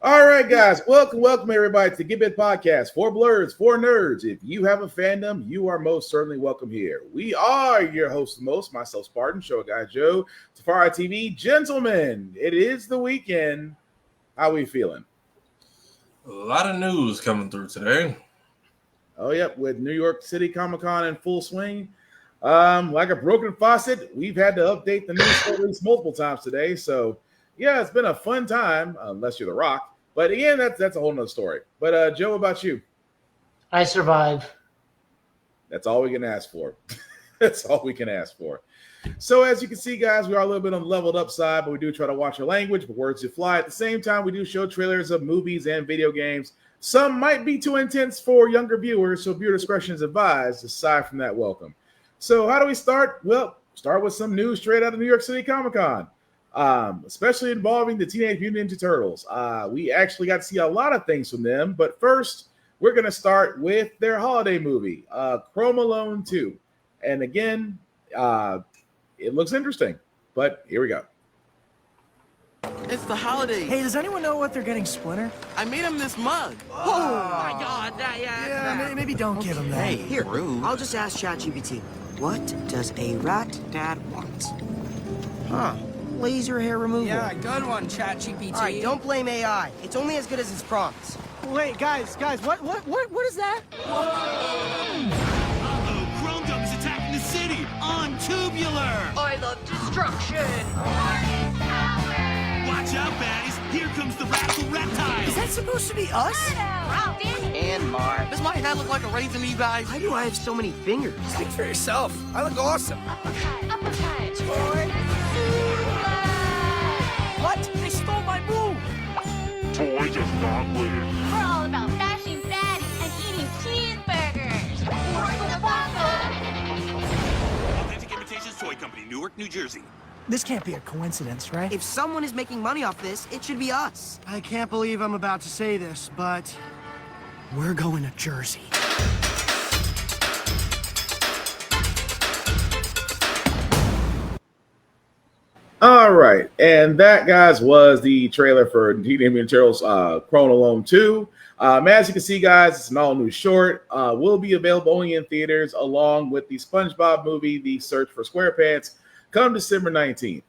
All right, guys. Welcome everybody to the Get Bit Podcast. 4 blurs, 4 nerds. If you have a fandom, you are most certainly welcome here. We are your hosts, myself, Spartan, show guy Joe, Tafari TV. Gentlemen, it is the weekend. How we feeling? A lot of news coming through today. Oh, yep, with New York City Comic Con in full swing. Like a broken faucet, we've had to update the news at least multiple times today. So, yeah, it's been a fun time, unless you're The Rock. But again, that's a whole nother story. But Joe, what about you? I survive. That's all we can ask for. That's all we can ask for. So as you can see, guys, we are a little bit on the leveled up side, but we do try to watch our language, but words do fly. At the same time, we do show trailers of movies and video games. Some might be too intense for younger viewers, so viewer discretion is advised. Aside from that, welcome. So how do we start? Well, start with some news straight out of New York City Comic Con. Especially involving the Teenage Mutant Ninja Turtles. We actually got to see a lot of things from them, but first, we're going to start with their holiday movie, Chrome Alone 2. And again, it looks interesting, but here we go. It's the holiday. Hey, does anyone know what they're getting Splinter? I made him this mug. Oh my God, maybe don't give him that. Hey, here, I'll just ask ChatGPT. What does a rat dad want? Huh. Laser hair removal. Yeah, good one, ChatGPT. All right, don't blame AI. It's only as good as its prompts. Wait, guys, what is that? Uh-oh, Chrome Dome is attacking the city on Tubular. I love destruction. Watch out, baddies. Here comes the radical reptile. Is that supposed to be us? And Mark. Does my head look like a raisin to you guys? Why do I have so many fingers? Speak for yourself. I look awesome. What? They stole my move. Toy just not weird. We're all about bashing baddies and eating cheeseburgers. Authentic Imitations Toy Company, Newark, New Jersey. This can't be a coincidence, right? If someone is making money off this, it should be us. I can't believe I'm about to say this, but we're going to Jersey. All right, and that, guys, was the trailer for Teenage Mutant Ninja Turtles Chrome Alone 2. As you can see, guys, it's an all-new short. Will be available only in theaters, along with the SpongeBob movie, The Search for SquarePants, come December 19th.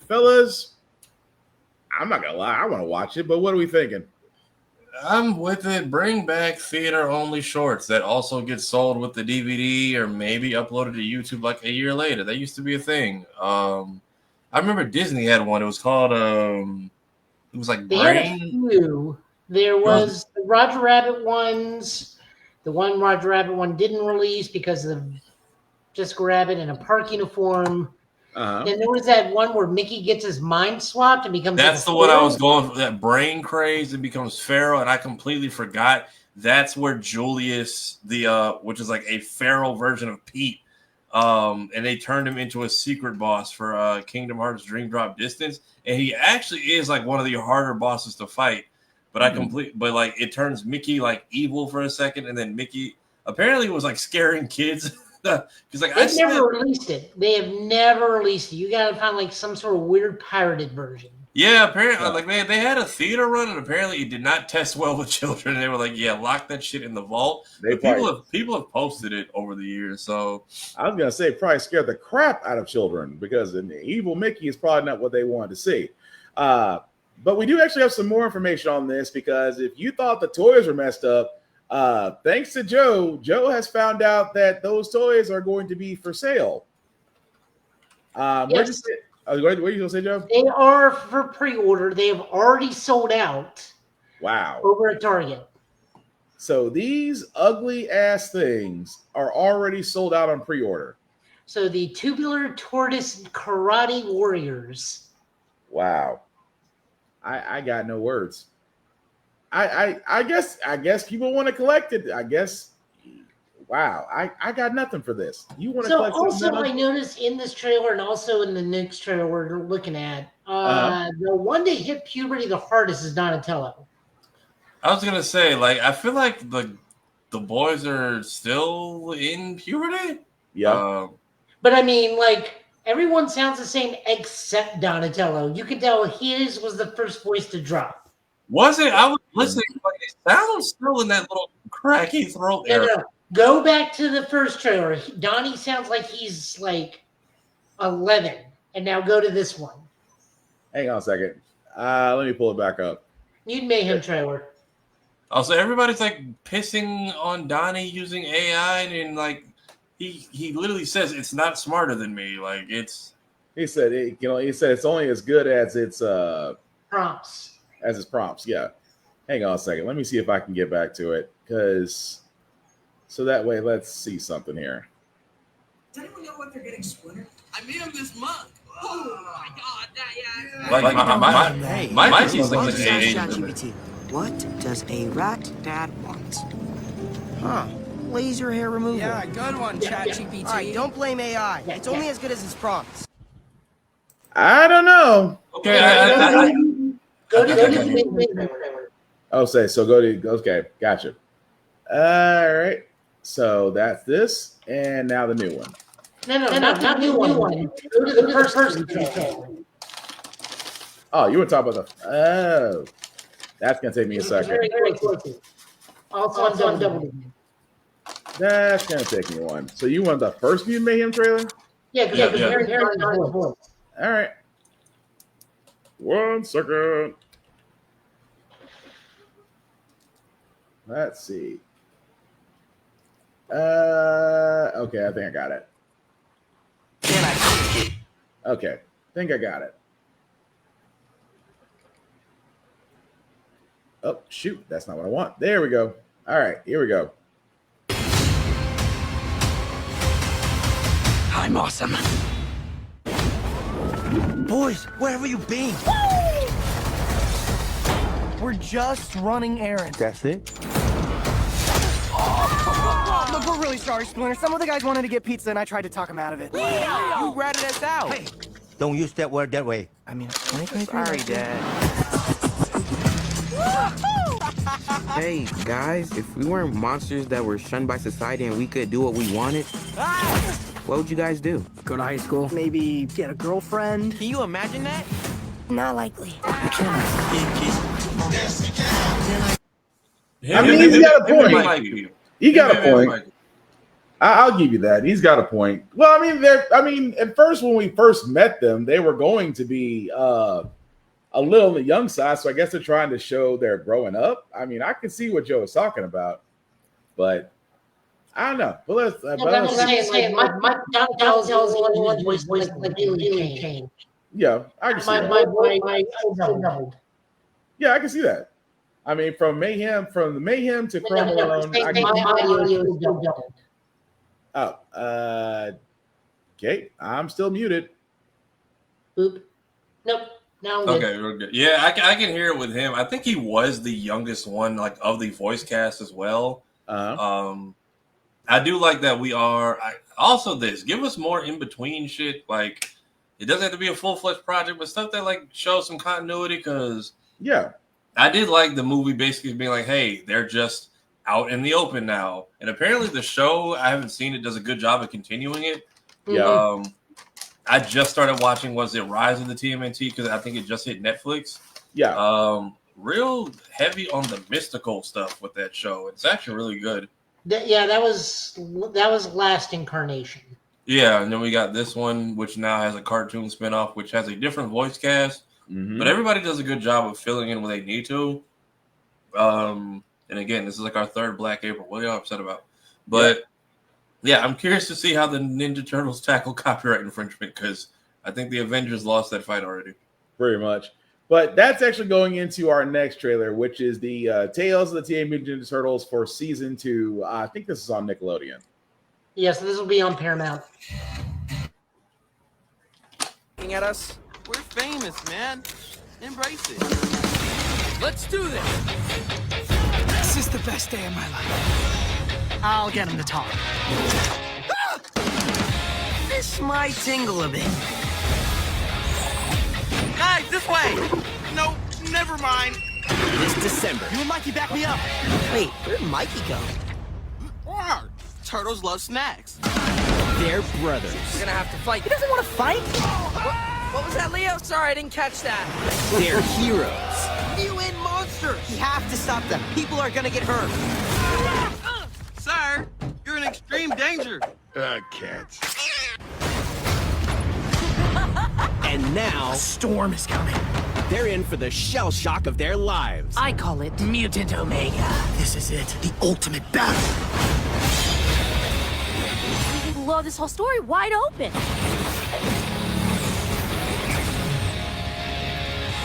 Fellas, I'm not going to lie, I want to watch it, but what are we thinking? I'm with it. Bring back theater-only shorts that also get sold with the DVD or maybe uploaded to YouTube like a year later. That used to be a thing. I remember Disney had one. It was called, it was like They Brain. had a few. There was the Roger Rabbit ones. The one Roger Rabbit one didn't release because of Jessica Rabbit in a park uniform. Uh-huh. Then there was that one where Mickey gets his mind swapped and becomes. That's the one I was going for. That brain craze and becomes feral, and I completely forgot. That's where Julius, which is like a feral version of Pete, and they turned him into a secret boss for Kingdom Hearts Dream Drop Distance, and he actually is like one of the harder bosses to fight. But but like it turns Mickey like evil for a second, and then Mickey apparently was like scaring kids. Because like They've never released it. They have never released it. You gotta find like some sort of weird pirated version. Yeah, apparently, like they had a theater run, and apparently it did not test well with children. And they were like, "Yeah, lock that shit in the vault." People have posted it over the years. So I was gonna say probably scared the crap out of children because an evil Mickey is probably not what they wanted to see. But we do actually have some more information on this because if you thought the toys were messed up, thanks to Joe has found out that those toys are going to be for sale. Yes. What are you gonna say, Joe? They are for pre-order. They have already sold out. Wow. Over at Target. So these ugly ass things are already sold out on pre-order. So the Tubular Tortoise Karate Warriors. Wow. I got no words. I guess people want to collect it. I guess. Wow. I got nothing for this. You want to collect also something? I noticed in this trailer and also in the next trailer we're looking at, the one that hit puberty the hardest is Donatello. I was gonna say, like, I feel like the boys are still in puberty. Yeah. But I mean, like, everyone sounds the same except Donatello. You can tell his was the first voice to drop. Was it? I was listening. Like, it sounds still in that little cracky throat No, area. no. Go back to the first trailer. Donnie sounds like he's like 11, and now go to this one. Hang on a second. Let me pull it back up. You'd Mayhem trailer. Also, everybody's like pissing on Donnie using AI, and like he literally says it's not smarter than me. Like it's. He said it's only as good as its Prompts. As its prompts. Yeah. Hang on a second. Let me see if I can get back to it, so that way let's see something here. Does anyone know what they're getting Splinter? I made him this mug. Oh my god, that My seems like Just an ask AA. ChatGPT. What does a rat dad want? Huh. Laser hair removal. Yeah, good one, ChatGPT. All right, don't blame AI. It's only as good as its prompts. I don't know. Okay, Go to the Mayhem trailer. Oh, okay, gotcha. All right. So that's this, and now the new one. No, not the new one. Go to the first trailer. Oh, you want to talk about oh, that's gonna take me a second. Very quickly. Also on double. That's gonna take me one. So you want the first Mutant Mayhem trailer? Yeah, because Donnie's voice. All right. 1 second. Let's see. Okay, I think I got it. Okay, think I got it. Oh, shoot, that's not what I want. There we go. All right, here we go. I'm awesome. Boys, where have you been? We're just running errands. That's it? Look, we're really sorry, Splinter. Some of the guys wanted to get pizza, and I tried to talk them out of it. You ratted us out. Hey, don't use that word that way. I mean, 2023. Sorry, Dad. Hey, guys, if we weren't monsters that were shunned by society and we could do what we wanted, what would you guys do? Go to high school. Maybe get a girlfriend. Can you imagine that? Not likely. I mean, he's got a point. He got a point. I'll give you that. He's got a point. Well, I mean, at first when we first met them, they were going to be a little on the young side, so I guess they're trying to show they're growing up. I mean, I can see what Joe is talking about, but I don't know. But let's. My Donnie tells his voice like really changed. Yeah, I can see that. My doubled. Yeah, I can see that. I mean, from the Mayhem to Chrome Alone. Doubled. Oh, okay. I'm still muted. Boop. Nope. Now I'm good. Okay, we're good. Yeah, I can hear it with him. I think he was the youngest one, like of the voice cast as well. I do like that we are. Also, give us more in between shit. Like, it doesn't have to be a full fledged project, but stuff that like shows some continuity. Because I did like the movie basically being like, hey, they're just out in the open now, and apparently the show, I haven't seen it, does a good job of continuing it. Yeah. I just started watching, was it Rise of the TMNT? Because I think it just hit Netflix. Yeah. Real heavy on the mystical stuff with that show. It's actually really good. That was Last Incarnation. Yeah, and then we got this one, which now has a cartoon spinoff, which has a different voice cast. Mm-hmm. But everybody does a good job of filling in when they need to. And again, this is like our third Black April. What are y'all upset about? But yeah, I'm curious to see how the Ninja Turtles tackle copyright infringement, because I think the Avengers lost that fight already. Pretty much. But that's actually going into our next trailer, which is the Tales of the Teenage Mutant Ninja Turtles for season 2. I think this is on Nickelodeon. Yes, this will be on Paramount. Looking at us? We're famous, man. Embrace it. Let's do this. This is the best day of my life. I'll get him to talk. This might tingle a bit. Guys, this way. No, never mind. This December. You and Mikey back me up. Wait, where'd Mikey go? Wow. Turtles love snacks. They're brothers. We're gonna have to fight. He doesn't want to fight. What was that, Leo? Sorry, I didn't catch that. They're heroes. Mutant monster! monsters! We have to stop them. People are gonna get hurt. Sir, you're in extreme danger. Cats. And now, A storm is coming. they're in for the shell shock of their lives. I call it Mutant Omega. This is it. The ultimate battle. We can blow this whole story wide open.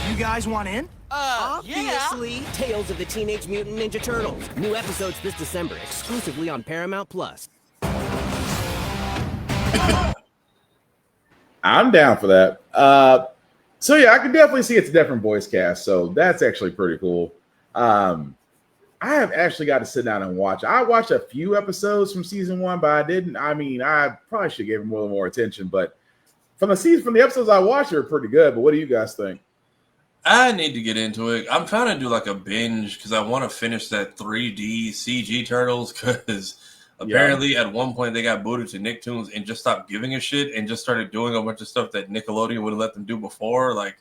You guys want in? Obviously. Tales of the Teenage Mutant Ninja Turtles. New episodes this December, exclusively on Paramount Plus. I'm down for that. So yeah, I can definitely see it's a different voice cast. So that's actually pretty cool. I have actually got to sit down and watch. I watched a few episodes from season 1, but I didn't. I mean, I probably should give them a little more attention. But from the episodes I watched, they were pretty good. But what do you guys think? I need to get into it. I'm trying to do like a binge because I want to finish that 3D CG Turtles because apparently at one point they got booted to Nicktoons and just stopped giving a shit and just started doing a bunch of stuff that Nickelodeon would have let them do before. Like,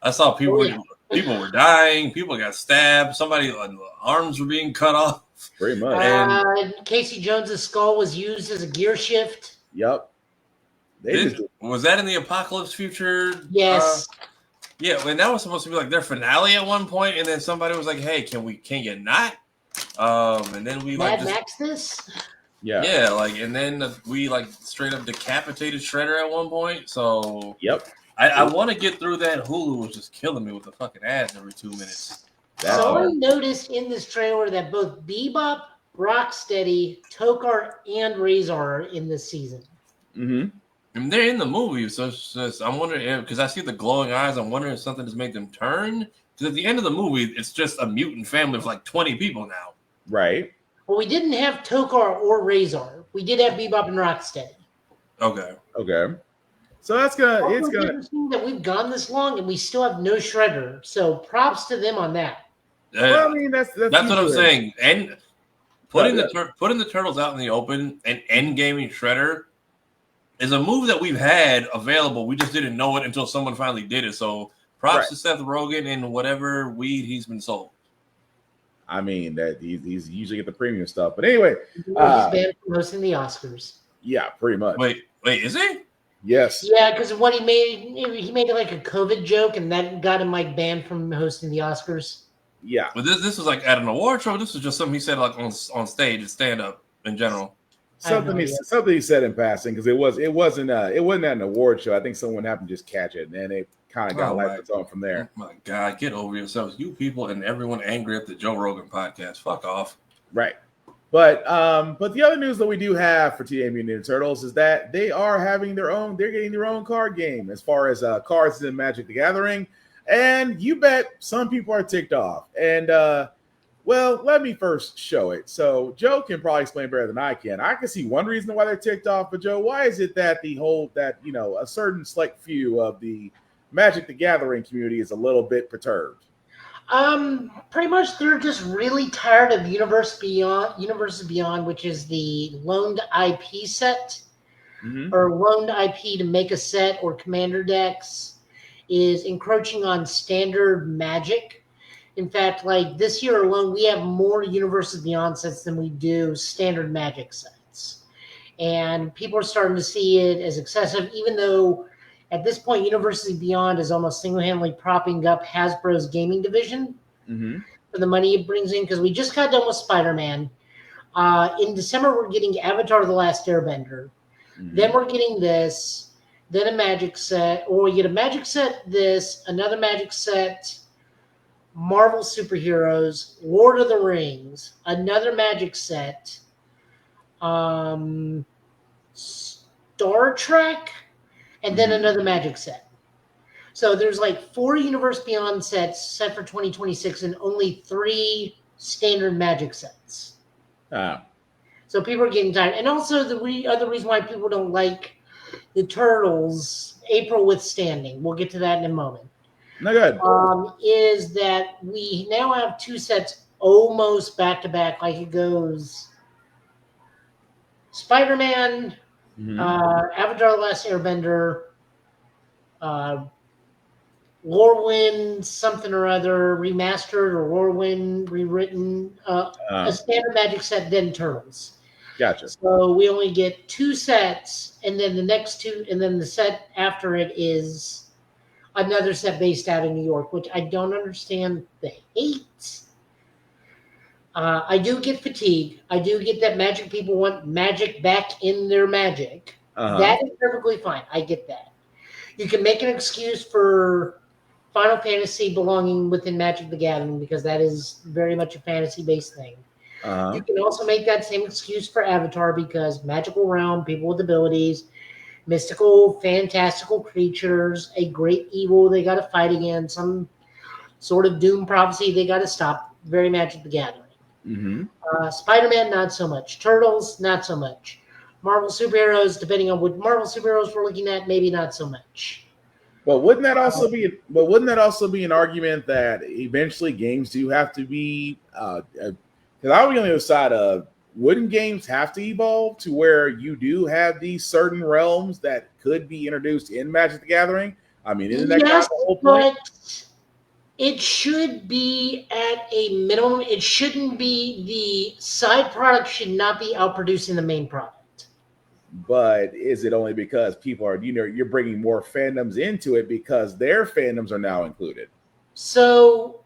I saw people people were dying, people got stabbed, somebody arms were being cut off. Pretty much. And Casey Jones's skull was used as a gear shift. Yep. Was that in the Apocalypse Future? Yes. Yeah, and that was supposed to be like their finale at one point, and then somebody was like, "Hey, can you not?" And then we Mad Max this. Yeah, like, and then we like straight up decapitated Shredder at one point. So yep, I want to get through that. Hulu was just killing me with the fucking ads every 2 minutes. So I noticed in this trailer that both Bebop, Rocksteady, Tokar, and Razor are in this season. Mm-hmm. And they're in the movie, so it's just, I'm wondering because I see the glowing eyes. I'm wondering if something has made them turn. Because at the end of the movie, it's just a mutant family of like 20 people now. Right. Well, we didn't have Tokar or Razor. We did have Bebop and Rocksteady. Okay. So it's gonna interesting that we've gone this long and we still have no Shredder. So props to them on that. Well, I mean that's what I'm saying. And putting the Turtles out in the open and endgaming Shredder is a move that we've had available. We just didn't know it until someone finally did it. So props to Seth Rogen and whatever weed he's been sold. I mean that he's usually get the premium stuff, but anyway, He's banned from hosting the Oscars. Yeah, pretty much. Wait, is he? Yes. Yeah, because what he made like a COVID joke, and that got him like banned from hosting the Oscars. Yeah, but this was like at an award show. This was just something he said like on stage and stand up in general. Something he said in passing because it wasn't at an award show. I think someone happened to just catch it, and then it kind of got lights on from there. Oh my God, get over yourselves, you people, and everyone angry at the Joe Rogan podcast. Fuck off. Right. But the other news that we do have for TMNT Ninja Turtles is that they are having their own. They're getting their own card game as far as cards in Magic the Gathering, and you bet some people are ticked off. And well, let me first show it. So Joe can probably explain better than I can. I can see one reason why they're ticked off, but Joe, why is it that a certain select few of the Magic the Gathering community is a little bit perturbed? Pretty much they're just really tired of Universes Beyond, which is the loaned IP set, or loaned IP to make a set or commander decks, is encroaching on standard Magic. In fact, like this year alone, we have more Universes Beyond sets than we do standard Magic sets. And people are starting to see it as excessive, even though at this point, Universes Beyond is almost single-handedly propping up Hasbro's gaming division for the money it brings in, because we just got done with Spider-Man. In December, we're getting Avatar: The Last Airbender. Then we're getting this, then a Magic set, or we get a Magic set, another Magic set, Marvel Superheroes, Lord of the Rings, another Magic set, Star Trek, and then another Magic set. So there's like 4 Universe Beyond sets set for 2026 and only 3 standard Magic sets. So people are getting tired. And also the other reason why people don't like the Turtles, April withstanding, we'll get to that in a moment. No good. Is that we now have 2 sets almost back to back, like it goes Spider-Man, Avatar: The Last Airbender, Lorwyn something or other remastered or Lorwyn rewritten, a standard Magic set, then Turtles. Gotcha. So we only get 2 sets, and then the next 2, and then the set after it is another set based out in New York, which I don't understand the hate. I do get fatigue. I do get that Magic people want Magic back in their Magic. That is perfectly fine. I get that. You can make an excuse for Final Fantasy belonging within Magic the Gathering because that is very much a fantasy-based thing. You can also make that same excuse for Avatar because magical realm, people with abilities, mystical, fantastical creatures, a great evil they got to fight against, some sort of doom prophecy they got to stop. Very Magic the Gathering. Spider-Man, not so much. Turtles, not so much. Marvel superheroes, depending on what Marvel superheroes we're looking at, maybe not so much. But wouldn't that also be? But wouldn't that also be an argument that eventually games do have to be? Because I would be on the other side of, wouldn't games have to evolve to where you do have these certain realms that could be introduced in Magic the Gathering? I mean, isn't that kind of the whole point? But it should be at a minimum. It shouldn't be the side product should not be outproducing the main product. But is it only because people are, you're bringing more fandoms into it because their fandoms are now included? So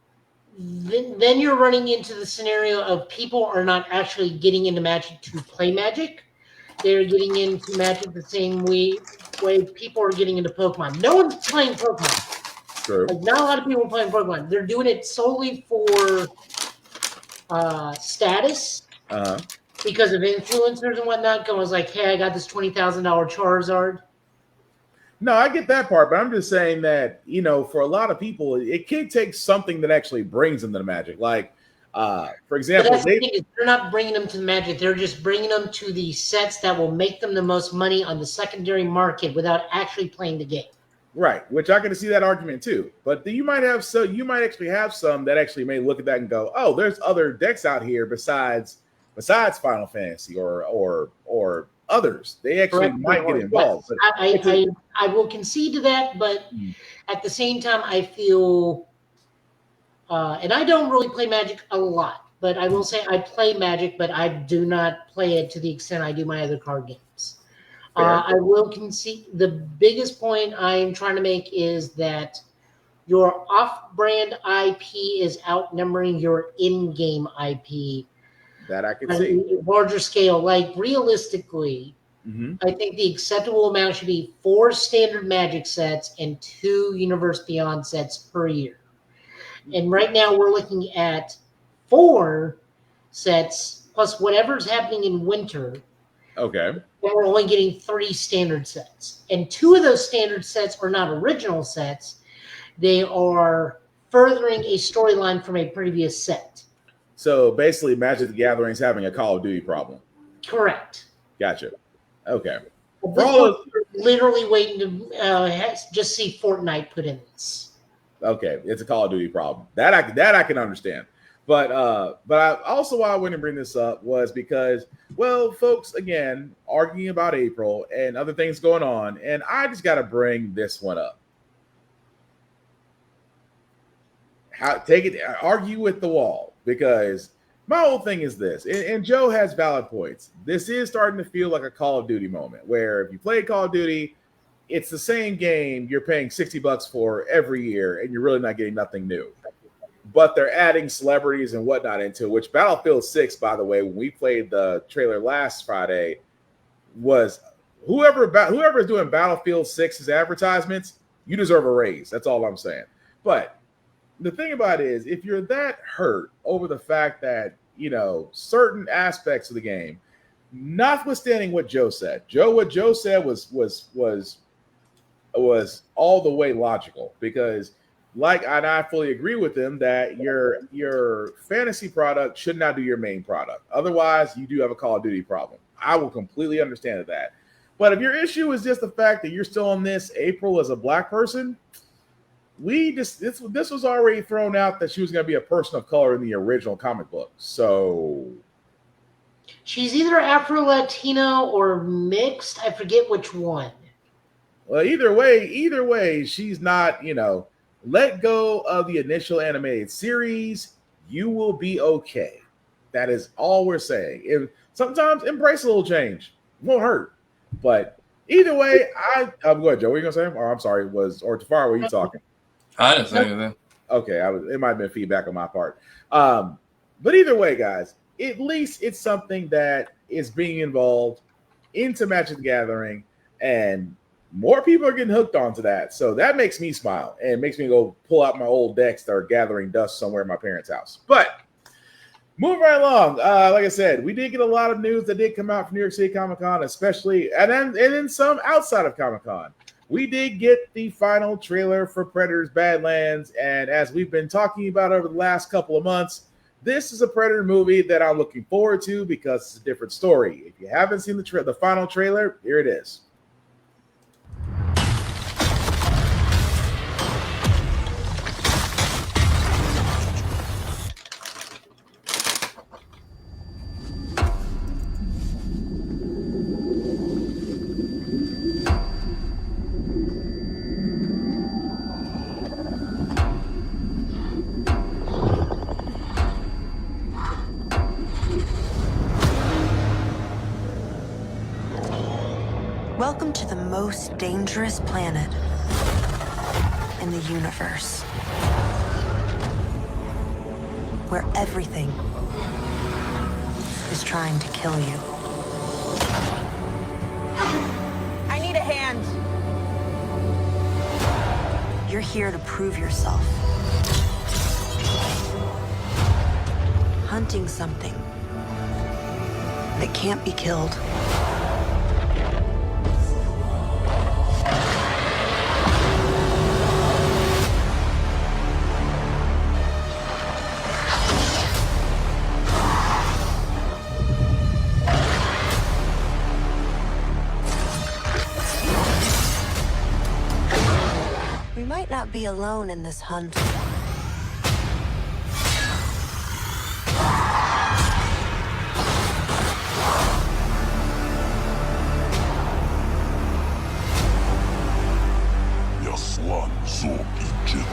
then you're running into the scenario of people are not actually getting into Magic to play Magic. They're getting into Magic the same way people are getting into Pokemon. No one's playing Pokemon. True. Like, not a lot of people are playing Pokemon. They're doing it solely for status. Because of influencers and whatnot, going like, hey, I got this $20,000 Charizard. No, I get that part, but I'm just saying that, for a lot of people, it could take something that actually brings them to the Magic. Like, for example, they're not bringing them to the Magic. They're just bringing them to the sets that will make them the most money on the secondary market without actually playing the game. Right, which I can see that argument too. But you might actually have some that actually may look at that and go, oh, there's other decks out here besides Final Fantasy or others. They actually might get involved. Yes. I will concede to that, but at the same time, I feel, and I don't really play Magic a lot, but I will say I play Magic, but I do not play it to the extent I do my other card games. I will concede. The biggest point I'm trying to make is that your off-brand IP is outnumbering your in-game IP. That I can see. Larger scale. Like, realistically, I think the acceptable amount should be 4 standard Magic sets and 2 Universe Beyond sets per year. And right now we're looking at 4 sets plus whatever's happening in winter. Okay. And we're only getting 3 standard sets. And 2 of those standard sets are not original sets. They are furthering a storyline from a previous set. So basically, Magic the Gathering is having a Call of Duty problem. Correct. Gotcha. Okay. We're literally waiting to just see Fortnite put in this. Okay, it's a Call of Duty problem. That I can understand. But I also, why I wouldn't bring this up was because, well, folks, again, arguing about April and other things going on, and I just got to bring this one up. Argue with the wall. Because my whole thing is this, and Joe has valid points. This is starting to feel like a Call of Duty moment, where if you play Call of Duty, it's the same game you're paying $60 for every year, and you're really not getting nothing new. But they're adding celebrities and whatnot into it, which Battlefield 6, by the way, when we played the trailer last Friday, was whoever's doing Battlefield 6's advertisements, you deserve a raise. That's all I'm saying. But the thing about it is, if you're that hurt over the fact that, certain aspects of the game, notwithstanding what Joe said, what Joe said was all the way logical, because and I fully agree with him that your fantasy product should not do your main product. Otherwise, you do have a Call of Duty problem. I will completely understand that. But if your issue is just the fact that you're still on this April as a black person, this was already thrown out that she was going to be a person of color in the original comic book. So she's either Afro-Latino or mixed. I forget which one. Well, either way, she's not, let go of the initial animated series. You will be okay. That is all we're saying. And sometimes embrace a little change. It won't hurt. But either way, I'm going, Joe. What are you gonna say? Or I'm sorry, or Tafari, were you talking? I didn't say anything. Okay, it might have been feedback on my part. But either way, guys, at least it's something that is being involved into Magic the Gathering, and more people are getting hooked onto that. So that makes me smile and makes me go pull out my old decks that are gathering dust somewhere in my parents' house. But moving right along, like I said, we did get a lot of news that did come out from New York City Comic Con, especially, and then some outside of Comic Con. We did get the final trailer for Predator's Badlands, and as we've been talking about over the last couple of months, this is a Predator movie that I'm looking forward to because it's a different story. If you haven't seen the final trailer, here it is. Welcome to the most dangerous planet in the universe, where everything is trying to kill you. I need a hand. You're here to prove yourself. Hunting something that can't be killed. We might not be alone in this hunt. Yaslan so Egypt.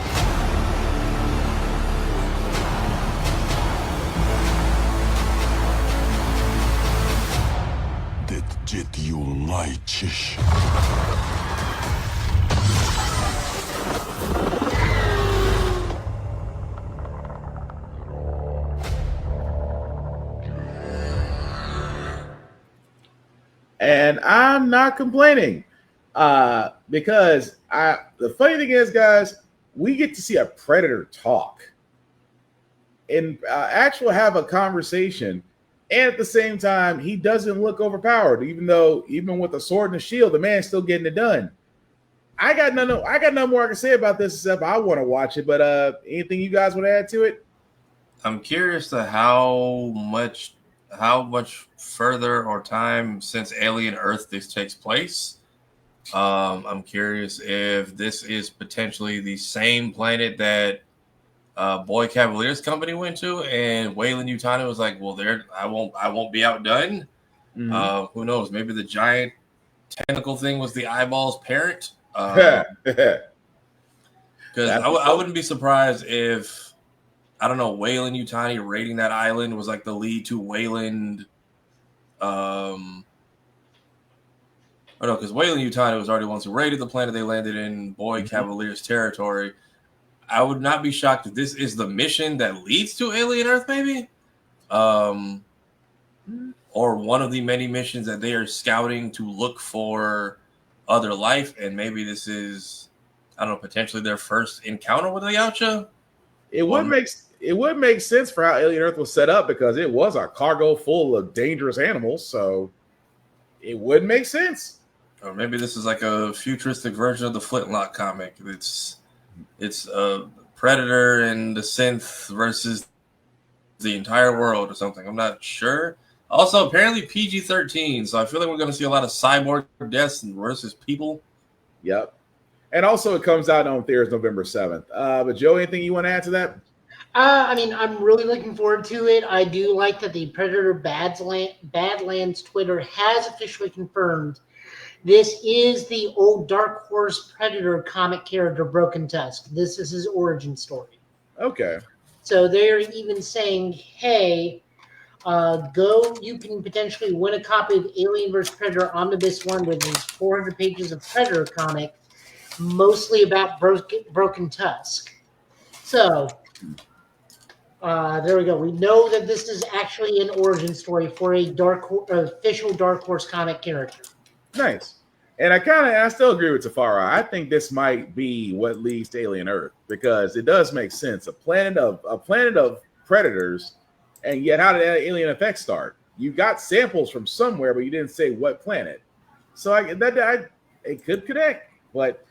Det Jetiul Naichish. And I'm not complaining because the funny thing is, guys, we get to see a Predator talk and actually have a conversation. And at the same time, he doesn't look overpowered, even with a sword and a shield, the man's still getting it done. I got no more I can say about this except I want to watch it. But anything you guys want to add to it? I'm curious to how much further or time since Alien Earth this takes place. I'm curious if this is potentially the same planet that Boy Cavalier's company went to, and Wayland Yutani was like, "Well, I won't be outdone." Mm-hmm. Who knows? Maybe the giant tentacle thing was the Eyeball's parent. Because I wouldn't be surprised if, I don't know, Wayland Yutani raiding that island was like the lead to Wayland. Because Wayland Yutani was already the ones who raided the planet they landed in, Boy Cavalier's territory. I would not be shocked if this is the mission that leads to Alien Earth, maybe, or one of the many missions that they are scouting to look for other life, and maybe this is, I don't know, potentially their first encounter with the Yautja. It would make sense for how Alien Earth was set up because it was a cargo full of dangerous animals, so it would make sense. Or maybe this is like a futuristic version of the Flintlock comic. It's a Predator and the Synth versus the entire world or something. I'm not sure. Also, apparently PG-13, so I feel like we're going to see a lot of cyborg deaths versus people. Yep. And also it comes out on theaters November 7th. But Joe, anything you want to add to that? I mean, I'm really looking forward to it. I do like that the Predator Badlands Twitter has officially confirmed This is the old Dark Horse Predator comic character, Broken Tusk. This is his origin story. Okay. So they're even saying, hey, go, you can potentially win a copy of Alien vs. Predator Omnibus 1 with his 400 pages of Predator comic, mostly about Broken Tusk. So, there we go. We know that this is actually an origin story for a official Dark Horse comic character. Nice. And I still agree with Tafara. I think this might be what leads to Alien Earth because it does make sense. A planet of predators, and yet how did Alien Effect start? You got samples from somewhere, but you didn't say what planet. So it could connect. But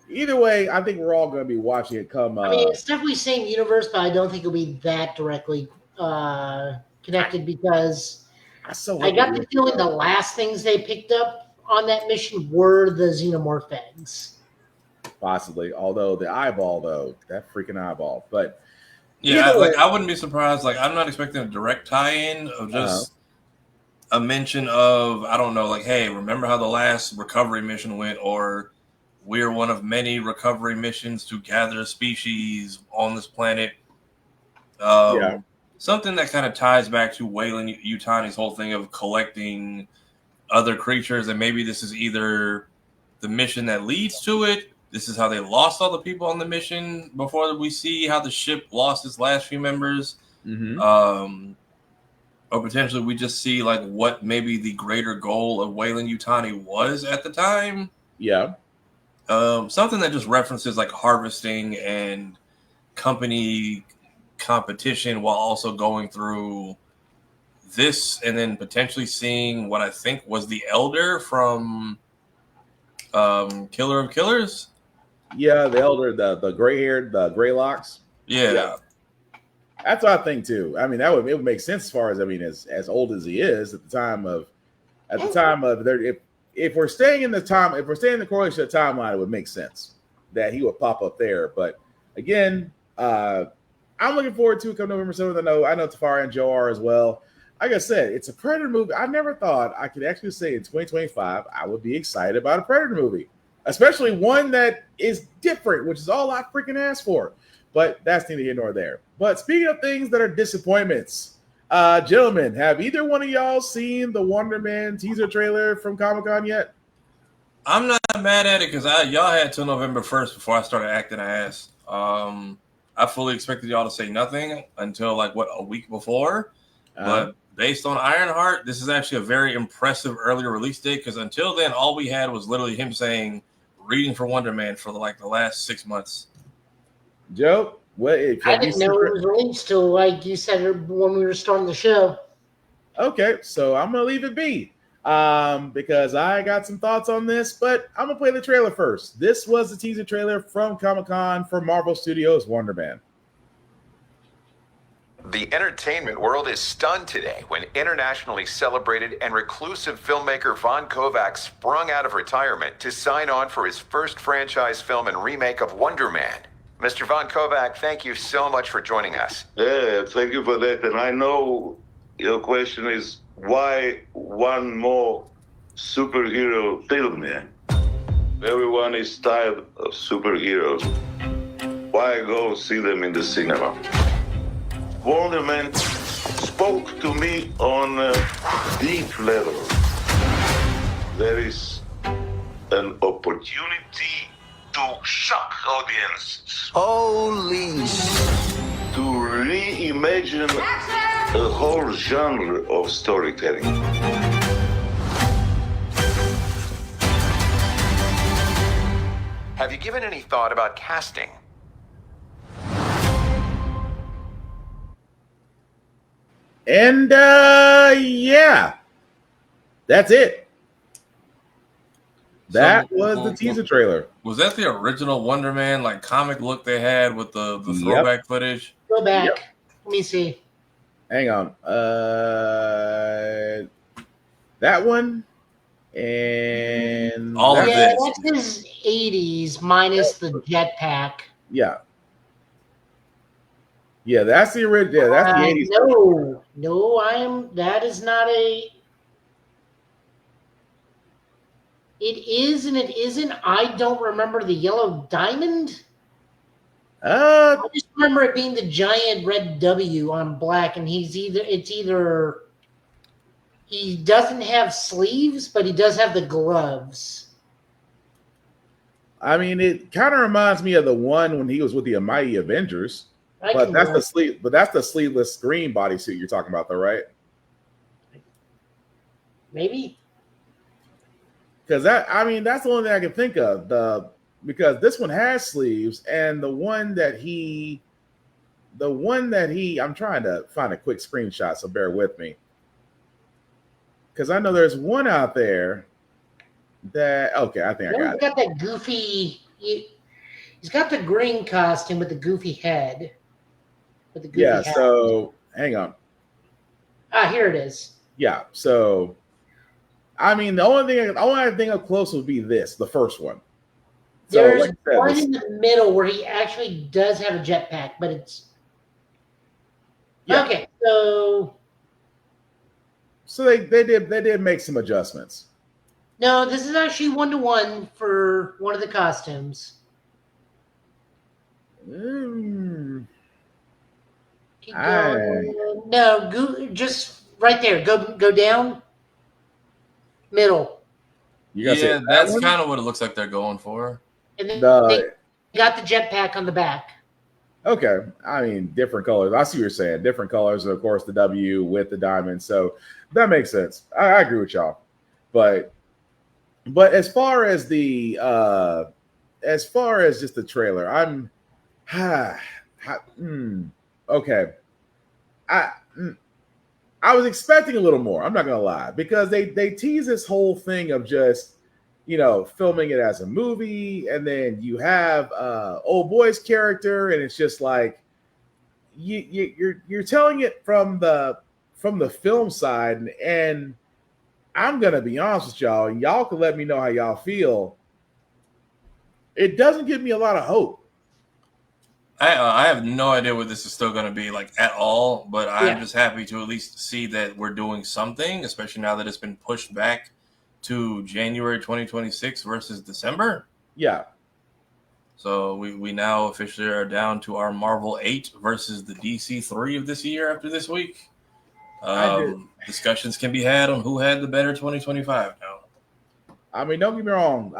either way, I think we're all going to be watching it come. I mean, it's definitely same universe, but I don't think it'll be that directly connected because I got the feeling the last things they picked up on that mission were the xenomorph eggs. Possibly, although the eyeball, though, that freaking eyeball. But yeah, I wouldn't be surprised. Like, I'm not expecting a direct tie-in of just a mention of, I don't know, like, hey, remember how the last recovery mission went, or we're one of many recovery missions to gather a species on this planet. Something that kind of ties back to Weyland-Yutani's whole thing of collecting other creatures, and maybe this is either the mission that leads to it. This is how they lost all the people on the mission before we see how the ship lost its last few members. Or potentially we just see like what maybe the greater goal of Weyland-Yutani was at the time. Yeah. Something that just references like harvesting and company competition while also going through this and then potentially seeing what I think was the Elder from Killer of Killers. Yeah, the Elder, the gray-haired, the gray locks. Yeah. That's what I think too. I mean, it would make sense as far as as old as he is at the time of if we're staying in the correlation of the timeline, it would make sense that he would pop up there. But again, I'm looking forward to it come November 7th. I know Tafari and Joe are as well. Like I said, it's a Predator movie. I never thought I could actually say in 2025 I would be excited about a Predator movie, especially one that is different, which is all I freaking asked for. But that's neither here nor there. But speaking of things that are disappointments, gentlemen, have either one of y'all seen the Wonder Man teaser trailer from Comic-Con yet? I'm not mad at it because y'all had till November 1st before I started acting ass. I fully expected y'all to say nothing until a week before. But based on Ironheart, this is actually a very impressive earlier release date because until then, all we had was literally him saying reading for Wonder Man for the last 6 months. Joe, I didn't know it was released till like you said when we were starting the show. Okay, so I'm gonna leave it be because I got some thoughts on this, but I'm gonna play the trailer first. This was the teaser trailer from Comic-Con for Marvel Studios' Wonder Man. The entertainment world is stunned today when internationally celebrated and reclusive filmmaker Von Kovac sprung out of retirement to sign on for his first franchise film and remake of Wonder Man. Mr. Von Kovac, thank you so much for joining us. Yeah, thank you for that. And I know your question is, why one more superhero film? Yeah? Everyone is tired of superheroes. Why go see them in the cinema? Wonder Man spoke to me on a deep level. There is an opportunity to shock audiences. Holy to reimagine a whole genre of storytelling. Have you given any thought about casting? And yeah, that's it. That was the teaser trailer. Was that the original Wonder Man comic look they had with the throwback footage? Go back. Yep. Let me see. Hang on. That one and all of this. That's his 80s minus the jetpack. Yeah. Yeah, that's the original. Yeah, that's the 80s. No, that is not a. It is and it isn't. I don't remember the yellow diamond. I just remember it being the giant red W on black, and it's either he doesn't have sleeves, but he does have the gloves. I mean, it kind of reminds me of the one when he was with the Mighty Avengers. But that's the sleeveless green bodysuit you're talking about, though, right? Maybe. Because that's the only thing I can think of. Because this one has sleeves, and the one that I'm trying to find a quick screenshot, so bear with me. Because I know there's one out there that I think I got it. He's got that goofy. He's got the green costume with the goofy head. Hat. So hang on. Here it is. Yeah. So, I mean, the only thing I think up close would be the first one. So, There's one in the middle where he actually does have a jetpack, but it's okay. So they did make some adjustments. No, this is actually 1-to-1 for one of the costumes. Keep going. No, just right there. Go down. Middle. Yeah, that's kind of what it looks like they're going for. And then they got the jetpack on the back. Okay. I mean, different colors. I see what you're saying. Different colors, and of course, the W with the diamond. So that makes sense. I agree with y'all. But as far as just the trailer, I'm okay. I was expecting a little more. I'm not gonna lie, because they tease this whole thing of just filming it as a movie, and then you have old boy's character, and it's just like you're telling it from the film side, and I'm gonna be honest with y'all, and y'all can let me know how y'all feel. It doesn't give me a lot of hope. I have no idea what this is still going to be like at all, but I'm just happy to at least see that we're doing something, especially now that it's been pushed back to January 2026 versus December. Yeah. So we now officially are down to our Marvel 8 versus the DC 3 of this year after this week. Discussions can be had on who had the better 2025 now. I mean, don't get me wrong.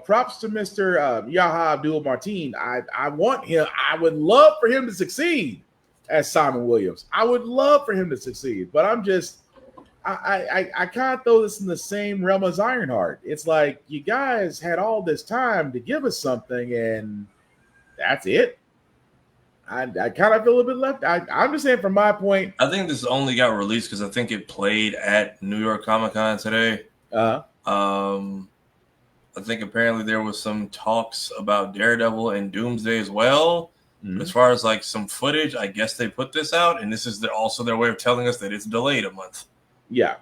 Props to Mr. Yaha Abdul-Martin. I want him. I would love for him to succeed as Simon Williams. I would love for him to succeed. But I'm just, I can't throw this in the same realm as Ironheart. It's like, you guys had all this time to give us something, and that's it. I kind of feel a little bit left. I'm just saying, from my point. I think this only got released because I think it played at New York Comic Con today. I think apparently there was some talks about Daredevil and Doomsday as well. Mm-hmm. As far as like some footage, I guess they put this out, and this is also their way of telling us that it's delayed a month. Yeah,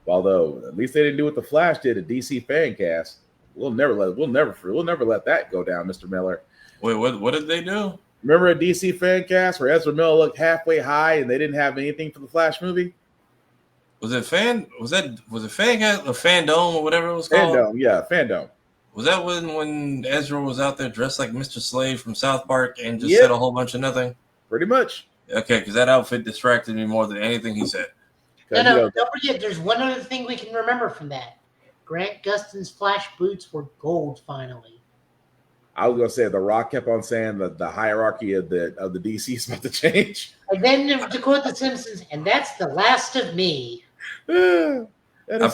although at least they didn't do what the Flash did at DC fan cast. We'll never let that go down, Mr. Miller. Wait, what did they do? Remember a DC fan cast where Ezra Miller looked halfway high and they didn't have anything for the Flash movie? Was it fan cast or Fandom or whatever it was called? Fandom, yeah, Fandom. Was that when Ezra was out there dressed like Mr. Slade from South Park and just said a whole bunch of nothing? Pretty much. Okay, because that outfit distracted me more than anything he said. No, don't forget, there's one other thing we can remember from that. Grant Gustin's Flash boots were gold finally. I was gonna say The Rock kept on saying that the hierarchy of the DC is about to change. And then to quote The Simpsons, and that's the last of me. I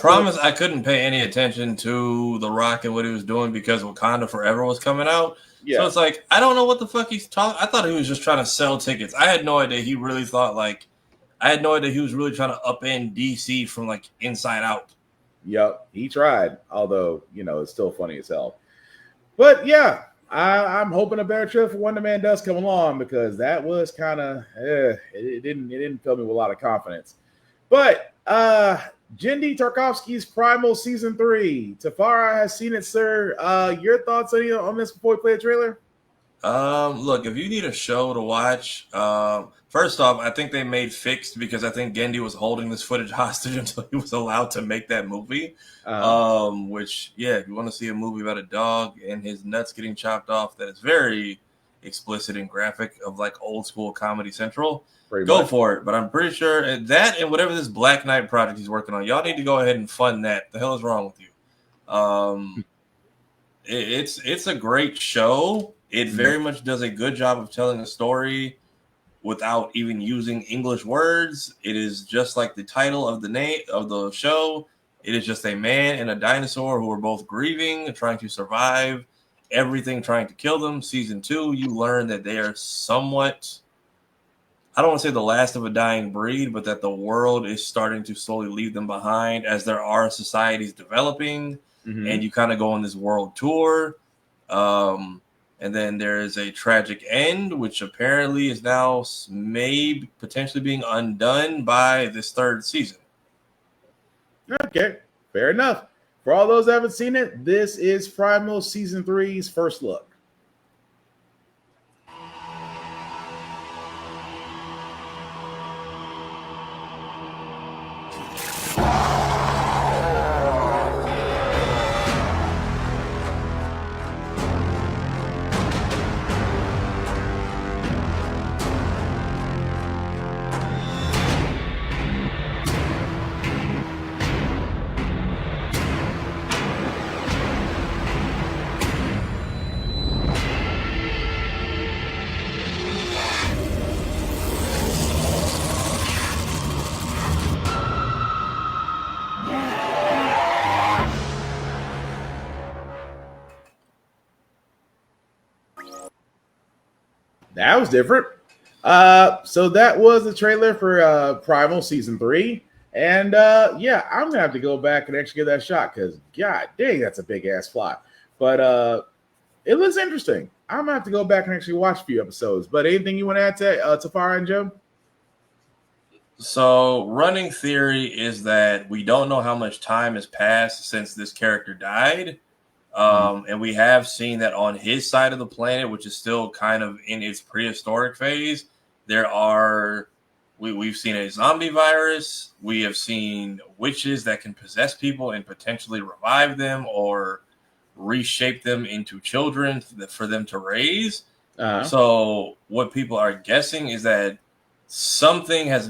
promise I couldn't pay any attention to The Rock and what he was doing because Wakanda Forever was coming out. Yeah. So it's like, I don't know what the fuck he's talking. I thought he was just trying to sell tickets. I had no idea he really thought I had no idea he was really trying to upend DC from like inside out. Yep, he tried. Although, it's still funny as hell. But yeah, I'm hoping a better trailer for Wonder Man does come along, because that was kind of it didn't fill me with a lot of confidence. But Jindy Tarkovsky's Primal Season 3. Tafara has seen it, sir. Your thoughts on this before we play the trailer? Look, if you need a show to watch, first off, I think they made Fixed because I think Gendy was holding this footage hostage until he was allowed to make that movie. Which, yeah, if you want to see a movie about a dog and his nuts getting chopped off, that is very explicit and graphic of like old school Comedy Central, go for it. But I'm pretty sure that and whatever this Black Knight project he's working on, y'all need to go ahead and fund that. The hell is wrong with you? It's a great show. It very much does a good job of telling a story without even using English words. It is just like the title of the name of the show. It is just a man and a dinosaur who are both grieving and trying to survive everything trying to kill them. Season 2, you learn that they are somewhat, I don't want to say the last of a dying breed, but that the world is starting to slowly leave them behind as there are societies developing. And you kind of go on this world tour. And then there is a tragic end, which apparently is now maybe potentially being undone by this 3rd season. Okay, fair enough. For all those that haven't seen it, this is Primal Season 3's first look. That was different. So that was the trailer for Primal Season 3. And yeah, I'm going to have to go back and actually give that a shot because, god dang, that's a big-ass fly. But it looks interesting. I'm going to have to go back and actually watch a few episodes. But anything you want to add to Tafara and Joe? So running theory is that we don't know how much time has passed since this character died. And we have seen that on his side of the planet, which is still kind of in its prehistoric phase, we've seen a zombie virus. We have seen witches that can possess people and potentially revive them or reshape them into children for them to raise. So what people are guessing is that something has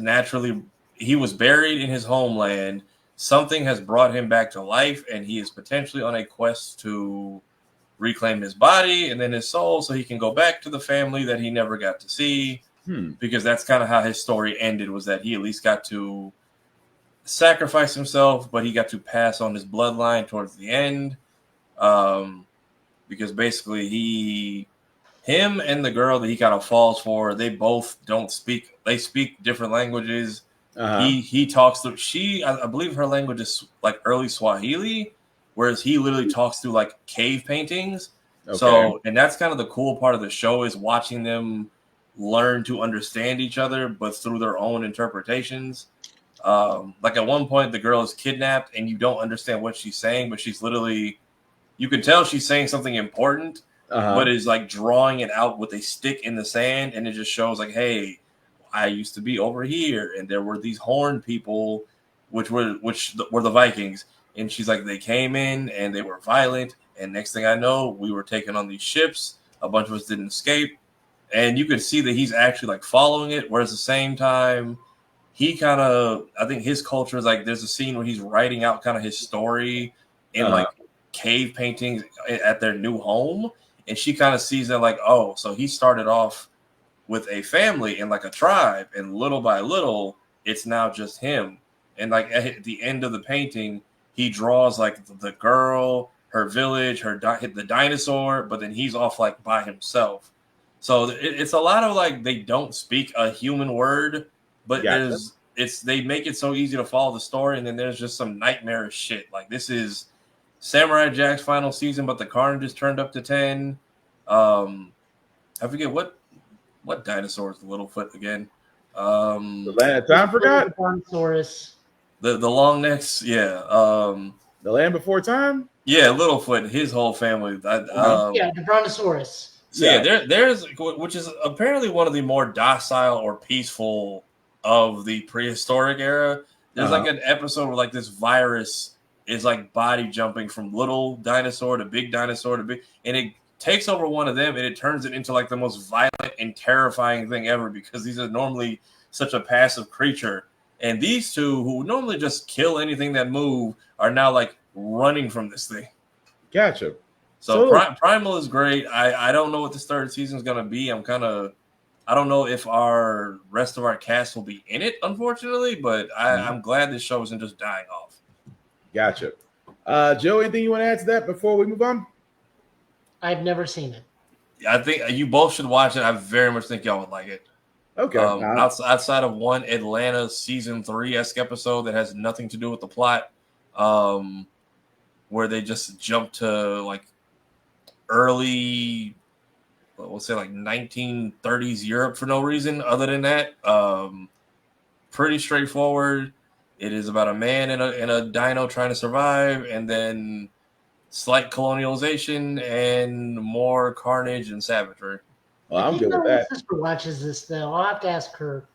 he was buried in his homeland. Something has brought him back to life, and he is potentially on a quest to reclaim his body and then his soul so he can go back to the family that he never got to see. Because that's kind of how his story ended, was that he at least got to sacrifice himself, but he got to pass on his bloodline towards the end. Because basically him and the girl that he kind of falls for, they both they speak different languages. He talks through, I believe her language is like early Swahili, whereas he literally talks through like cave paintings. So, and that's kind of the cool part of the show, is watching them learn to understand each other, but through their own interpretations. Like at one point, the girl is kidnapped and you don't understand what she's saying, but she's literally, you can tell she's saying something important, but is like drawing it out with a stick in the sand. And it just shows like, hey, I used to be over here, and there were these horned people, which were the Vikings. And she's like, they came in and they were violent. And next thing I know, we were taken on these ships. A bunch of us didn't escape. And you could see that he's actually like following it. Whereas at the same time, he kind of, I think his culture is like, there's a scene where he's writing out kind of his story in like cave paintings at their new home. And she kind of sees that like, oh, so he started off with a family and like a tribe, and little by little, it's now just him. And like at the end of the painting, he draws like the girl, her village, the dinosaur, but then he's off like by himself. So it's a lot of like, they don't speak a human word, but they make it so easy to follow the story. And then there's just some nightmarish shit. Like this is Samurai Jack's final season, but the carnage is turned up to 10. I forget what dinosaur is the Littlefoot again? The Land of Time Forgot? The long necks, yeah. The Land Before Time? Yeah, Littlefoot, his whole family. Yeah, the Brontosaurus. So yeah, there's which is apparently one of the more docile or peaceful of the prehistoric era. There's like an episode where like this virus is like body jumping from little dinosaur to big dinosaur to big, and it takes over one of them and it turns it into like the most violent and terrifying thing ever because these are normally such a passive creature. And these two, who normally just kill anything that move, are now like running from this thing. Gotcha. So Primal is great. I don't know what this third season is going to be. I don't know if our rest of our cast will be in it, unfortunately, but I'm glad this show isn't just dying off. Gotcha. Joe, anything you want to add to that before we move on? I've never seen it. I think you both should watch it. I very much think y'all would like it. Okay. Outside of one Atlanta season 3-esque episode that has nothing to do with the plot, where they just jump to like early, we'll say like 1930s Europe for no reason other than that. Pretty straightforward. It is about a man and a dino trying to survive, and then slight colonialization and more carnage and savagery. Well, I'm good with that. My sister watches this though. I'll have to ask her.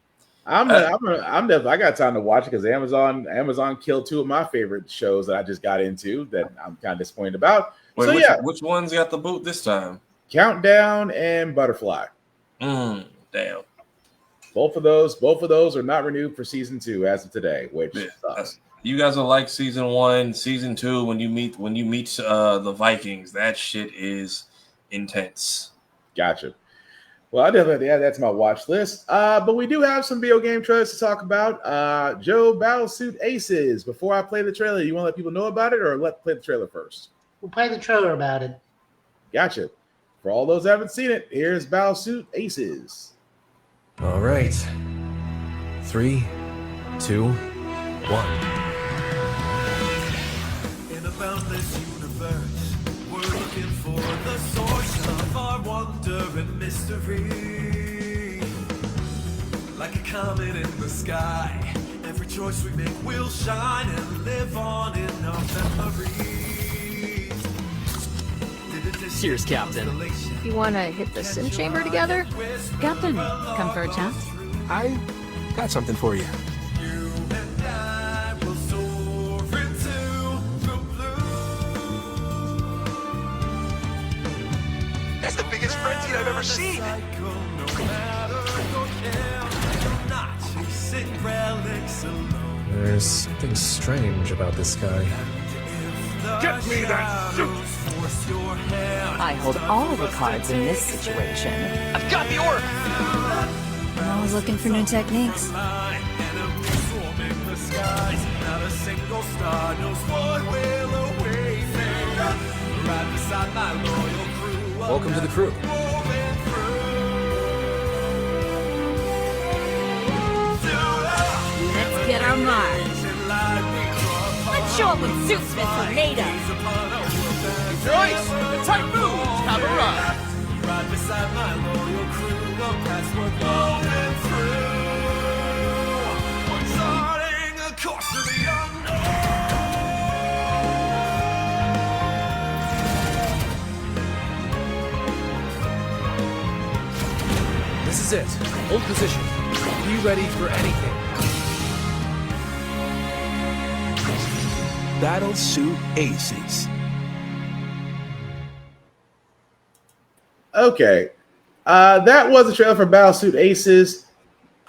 I got time to watch it because Amazon killed two of my favorite shows that I just got into that I'm kind of disappointed about. Wait, which ones got the boot this time? Countdown and Butterfly. Damn. Both of those are not renewed for season 2 as of today, which sucks. You guys will like season 1, season 2 when you meet the Vikings. That shit is intense. Gotcha. Well, I definitely add that to my watch list. But we do have some video game trailers to talk about. Joe, Battlesuit Aces. Before I play the trailer, you want to let people know about it, or play the trailer first? We'll play the trailer about it. Gotcha. For all those who haven't seen it, here's Battlesuit Aces. All right. 3, 2, 1. In a boundless universe, we're looking for the source of our wonder and mystery. Like a comet in the sky, every choice we make will shine and live on in our memories. Cheers, Captain. You want to hit the sim chamber together? Captain, come for a chat? I got something for you. That's the biggest frenzy I've ever seen. There's something strange about this guy. Get me that suit! I hold all the cards in this situation. I've got the orb! I'm always looking for new techniques. Welcome to the crew. Let's get our mark. Let's show 'em what Suitsmiths are made of. Joyce, the Typhoons have arrived. Right beside my loyal crew, the paths we're going through. We're charting a course to the unknown. This is it. Hold position. Be ready for anything. Battlesuit Aces. Okay. That was a trailer for Battlesuit Aces.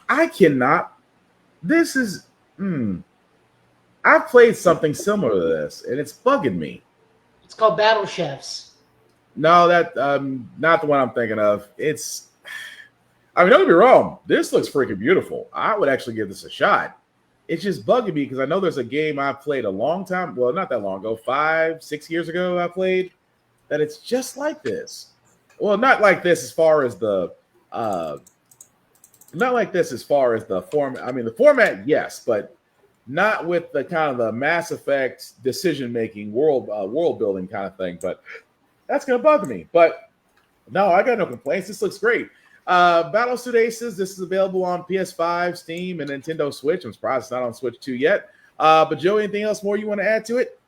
I cannot. This is. I've played something similar to this, and it's bugging me. It's called Battle Chefs. No, that not the one I'm thinking of. It's. I mean, don't get me wrong. This looks freaking beautiful. I would actually give this a shot. It's just bugging me because I know there's a game I played a long time. Well, not that long ago, 5-6 years ago. I played that. It's just like this. Well, not like this as far as the form. I mean, the format, yes, but not with the kind of the Mass Effect decision making world building kind of thing. But that's gonna bug me. But no, I got no complaints. This looks great. Battlesuit Aces. This is available on PS5, Steam, and Nintendo Switch. I'm surprised it's not on Switch 2 yet. But Joey, anything else more you want to add to it?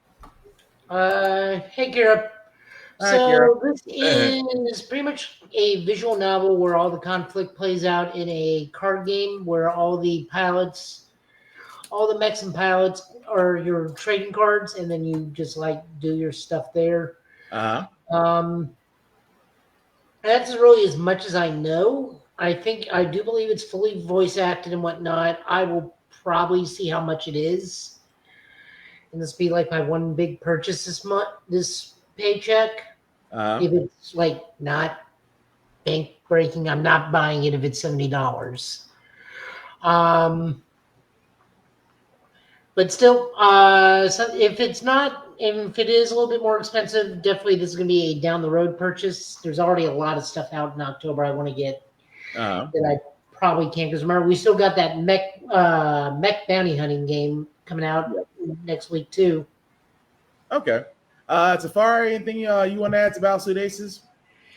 Hey, Garrett. So this is pretty much a visual novel where all the conflict plays out in a card game where all the pilots, all the mechs and pilots are your trading cards, and then you just like do your stuff there. That's really as much as I know. I do believe it's fully voice acted and whatnot. I will probably see how much it is, and this be like my one big purchase this paycheck. If it's like not bank breaking, I'm not buying it if it's $70. But still, so if it is a little bit more expensive, definitely this is going to be a down the road purchase. There's already a lot of stuff out in October I want to get that I probably can't, because remember we still got that mech bounty hunting game coming out next week too. Okay. Safari, anything you want to add to Battlesuit Aces?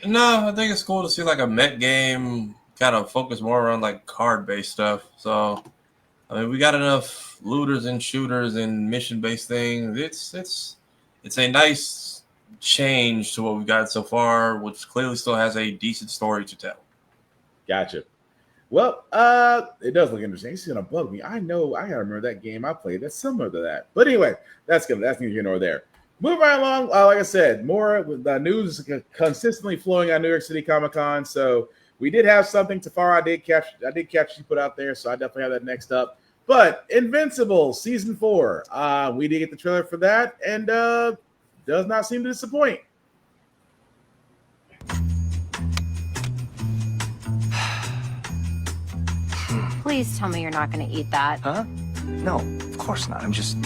No, I think it's cool to see like a mech game kind of focus more around like card-based stuff. So, I mean, we got enough looters and shooters and mission-based things. It's a nice change to what we've got so far, which clearly still has a decent story to tell. Gotcha. Well, it does look interesting. It's gonna bug me. I know. I gotta remember that game I played that's similar to that. But anyway, that's neither here nor there. Moving right along, like I said, more with the news consistently flowing on New York City Comic Con. So we did have something. Tafara, I did catch you put out there, so I definitely have that next up. But Invincible Season 4, we did get the trailer for that, and does not seem to disappoint. Please tell me you're not going to eat that. Huh? No, of course not. I'm just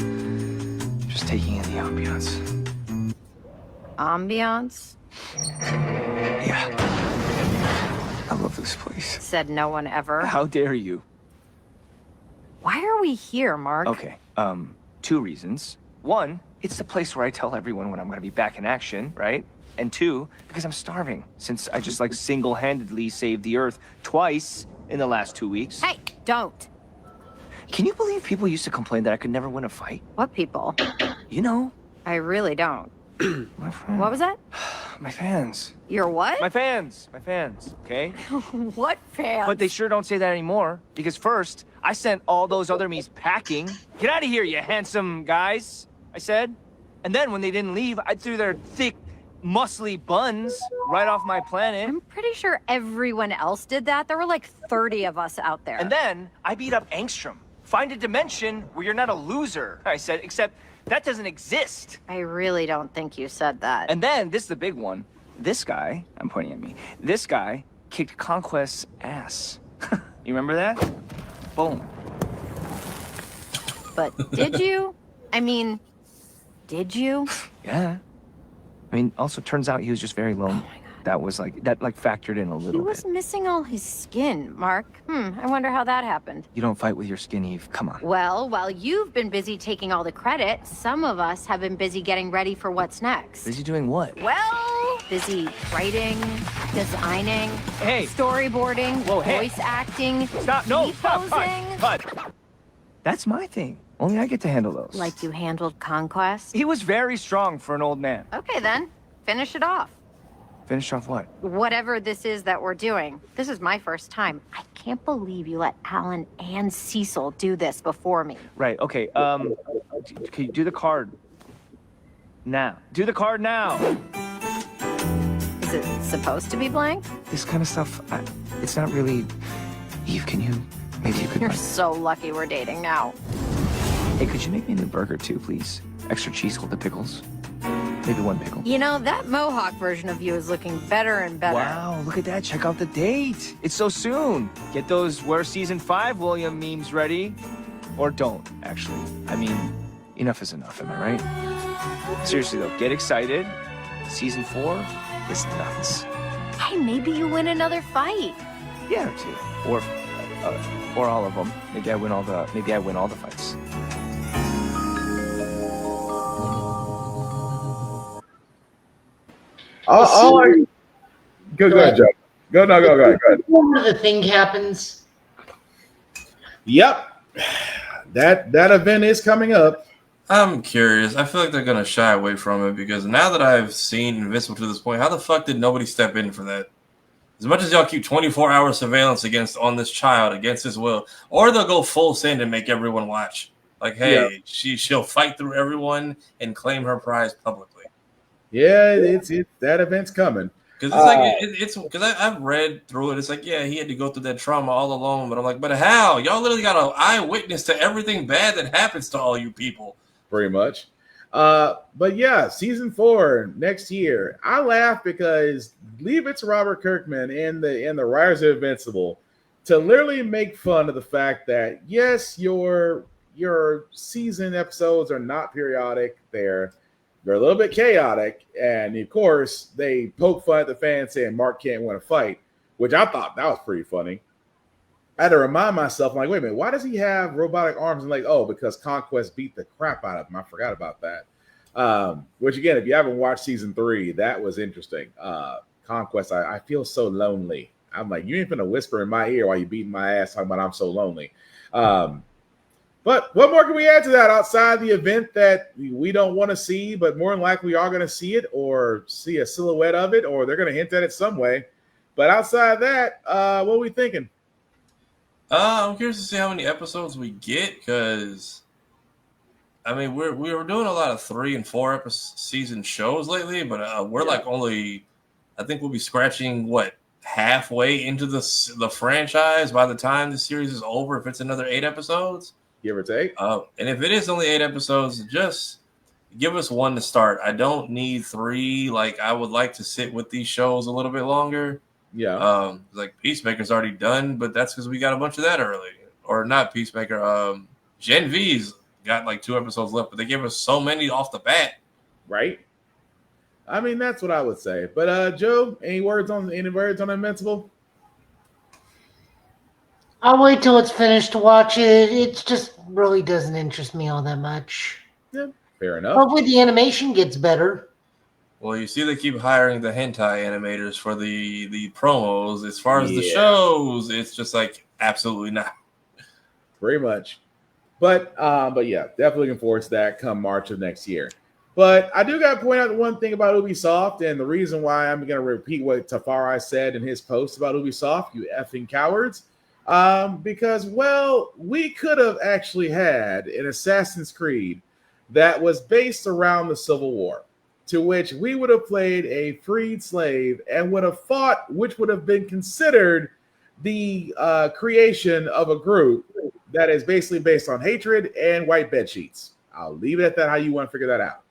taking in the ambiance. Ambiance? Yeah. I love this place. Said no one ever. How dare you? Why are we here, Mark? Okay, 2 reasons. 1, it's the place where I tell everyone when I'm gonna be back in action, right? And 2, because I'm starving, since I just like single-handedly saved the Earth twice in the last 2 weeks. Hey, don't. Can you believe people used to complain that I could never win a fight? What people? You know. I really don't. My friend. What was that? My fans. Your what? My fans, okay? What fans? But they sure don't say that anymore, because first, I sent all those other me's packing. Get out of here, you handsome guys, I said. And then when they didn't leave, I threw their thick, muscly buns right off my planet. I'm pretty sure everyone else did that. There were like 30 of us out there. And then I beat up Angstrom. Find a dimension where you're not a loser, I said, except that doesn't exist. I really don't think you said that. And then, this is the big one. This guy, I'm pointing at me, this guy kicked Conquest's ass. You remember that? Boom. But did you? I mean, did you? Yeah. I mean, also turns out he was just very lonely. That factored in a little bit. He was missing all his skin, Mark. I wonder how that happened. You don't fight with your skin, Eve. Come on. Well, while you've been busy taking all the credit, some of us have been busy getting ready for what's next. Busy doing what? Well, busy writing, designing, storyboarding, voice acting, stop, cut. That's my thing. Only I get to handle those. Like you handled Conquest? He was very strong for an old man. Okay, then. Finish it off. Finish off what? Whatever this is that we're doing. This is my first time. I can't believe you let Alan and Cecil do this before me. Right, okay, can you do the card now? Do the card now! Is it supposed to be blank? This kind of stuff, it's not really... Eve, maybe you could... You're so lucky we're dating now. Hey, could you make me a new burger too, please? Extra cheese with the pickles. Maybe 1 pickle. You know, that Mohawk version of you is looking better and better. Wow, look at that. Check out the date. It's so soon. Get those Where's Season 5 William memes ready. Or don't, actually. I mean, enough is enough, am I right? Seriously, though, get excited. Season 4 is nuts. Hey, maybe you win another fight. Yeah, or 2. Or all of them. Maybe I win all the fights. Go ahead, Joe. Go ahead. Whenever the thing happens. Yep. That event is coming up. I'm curious. I feel like they're gonna shy away from it because now that I've seen Invincible to this point, how the fuck did nobody step in for that? As much as y'all keep 24-hour surveillance on this child against his will, or they'll go full send and make everyone watch. Like, hey, she'll fight through everyone and claim her prize publicly. Yeah, it's that event's coming. Because it's like it's because I've read through it. It's like, yeah, he had to go through that trauma all alone. But I'm like, but how? Y'all literally got an eyewitness to everything bad that happens to all you people. Pretty much. But yeah, season 4 next year. I laugh because leave it to Robert Kirkman and the writers of Invincible to literally make fun of the fact that yes, your season episodes are not periodic. They're a little bit chaotic, and of course they poke fun at the fans saying Mark can't win a fight, which I thought that was pretty funny. I had to remind myself, I'm like, wait a minute, why does he have robotic arms? And like, oh, because Conquest beat the crap out of him. I forgot about that. Which again, if you haven't watched season 3, that was interesting. Conquest, I feel so lonely. I'm like, you ain't gonna whisper in my ear while you beating my ass talking about I'm so lonely. But what more can we add to that outside the event that we don't want to see, but more than likely we are going to see it or see a silhouette of it, or they're going to hint at it some way. But outside that, what are we thinking? I'm curious to see how many episodes we get because, I mean, we were doing a lot of 3 and 4 season shows lately, but we're like only, I think we'll be scratching halfway into the franchise by the time the series is over. If it's another 8 episodes. Give or take. And if it is only 8 episodes, just give us 1 to start. I don't need 3. Like, I would like to sit with these shows a little bit longer. Yeah. Like Peacemaker's already done, but that's because we got a bunch of that early. Or not Peacemaker. Gen V's got like 2 episodes left, but they gave us so many off the bat. Right. I mean, that's what I would say. But Joe, any words on Invincible? I'll wait till it's finished to watch it. It just really doesn't interest me all that much. Yeah, fair enough. Hopefully the animation gets better. Well, you see they keep hiring the hentai animators for the promos. As far as the shows, it's just like absolutely not. Pretty much. But yeah, definitely looking forward to that come March of next year. But I do got to point out one thing about Ubisoft, and the reason why I'm going to repeat what Tafari said in his post about Ubisoft, you effing cowards. Because, well, we could have actually had an Assassin's Creed that was based around the Civil War, to which we would have played a freed slave and would have fought, which would have been considered the creation of a group that is basically based on hatred and white bed sheets. I'll leave it at that, how you want to figure that out.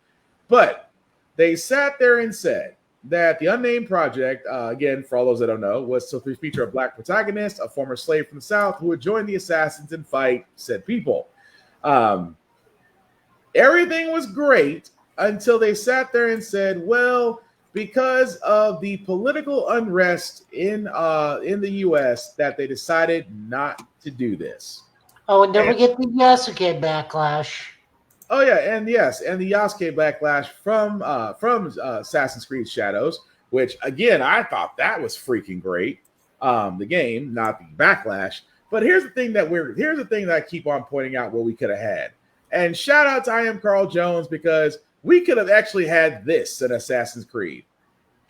But they sat there and said that the Unnamed Project, again, for all those that don't know, was to feature a black protagonist, a former slave from the South, who would join the assassins and fight said people. Everything was great until they sat there and said, well, because of the political unrest in the U.S., that they decided not to do this. Oh, and don't forget the Yasuke backlash. Oh yeah, and yes, and the Yasuke backlash from Assassin's Creed Shadows, which again I thought that was freaking great. The game, not the backlash. But here's the thing that I keep on pointing out what we could have had. And shout out to I Am Carl Jones, because we could have actually had this in Assassin's Creed.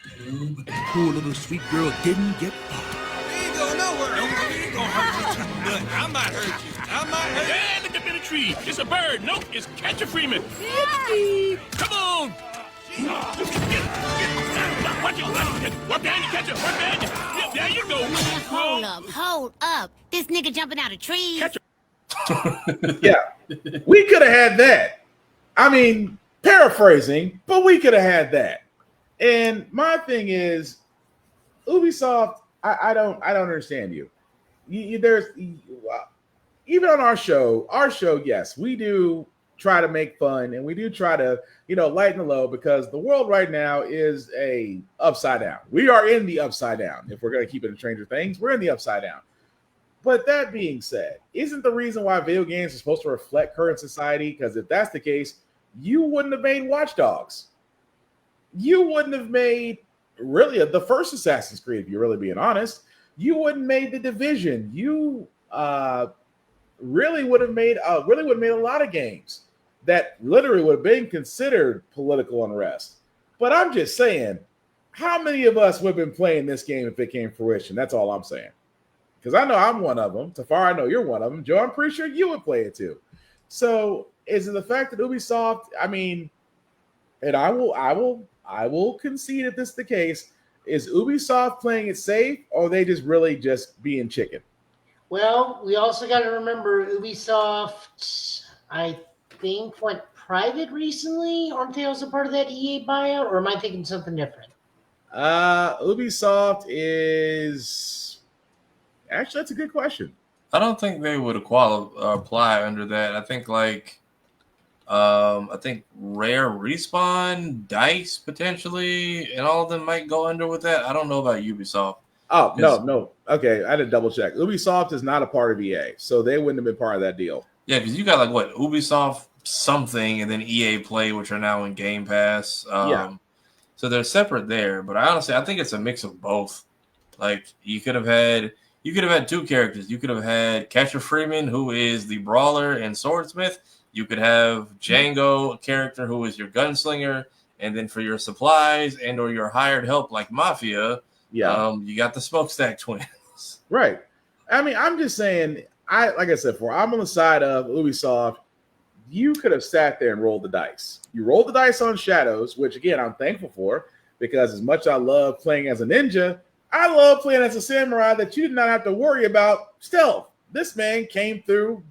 But the poor little sweet girl didn't get far. We ain't going nowhere. We ain't gonna hurt you. Look, I might hurt you. Hey, look up in the tree. It's a bird. Nope, it's Catcher Freeman. Come on. Watch it. Work behind you, Catcher. Work behind you. There you go. Hold up. This nigga jumping out of trees. Yeah, we could have had that. I mean, paraphrasing, but we could have had that. And my thing is, Ubisoft, I don't understand you. Even on our show, yes, we do try to make fun and we do try to, lighten the load, because the world right now is a upside down. We are in the upside down. If we're going to keep it in Stranger Things, we're in the upside down. But that being said, isn't the reason why video games are supposed to reflect current society? Because if that's the case, you wouldn't have made Watch Dogs. You wouldn't have made really the first Assassin's Creed, if you're really being honest. You wouldn't have made The Division. You really would have made a lot of games. that literally would have been considered political unrest. But I'm just saying, how many of us would have been playing this game if it came to fruition? That's all I'm saying. Because I know I'm one of them. Tafar, I know you're one of them. Joe, I'm pretty sure you would play it too. So is it the fact that Ubisoft, I mean, and I will concede if this is the case, is Ubisoft playing it safe, or are they really just being chicken? Well, we also got to remember Ubisoft, I think, went private recently. Aren't they also part of that EA buyout, or am I thinking something different? Ubisoft is actually, that's a good question. I don't think they would apply under that. I think I think Rare, Respawn, DICE potentially, and all of them might go under with that. I don't know about Ubisoft. Oh, no. Okay, I had to double check. Ubisoft is not a part of EA, so they wouldn't have been part of that deal. Yeah, because you got Ubisoft something, and then EA Play, which are now in Game Pass. Yeah. So they're separate there, but I think it's a mix of both. Like you could have had two characters. You could have had Catcher Freeman, who is the brawler and swordsmith. You could have Django, a character who is your gunslinger, and then for your supplies and or your hired help like Mafia, you got the Smokestack twins. Right. I mean, I'm just saying, like I said before, I'm on the side of Ubisoft. You could have sat there and rolled the dice. You rolled the dice on Shadows, which again I'm thankful for, because as much as I love playing as a ninja, I love playing as a samurai that you did not have to worry about stealth. This man came through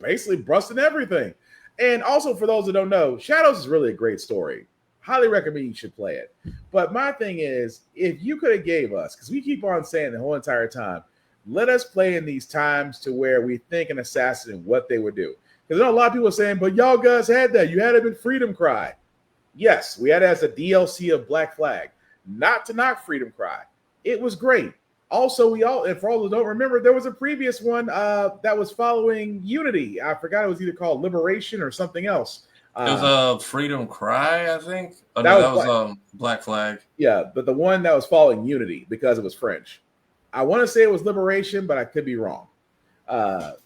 basically busting everything. And also, for those that don't know, Shadows is really a great story. Highly recommend you should play it. But my thing is, if you could have gave us, because we keep on saying the whole entire time, let us play in these times to where we think an assassin and what they would do. Because I know a lot of people are saying, but y'all guys had that. You had it in Freedom Cry. Yes, we had it as a DLC of Black Flag. Not to knock Freedom Cry. It was great. Also, and for all who don't remember, there was a previous one that was following Unity. I forgot it was either called Liberation or something else. It was Freedom Cry, I think. Oh, that was Black Flag. Yeah, but the one that was following Unity because it was French. I want to say it was Liberation, but I could be wrong.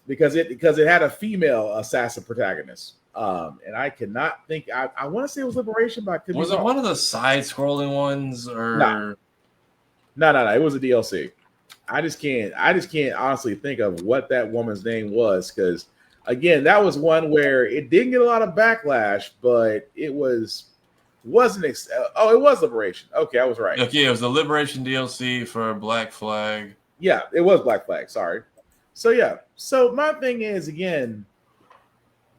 Because it had a female assassin protagonist. And I cannot think. I want to say it was Liberation, but I could be wrong. Was it one of the side-scrolling ones, or No. It was a DLC. I just can't honestly think of what that woman's name was, because again, that was one where it didn't get a lot of backlash, but it wasn't. It was Liberation. Okay, I was right. Okay, it was the Liberation DLC for Black Flag. Yeah, it was Black Flag. Sorry. So yeah. So my thing is, again,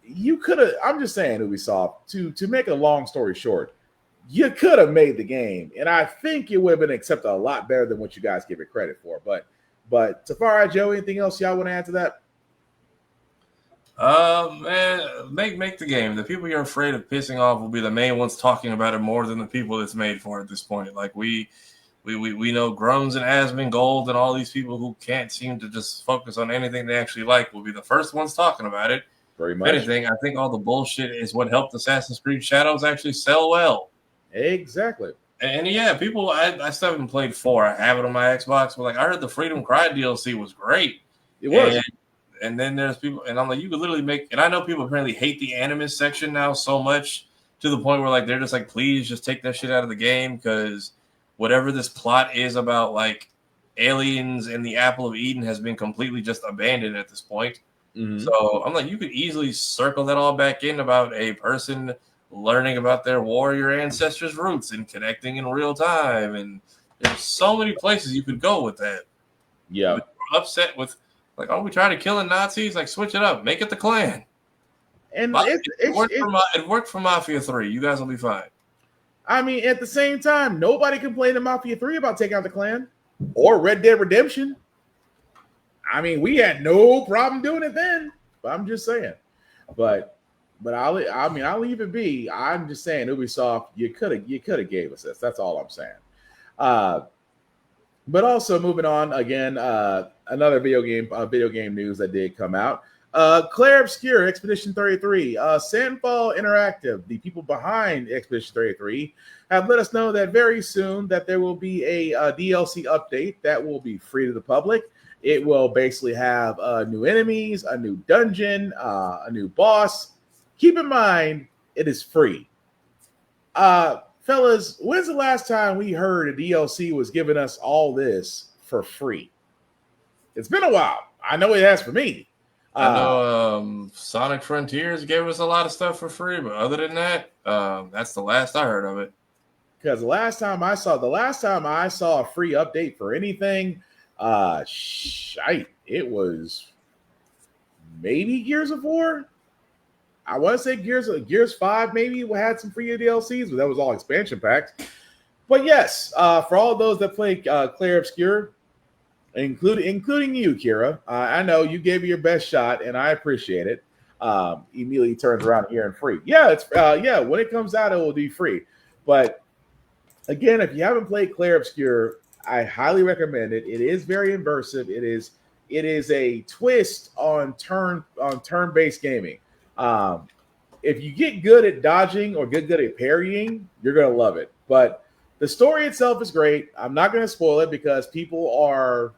you could have. I'm just saying, Ubisoft. To make a long story short, you could have made the game, and I think it would have been accepted a lot better than what you guys give it credit for. But Tafari, Joe, anything else y'all want to add to that? Man, make the game. The people you're afraid of pissing off will be the main ones talking about it more than the people it's made for at this point. Like we know Grums and Asmongold and all these people who can't seem to just focus on anything they actually like will be the first ones talking about it. Very much. If anything, I think all the bullshit is what helped Assassin's Creed Shadows actually sell well. Exactly. And yeah, people, I still haven't played 4. I have it on my Xbox, but I heard the Freedom Cry DLC was great. It was. And then there's people, and I'm like, you could literally make, and I know people apparently hate the Animus section now so much to the point where they're just please just take that shit out of the game, because whatever this plot is about aliens and the Apple of Eden has been completely just abandoned at this point. Mm-hmm. So I'm like, you could easily circle that all back in about a person learning about their warrior ancestors' roots and connecting in real time. And there's so many places you could go with that. Yeah. Upset with, we trying to kill Nazis? Switch it up. Make it the Klan. And it worked for Mafia 3. You guys will be fine. I mean, at the same time, nobody complained in Mafia 3 about taking out the Klan or Red Dead Redemption. I mean, we had no problem doing it then. But I'm just saying. But I'll leave it be. I'm just saying, Ubisoft, you could have gave us this. That's all I'm saying. But also moving on again, another video game news that did come out. Claire Obscure, Expedition 33, Sandfall Interactive, the people behind Expedition 33, have let us know that very soon that there will be a DLC update that will be free to the public. It will basically have new enemies, a new dungeon, a new boss, keep in mind it is free. Fellas, when's the last time we heard a DLC was giving us all this for free? It's been a while. I know it has for me. I know Sonic Frontiers gave us a lot of stuff for free, but other than that, that's the last I heard of it. Because the last time I saw a free update for anything, it was maybe Gears of War. I want to say Gears 5 maybe had some free DLCs, but that was all expansion packs. But yes, for all those that play Clair Obscur, including you, Kira, I know you gave it your best shot, and I appreciate it. Immediately turns around here and free. Yeah, it's when it comes out, it will be free. But again, if you haven't played Clair Obscur, I highly recommend it. It is very immersive. It is a twist on turn-based gaming. If you get good at dodging or get good at parrying, you're gonna love it. But the story itself is great. I'm not gonna spoil it because people are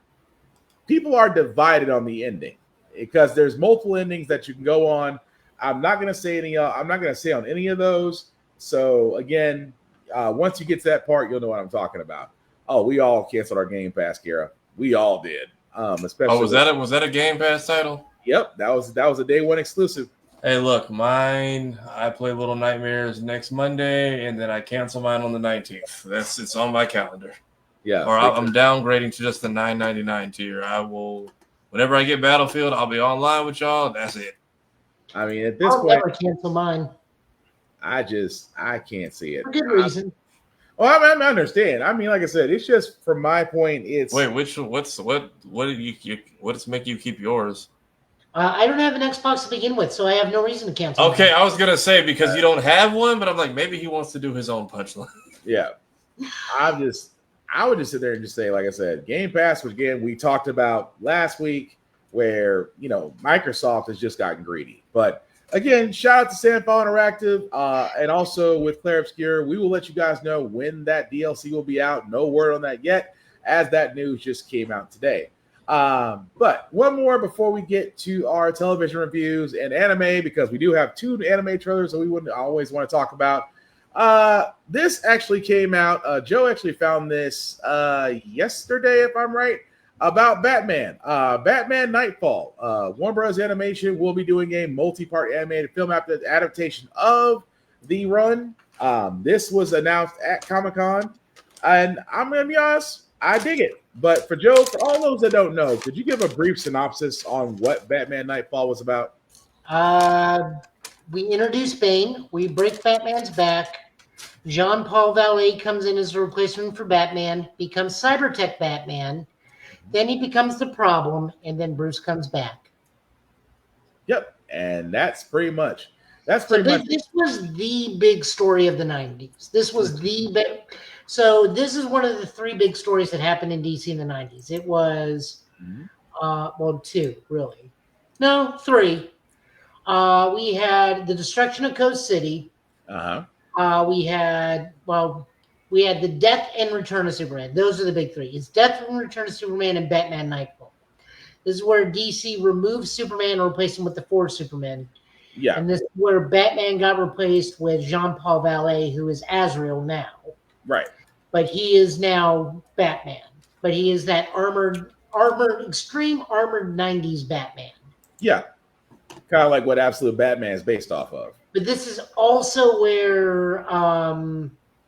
divided on the ending because there's multiple endings that you can go on. I'm not gonna say on any of those. So again, once you get to that part, you'll know what I'm talking about. Oh, we all canceled our Game Pass, Kira. We all did. Especially was that a Game Pass title? Yep, that was a day one exclusive. Hey, look, mine. I play Little Nightmares next Monday, and then I cancel mine on the 19th. It's on my calendar. Yeah, or I'm downgrading to just the $9.99 tier. I will, whenever I get Battlefield, I'll be online with y'all. That's it. I mean, at this I'll point, never cancel mine. I can't see it For good reason. Well, I understand. I mean, like I said, it's just from my point. It's wait, what's make you keep yours? I don't have an Xbox to begin with, so I have no reason to cancel. Okay, I was gonna say because you don't have one, but I'm like maybe he wants to do his own punchline. Yeah, I would just sit there and just say, like I said, Game Pass, which again we talked about last week, where Microsoft has just gotten greedy. But again, shout out to Sandfall Interactive, and also with Clair Obscur. We will let you guys know when that DLC will be out. No word on that yet, as that news just came out today. But one more before we get to our television reviews and anime, because we do have 2 anime trailers that we wouldn't always want to talk about. This actually came out. Joe actually found this yesterday, if I'm right, about Batman. Batman Nightfall. Warner Bros. Animation will be doing a multi-part animated film adaptation of the run. This was announced at Comic-Con, and I'm going to be honest, I dig it. But for Joe, for all those that don't know, could you give a brief synopsis on what Batman Nightfall was about? We introduce Bane. We break Batman's back. Jean-Paul Vallée comes in as a replacement for Batman, becomes Cybertech Batman. Then he becomes the problem, and then Bruce comes back. Yep, and that's pretty much. This was the big story of the 90s. This was the big. So this is one of the 3 big stories that happened in DC in the 90s. It was, 2, really. No, 3. We had the destruction of Coast City. We had the death and return of Superman. Those are the big 3. It's death and return of Superman and Batman Nightfall. This is where DC removed Superman and replaced him with the 4 Superman. Yeah. And this is where Batman got replaced with Jean-Paul Vallée, who is Azrael now. Right. But he is now Batman. But he is that extreme armored 90s Batman. Yeah. Kind of like what Absolute Batman is based off of. But this is also where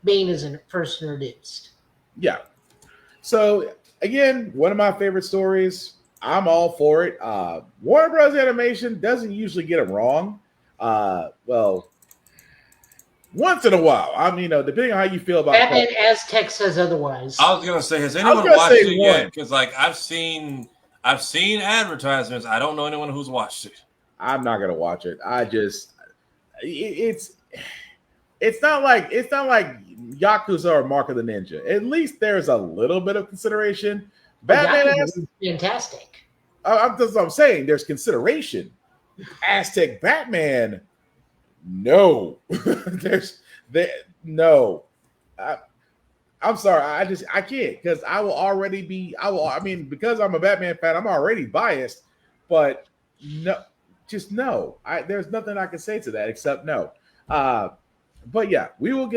Bane is first introduced. Yeah. So, again, one of my favorite stories. I'm all for it. Warner Bros. Animation doesn't usually get it wrong. Once in a while. I mean, depending on how you feel about Batman Aztec says otherwise. I was gonna say, has anyone watched it yet? Because I've seen advertisements. I don't know anyone who's watched it. I'm not gonna watch it. It's not like Yakuza or Mark of the Ninja. At least there's a little bit of consideration. Batman is fantastic. That's what I'm saying. There's consideration. Aztec Batman, no. No. I'm sorry. I can't because because I'm a Batman fan, I'm already biased. But no, just no. There's nothing I can say to that except no. But yeah, we will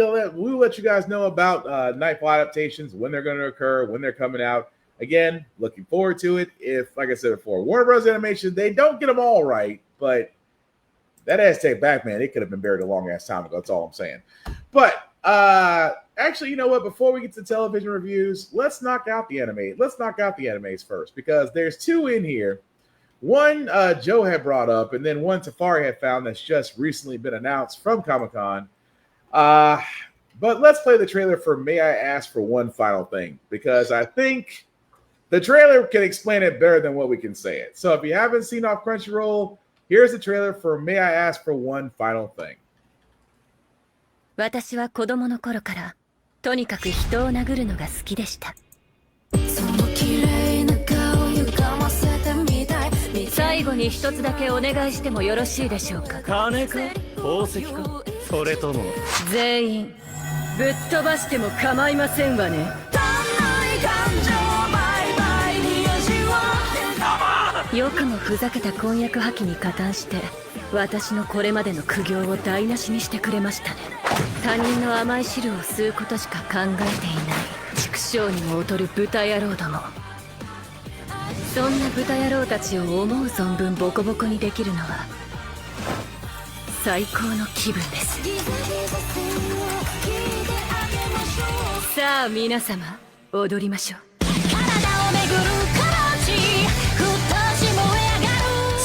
let you guys know about Nightfall adaptations, when they're going to occur, when they're coming out. Again, looking forward to it. If, like I said before, Warner Bros. Animation, they don't get them all right, but that Aztec Batman, it could have been buried a long ass time ago. That's all I'm saying. But actually, you know what? Before we get to television reviews, let's knock out the anime. Let's knock out the animes first, because there's two in here. One Joe had brought up, and then one Tafari had found that's just recently been announced from Comic-Con. But let's play the trailer for May I Ask for One Final Thing, because I think the trailer can explain it better than what we can say it. So if you haven't seen off Crunchyroll, here's the trailer for May I Ask for One Final Thing. 私は子供の頃からとにかく人を殴るのが好きでした。最後に一つだけお願いしてもよろしいでしょうか。金か宝石かそれとも全員ぶっ飛ばしても構いませんわね。よくもふざけた婚約破棄に加担して私のこれまでの苦行を台無しにしてくれましたね。他人の甘い汁を吸うことしか考えていない畜生にも劣る豚野郎ども。そんな豚野郎たちを思う存分ボコボコにできるのは最高の気分です。さあ皆様踊りましょう。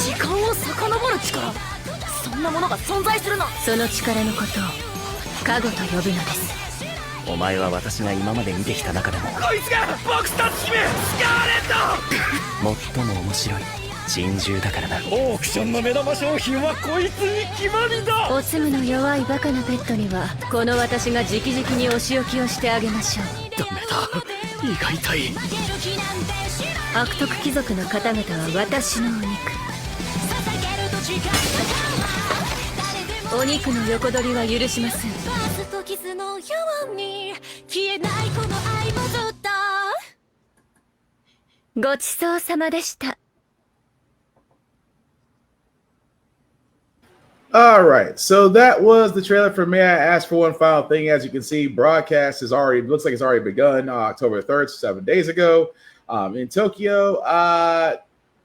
時間を遡る力、そんなものが存在するの。その力のことを加護と呼ぶのです。お前は私が今まで見てきた中でもこいつが僕たち姫スカーレット最も面白い珍獣だからな。オークションの目玉商品はこいつに決まりだ。おつむの弱いバカなペットにはこの私が直々にお仕置きをしてあげましょう。ダメだ、胃が痛い。悪徳貴族の方々は私のお肉。お肉の横取りは許しません。ごちそうさまでした。All right, so that was the trailer for May I Ask for One Final Thing. As you can see, broadcast is already looks like it's already begun October 3rd, 7 days ago, in Tokyo.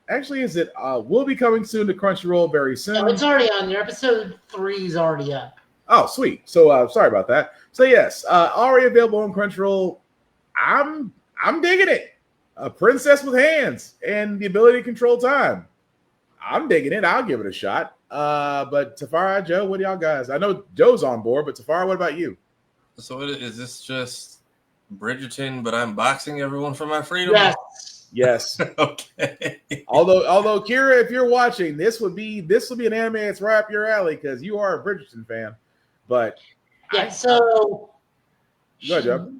Actually, is it will be coming soon to Crunchyroll very soon. No, it's already on there. Episode 3 is already up. Oh, sweet. So sorry about that. So yes, already available on Crunchyroll. I'm digging it. A princess with hands and the ability to control time. I'm digging it. I'll give it a shot. But Tafara, Joe, what do y'all guys? I know Joe's on board, but Tafara, what about you? So is this just Bridgerton, but I'm boxing everyone for my freedom? Yes. Okay. Although Kira, if you're watching, this would be an anime that's right up your alley because you are a Bridgerton fan. But yeah, so go ahead, Joe.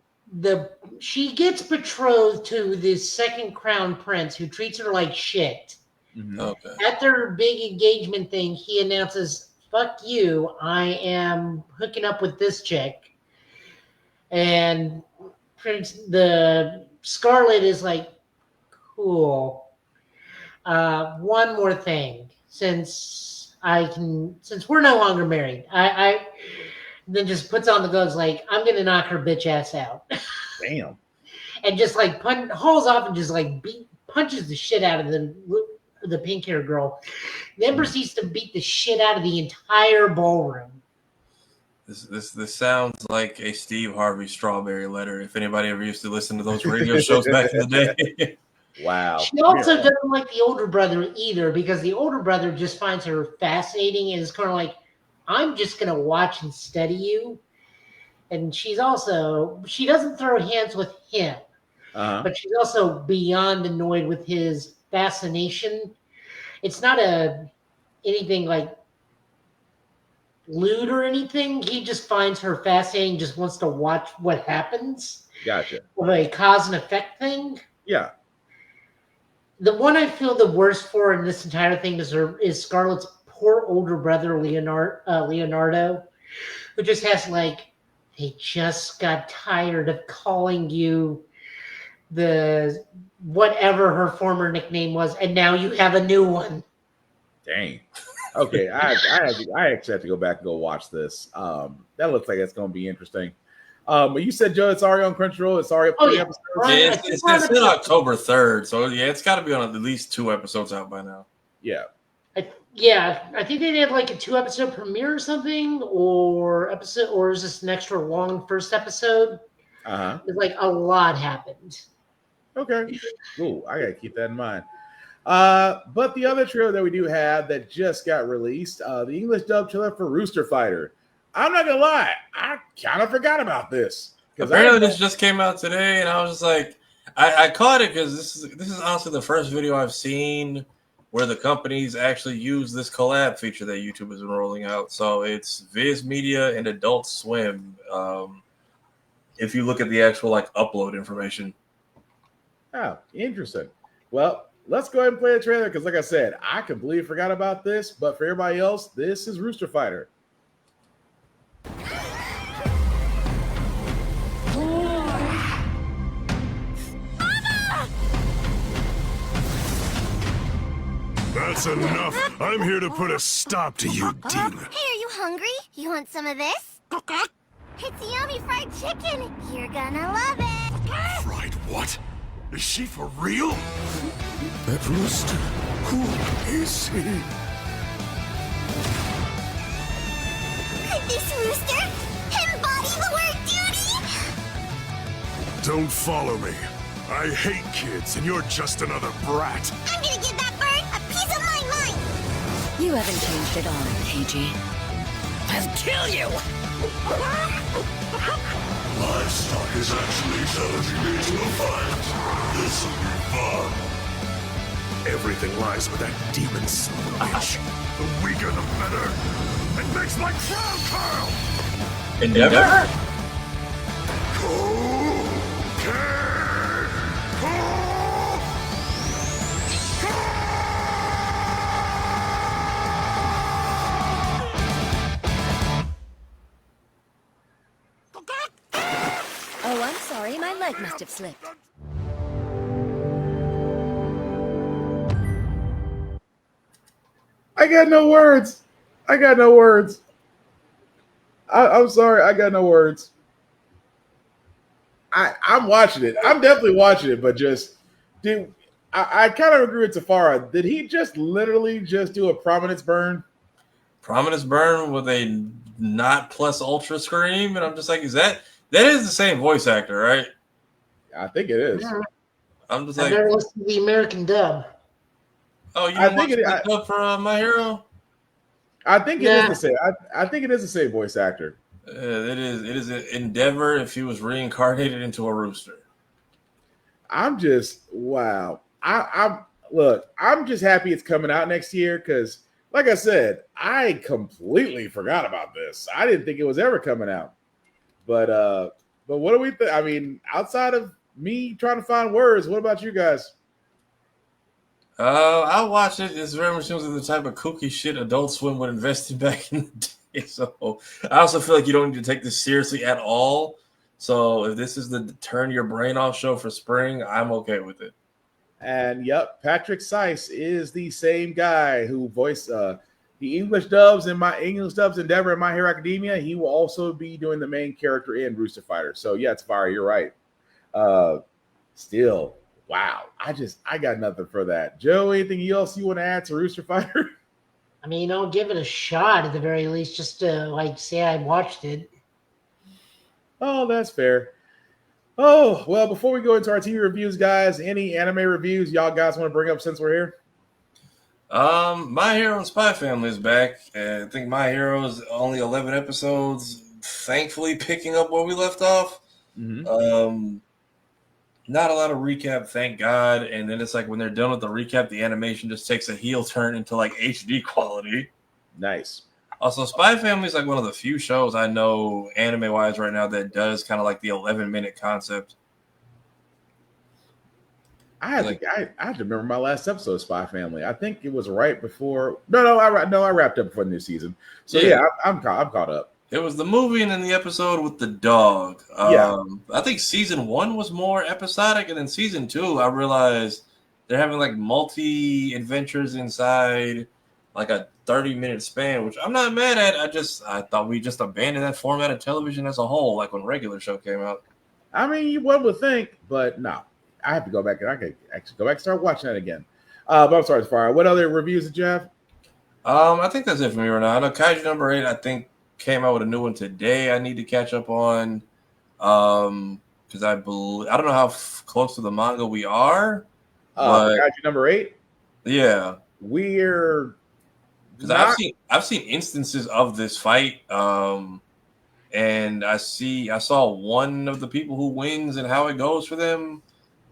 She gets betrothed to the second crown prince who treats her like shit. Mm-hmm. Okay. At their big engagement thing, he announces, "Fuck you, I am hooking up with this chick." And the Scarlet is like, "Cool. One more thing, since we're no longer married, I then just puts on the gloves like, I'm gonna knock her bitch ass out." Damn. And just like hauls off and just like punches the shit out of the pink hair girl. Then proceeds to beat the shit out of the entire ballroom. This sounds like a Steve Harvey Strawberry Letter. If anybody ever used to listen to those radio shows back in the day. Wow. She also doesn't like the older brother either, because the older brother just finds her fascinating and is kind of like, I'm just going to watch and study you. And she doesn't throw hands with him, but she's also beyond annoyed with his fascination. It's not anything like lewd or anything. He just finds her fascinating, just wants to watch what happens. Gotcha. Of a cause and effect thing. Yeah. The one I feel the worst for in this entire thing is Scarlett's poor older brother, Leonardo, who just has they just got tired of calling you the whatever her former nickname was, and now you have a new one. Dang. Okay, I actually have to go back and go watch this. That looks like it's going to be interesting. But you said, Joe, it's already on Crunchyroll. It's already up 3 episodes. Yeah, it's in October 3rd, so yeah, it's got to be on at least 2 episodes out by now. Yeah. I think they did like a 2-episode premiere or something, or is this an extra long first episode? It's like a lot happened. Okay, cool. I gotta keep that in mind. But the other trailer that we do have that just got released, the English dub trailer for Rooster Fighter. I'm not gonna lie, I kind of forgot about this. Apparently, this just came out today, and I was just like, I caught it because this is honestly the first video I've seen where the companies actually use this collab feature that YouTube has been rolling out. So it's Viz Media and Adult Swim. If you look at the actual like upload information. Oh, interesting. Well, let's go ahead and play the trailer because, like I said, I completely forgot about this. But for everybody else, this is Rooster Fighter. That's enough. I'm here to put a stop to you, demon. Hey, are you hungry? You want some of this? It's yummy fried chicken. You're gonna love it. Fried what? Is she for real? That rooster, who is he? Could this rooster embody the word duty? Don't follow me. I hate kids, and you're just another brat. I'm gonna give that bird a piece of my mind. You haven't changed at all, KG. I'll kill you! Livestock is actually challenging me to a fight. This'll be fun. Everything lies with that demon son of a bitch. The weaker, the better. It makes my crown curl. Endeavor? Oh, I'm sorry. My leg must have slipped. I got no words. I'm sorry. I got no words. I'm watching it. I'm definitely watching it, but just, dude, I kind of agree with Tafara. Did he just literally just do a prominence burn? Prominence burn with a not plus ultra scream, and I'm just like, that is the same voice actor, right? I think it is. Yeah. I'm just I like, never listened to the American dub. Oh, you watched the dub for My Hero? I think it is the same. I think it is the same voice actor. It is an Endeavor if he was reincarnated into a rooster. I'm just wow. I'm just happy it's coming out next year because, like I said, I completely forgot about this. I didn't think it was ever coming out. But what do we think? I mean, outside of me trying to find words, what about you guys? I watched it. It's very much seems like the type of kooky shit Adult Swim would invest in back in the day. So I also feel like you don't need to take this seriously at all. So if this is the turn your brain off show for spring, I'm okay with it. And yep, Patrick Seiss is the same guy who voiced the English dubs Endeavor in My Hero Academia. He will also be doing the main character in Rooster Fighter. So yeah, it's fire. You're right. Still, wow. I got nothing for that. Joe, anything else you want to add to Rooster Fighter? I mean, I'll give it a shot at the very least, just to like say I watched it. Oh, that's fair. Oh, well, before we go into our TV reviews, guys, any anime reviews y'all guys want to bring up since we're here? My Hero and Spy Family is back. I think My Hero is only 11 episodes, thankfully picking up where we left off. Mm-hmm. Not a lot of recap, thank God. And then it's like when they're done with the recap, the animation just takes a heel turn into like HD quality. Nice. Also, Spy Family is like one of the few shows I know anime-wise right now that does kind of like the 11-minute concept. I had to remember my last episode of Spy Family. I think it was right before. I wrapped up before the new season. So yeah, I'm caught up. It was the movie and then the episode with the dog. I think season 1 was more episodic, and then season 2, I realized they're having like multi adventures inside like a 30-minute span, which I'm not mad at. I thought we just abandoned that format of television as a whole, like when regular show came out. I mean, one would think, but no. I have to go back and I can actually go back and start watching that again. But I'm sorry, Fire. What other reviews did you have? I think that's it for me right now. I know Kaiju number 8, I think, came out with a new one today. I need to catch up on, because I don't know how close to the manga we are. Kaiju number 8. Yeah, we're because I've seen instances of this fight, and I saw one of the people who wins and how it goes for them,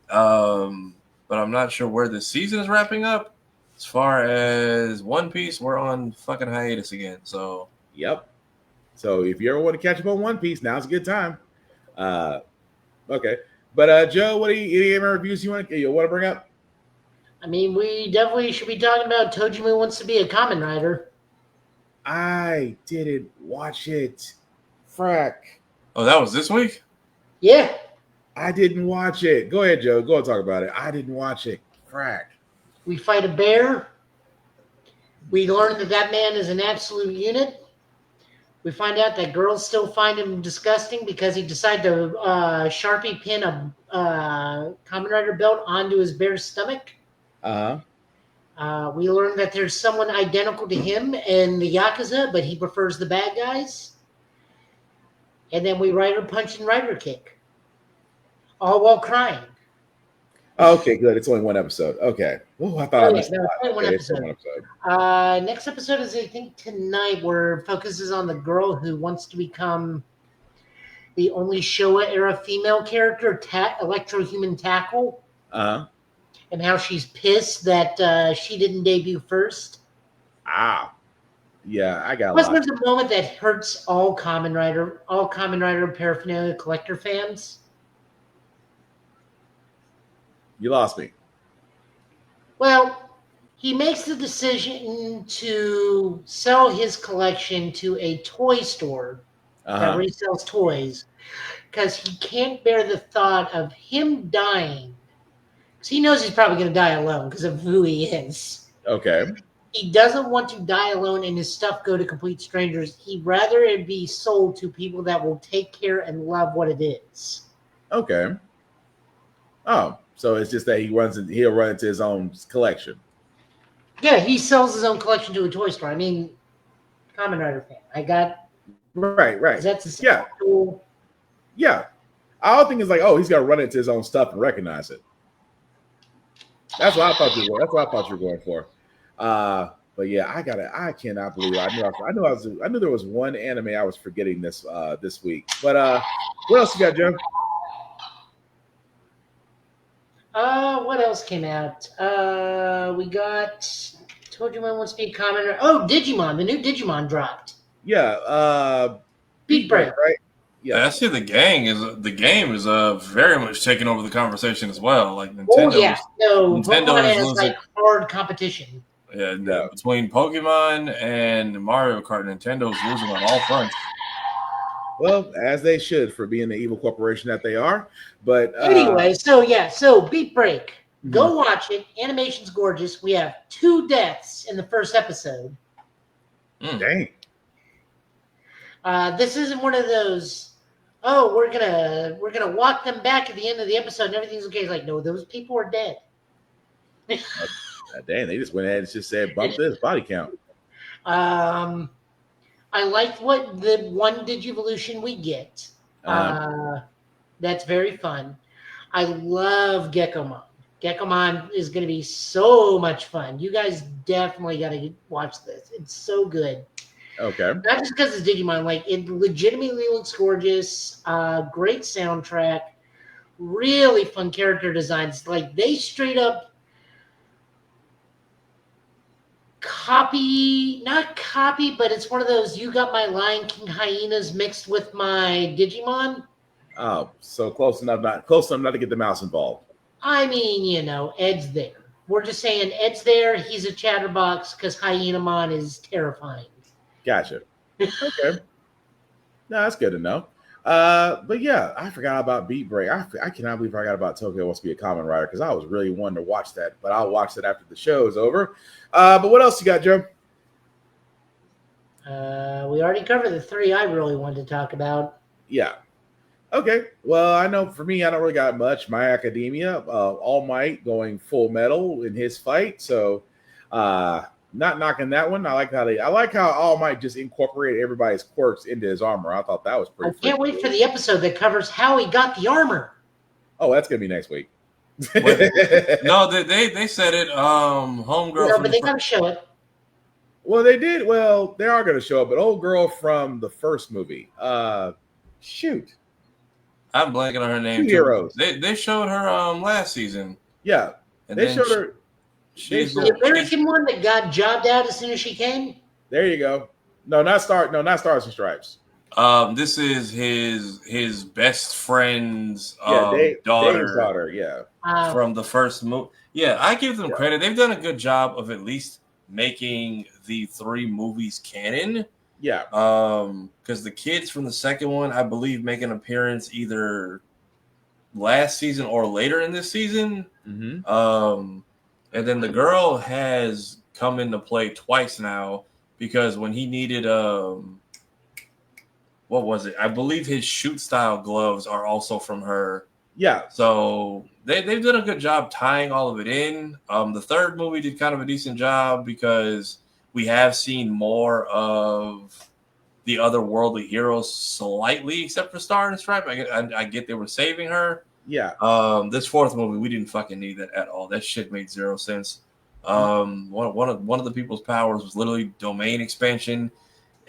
but I'm not sure where the season is wrapping up. As far as One Piece, we're on fucking hiatus again. So yep. So if you ever want to catch up on One Piece, now's a good time. Okay, but Joe, any other reviews you want to bring up? I mean, we definitely should be talking about Tojima Wants to Be a Kamen Rider. I didn't watch it. Frack. Oh, that was this week? Yeah. I didn't watch it. Go ahead, Joe. Go and talk about it. I didn't watch it. Frack. We fight a bear. We learn that man is an absolute unit. We find out that girls still find him disgusting because he decided to Sharpie pin a Kamen Rider belt onto his bear's stomach. We learn that there's someone identical to him in the Yakuza, but he prefers the bad guys. And then we Rider Punch and Rider Kick. All while crying. Okay, good. It's only one episode. Okay. Oh, I thought I missed one episode. Next episode is, I think, tonight, where it focuses on the girl who wants to become the only Showa-era female character, Electro-Human Tackle. And how she's pissed that she didn't debut first. Yeah, I got. Plus, there's a moment that hurts all Kamen Rider paraphernalia collector fans. You lost me. Well, he makes the decision to sell his collection to a toy store that resells toys because he can't bear the thought of him dying. Because he knows he's probably going to die alone because of who he is. Okay. He doesn't want to die alone and his stuff go to complete strangers. He'd rather it be sold to people that will take care and love what it is. Okay. Oh, so it's just that he'll run into his own collection. Yeah, he sells his own collection to a toy store. I mean, Kamen Rider fan. I got right. That's a cool. Yeah. I don't think it's like, oh, he's got to run into his own stuff and recognize it. That's what I thought you were. That's what I thought you were going for. But yeah, I cannot believe it. I knew there was one anime I was forgetting this week. But what else you got, Joe? What else came out? We got Tojima Wants to Be a Kamen Rider. Oh, Digimon. The new Digimon dropped. Yeah. Beat Break, right? Yeah, I see the game is very much taking over the conversation as well. Like Nintendo. Oh yeah, no, Nintendo Pokemon is has losing. like hard competition. Yeah, no. Between Pokemon and Mario Kart, Nintendo's losing on all fronts. Well, as they should for being the evil corporation that they are. But anyway, so Beat Break. Go watch it. Animation's gorgeous. We have 2 deaths in the first episode. Dang. This isn't one of those. Oh, we're gonna walk them back at the end of the episode and everything's okay. It's like, no, those people are dead. Dang, they just went ahead and just said bump this body count. I liked what the one Digivolution we get. That's very fun. I love Gekomon. Gekomon is going to be so much fun. You guys definitely got to watch this. It's so good. Okay. Not just because it's Digimon. Like, it legitimately looks gorgeous. Great soundtrack. Really fun character designs. Like, they straight up not copy, but it's one of those You Got My Lion King hyenas mixed with my Digimon. Oh, so close enough not to get the mouse involved. I mean, Ed's there. We're just saying Ed's there. He's a chatterbox because Hyenamon is terrifying. Gotcha. Okay. No, that's good to know. But yeah, I forgot about Beat Break. I cannot believe I forgot about Tokyo Wants to Be a Kamen Rider because I was really wanting to watch that, but I'll watch that after the show is over. But what else you got, Joe? We already covered the 3 I really wanted to talk about. Yeah. Okay. Well, I know for me, I don't really got much. My Academia, All Might going full metal in his fight. So, not knocking that one. I like how All Might just incorporated everybody's quirks into his armor. I thought that was pretty. I can't wait for the episode that covers how he got the armor. Oh, that's gonna be next week. No, they said it. Homegirl. No, but they gotta show it. Well, they did. Well, they are gonna show it, but old girl from the first movie. Shoot. I'm blanking on her name. Two heroes. They showed her they season. Yeah, and they showed her. She's the American one that got jobbed out as soon as she came. There you go. No, not Stars and Stripes. This is his best friend's Dave's daughter. daughter, yeah. From the first movie. Yeah, I give them credit. They've done a good job of at least making the 3 movies canon. Yeah. Because the kids from the second one, I believe, make an appearance either last season or later in this season. Mm-hmm. And then the girl has come into play twice now because when he needed what was it? I believe his shoot style gloves are also from her. Yeah. So they've done a good job tying all of it in. The third movie did kind of a decent job because we have seen more of the otherworldly heroes slightly, except for Star and Stripe. I get they were saving her. Yeah. This fourth movie, we didn't fucking need that at all. That shit made 0 sense. One of the people's powers was literally domain expansion.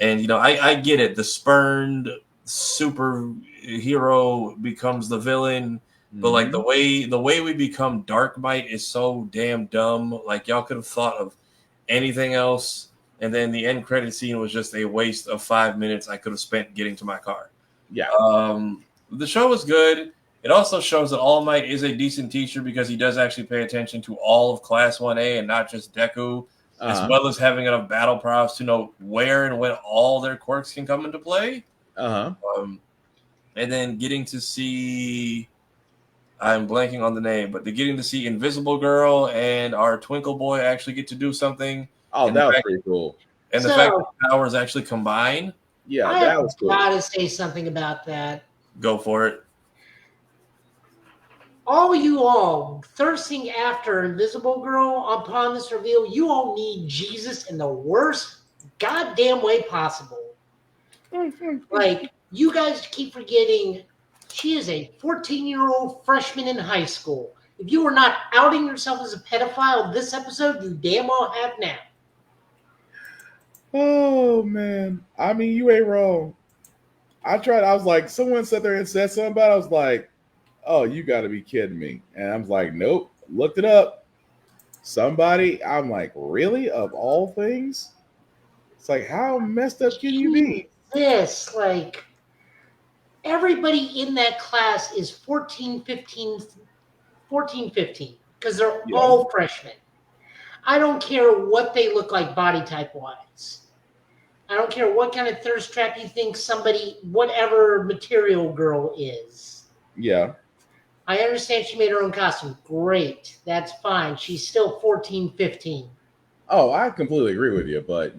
And, I get it. The spurned superhero becomes the villain. But, like, the way we become Darkbite is so damn dumb. Like, y'all could have thought of anything else. And then the end credit scene was just a waste of 5 minutes I could have spent getting to my car. Yeah. The show was good. It also shows that All Might is a decent teacher because he does actually pay attention to all of Class 1A and not just Deku, as well as having enough battle prowess to know where and when all their quirks can come into play. And then getting to see, I'm blanking on the name, but getting to see Invisible Girl and our Twinkle Boy actually get to do something. Oh, that was pretty cool. And the fact that the powers actually combine. Yeah, that was cool. I gotta say something about that. Go for it. All thirsting after Invisible Girl upon this reveal, you all need Jesus in the worst goddamn way possible. Like, you guys keep forgetting she is a 14-year-old freshman in high school. If you were not outing yourself as a pedophile this episode, you damn well have now. Oh, man. I mean, you ain't wrong. I was like, someone sat there and said something about it. I was like, oh, you got to be kidding me. And I'm like, nope. Looked it up. Somebody, I'm like, really? Of all things? It's like, how messed up can you be? This, like, everybody in that class is 14, 15, because they're all freshmen. I don't care what they look like body type-wise. I don't care what kind of thirst trap you think somebody, whatever material girl is. Yeah. I understand she made her own costume. Great. That's fine. She's still 14, 15. Oh, I completely agree with you. But,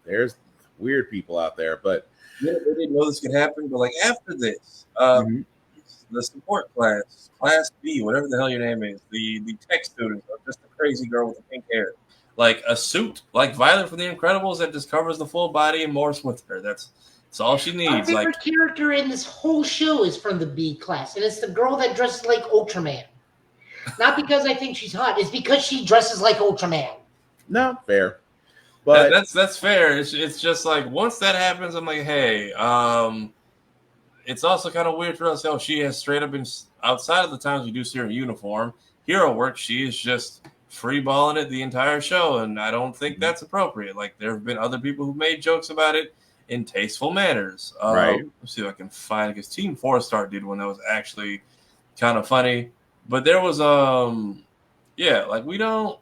there's weird people out there. But yeah, they didn't know this could happen. But, like, after this, the support class, Class B, whatever the hell your name is, the tech students are just a crazy girl with the pink hair. Like a suit, like Violet from The Incredibles that just covers the full body and morphs with her. That's all she needs. My favorite character in this whole show is from the B class, and it's the girl that dresses like Ultraman. Not because I think she's hot; it's because she dresses like Ultraman. No, fair. But that's fair. It's just like once that happens, I'm like, hey, it's also kind of weird for us how she has straight up been outside of the times we do see her in uniform. Hero work, she is just free balling it the entire show, and I don't think that's appropriate. Like there have been other people who made jokes about it in tasteful manners. Right. Let's see if I can find it because Team 4-Star did one that was actually kind of funny. But there was like we don't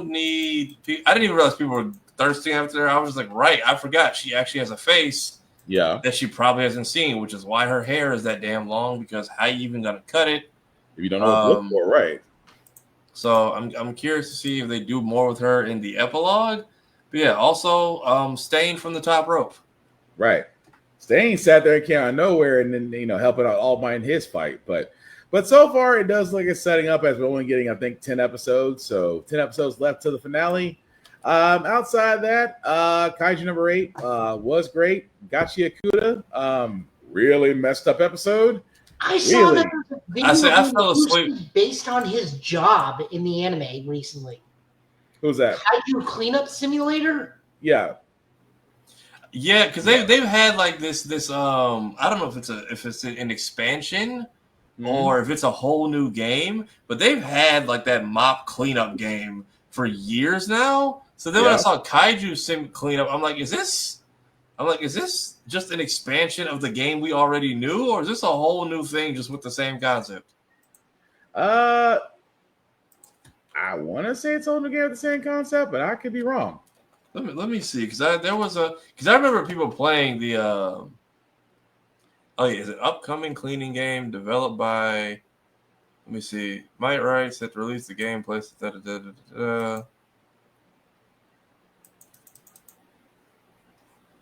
need. I didn't even realize people were thirsting after her. I was like, right, I forgot she actually has a face. Yeah. That she probably hasn't seen, which is why her hair is that damn long. Because how you even gonna cut it if you don't know what to look for, right? So I'm curious to see if they do more with her in the epilogue. But yeah, also Stain from the top rope. Right. Stain sat there and came out of nowhere and then, helping out All Might in his fight. But so far, it does look like it's setting up as we're only getting, I think, 10 episodes. So 10 episodes left to the finale. Outside of that, Kaiju number 8 was great. Gachi Akuda, really messed up episode. I saw Really? that there's a video I of him fell asleep. based on his job in the anime recently. Who's that? Kaiju Cleanup Simulator? Yeah. Yeah, because they've had like this I don't know if it's an expansion or if it's a whole new game, but they've had like that mop cleanup game for years now. So then when I saw Kaiju Sim Cleanup, I'm like, is this just an expansion of the game we already knew, or is this a whole new thing just with the same concept? I want to say it's a whole new game with the same concept, but I could be wrong. Let me see, because I remember people playing the is it upcoming cleaning game developed by, let me see, Might Right set to release the game place.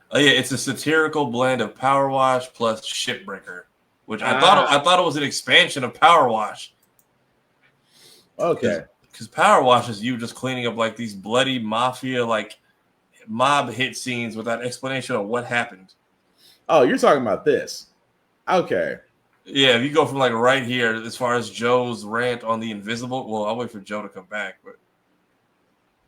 Oh yeah, it's a satirical blend of Power Wash plus Shipbreaker, which I thought it was an expansion of Power Wash. Okay, because Power Wash is you just cleaning up like these bloody mafia like mob hit scenes without explanation of what happened. Oh, you're talking about this. Okay. Yeah, if you go from like right here as far as Joe's rant on the invisible, well, I'll wait for Joe to come back, but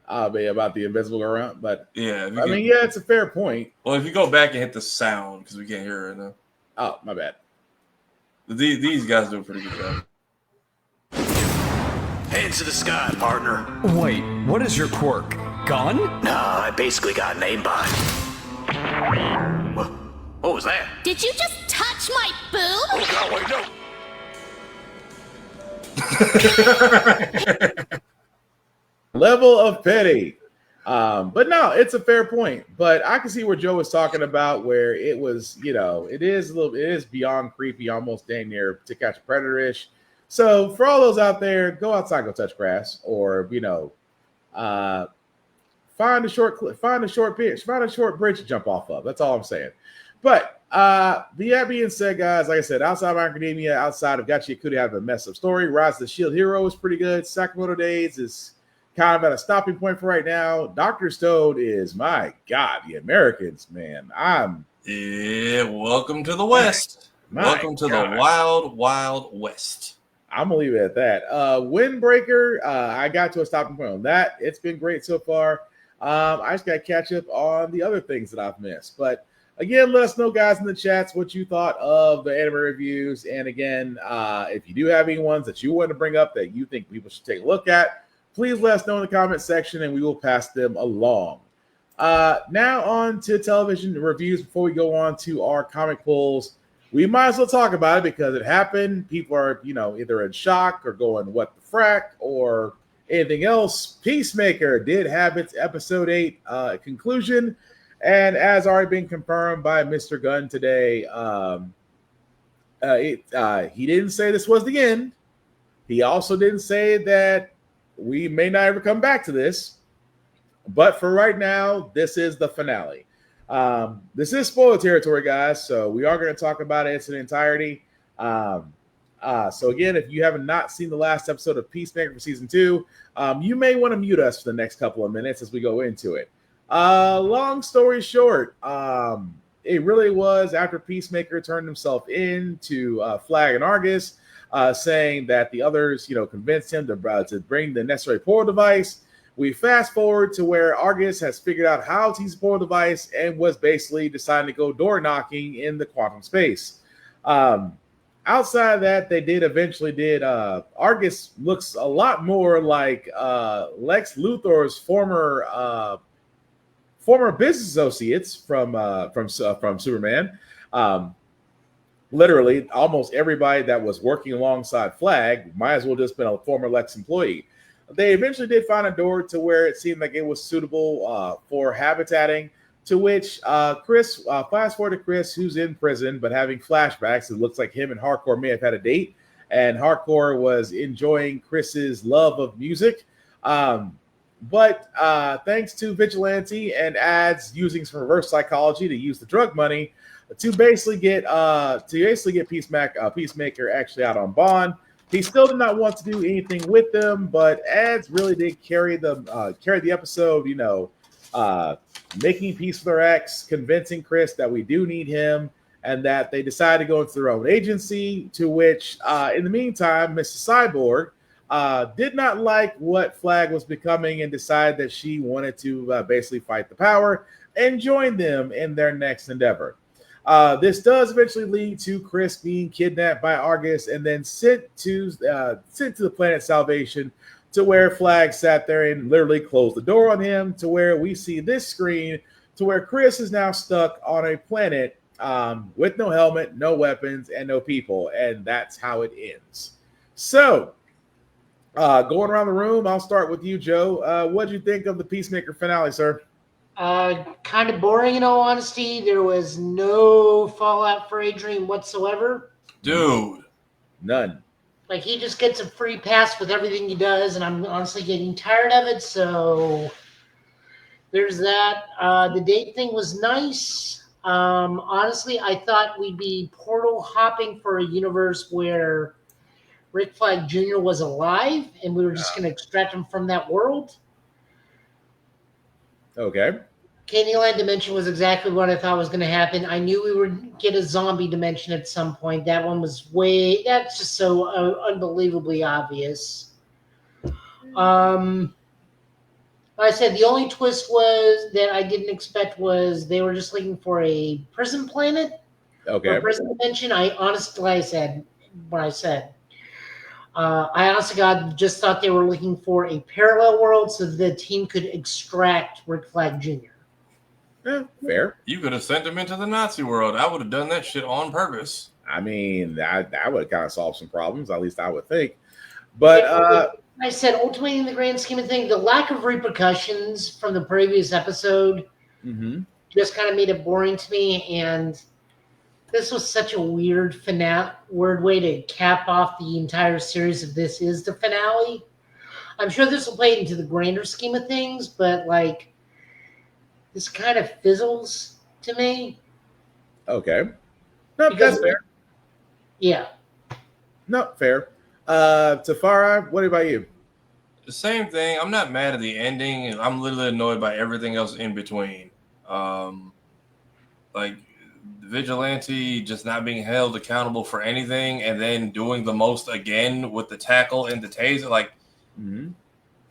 I'll be about the invisible around, but yeah, it's a fair point. Well, if you go back and hit the sound, because we can't hear it right now. Oh, my bad. These guys do a pretty good job. Hands to the sky, partner. Wait, what is your quirk? Gun? Nah, I basically got an aimbot. What was that? Did you just touch my boob? Oh, God, wait, no. Level of petty. But no, it's a fair point. But I can see where Joe was talking about where it was, it is beyond creepy, almost dang near To Catch a Predator-ish. So for all those out there, go outside, go touch grass, or find a short bridge to jump off of. That's all I'm saying. But that being said, guys, like I said, outside of My Academia, outside of Gachi Akuda have a mess up story. Rise of the Shield Hero is pretty good. Sakamoto Days is kind of at a stopping point for right now. Dr. Stone is, my God, the Americans, man. Welcome to the West. Welcome to the wild, wild West. I'm gonna leave it at that. Windbreaker, I got to a stopping point on that. It's been great so far. I just got to catch up on the other things that I've missed. But again, let us know, guys, in the chats what you thought of the anime reviews. And again, if you do have any ones that you want to bring up that you think people should take a look at, please let us know in the comment section and we will pass them along. Now on to television reviews before we go on to our comic pulls. We might as well talk about it because it happened. People are, either in shock or going, what the frack, or anything else. Peacemaker did have its episode 8 conclusion. And as already been confirmed by Mr. Gunn today, he didn't say this was the end. He also didn't say that we may not ever come back to this. But for right now, this is the finale. This is spoiler territory, guys, so we are going to talk about it in entirety. So again, if you have not seen the last episode of Peacemaker for season 2, you may want to mute us for the next couple of minutes as we go into it. Long story short, it really was after Peacemaker turned himself in to Flag and Argus, saying that the others, convinced him to bring the necessary portal device. We fast forward to where Argus has figured out how to use the portal device and was basically deciding to go door knocking in the quantum space. Outside of that, they did Argus looks a lot more like Lex Luthor's former business associates from Superman. Literally, almost everybody that was working alongside Flag might as well just been a former Lex employee. They eventually did find a door to where it seemed like it was suitable for habitating, to which Chris, fast forward to Chris, who's in prison, but having flashbacks. It looks like him and Hardcore may have had a date, and Hardcore was enjoying Chris's love of music. But thanks to Vigilante and ads using some reverse psychology to use the drug money to basically get Peacemaker actually out on bond. He still did not want to do anything with them, but ads really did carry the episode. Making peace with their ex, convincing Chris that we do need him, and that they decided to go into their own agency. To which, in the meantime, Mrs. Cyborg did not like what Flag was becoming and decided that she wanted to basically fight the power and join them in their next endeavor. This does eventually lead to Chris being kidnapped by Argus and then sent to the planet Salvation, to where Flag sat there and literally closed the door on him, to where we see this screen to where Chris is now stuck on a planet with no helmet, no weapons, and no people, and that's how it ends. So, going around the room, I'll start with you, Joe. What did you think of the Peacemaker finale, sir? Kind of boring, in all honesty. There was no fallout for Adrian whatsoever. Dude. None. Like, he just gets a free pass with everything he does, and I'm honestly getting tired of it, so there's that. The date thing was nice. Honestly, I thought we'd be portal hopping for a universe where Rick Flag Jr. was alive, and we were just going to extract him from that world. Okay. Candyland Dimension was exactly what I thought was going to happen. I knew we would get a zombie dimension at some point. That one was that's just so unbelievably obvious. Like I said, the only twist was that I didn't expect was they were just looking for a prison planet. Okay. Or a prison dimension. I honestly, like I said, what I said. I honestly, God, just thought they were looking for a parallel world so the team could extract Rick Flag Jr. Fair. You could have sent him into the Nazi world. I would have done that shit on purpose. I mean, that would kind of solve some problems, at least I would think. But I said, ultimately, in the grand scheme of things, the lack of repercussions from the previous episode just kind of made it boring to me, and this was such a weird way to cap off the entire series of This Is the Finale. I'm sure this will play into the grander scheme of things, but, like, this kind of fizzles to me. Okay. No, that's fair. Yeah. No, fair. Tafara, what about you? The same thing. I'm not mad at the ending. I'm literally annoyed by everything else in between. Like, Vigilante just not being held accountable for anything and then doing the most again with the tackle and the taser. Like,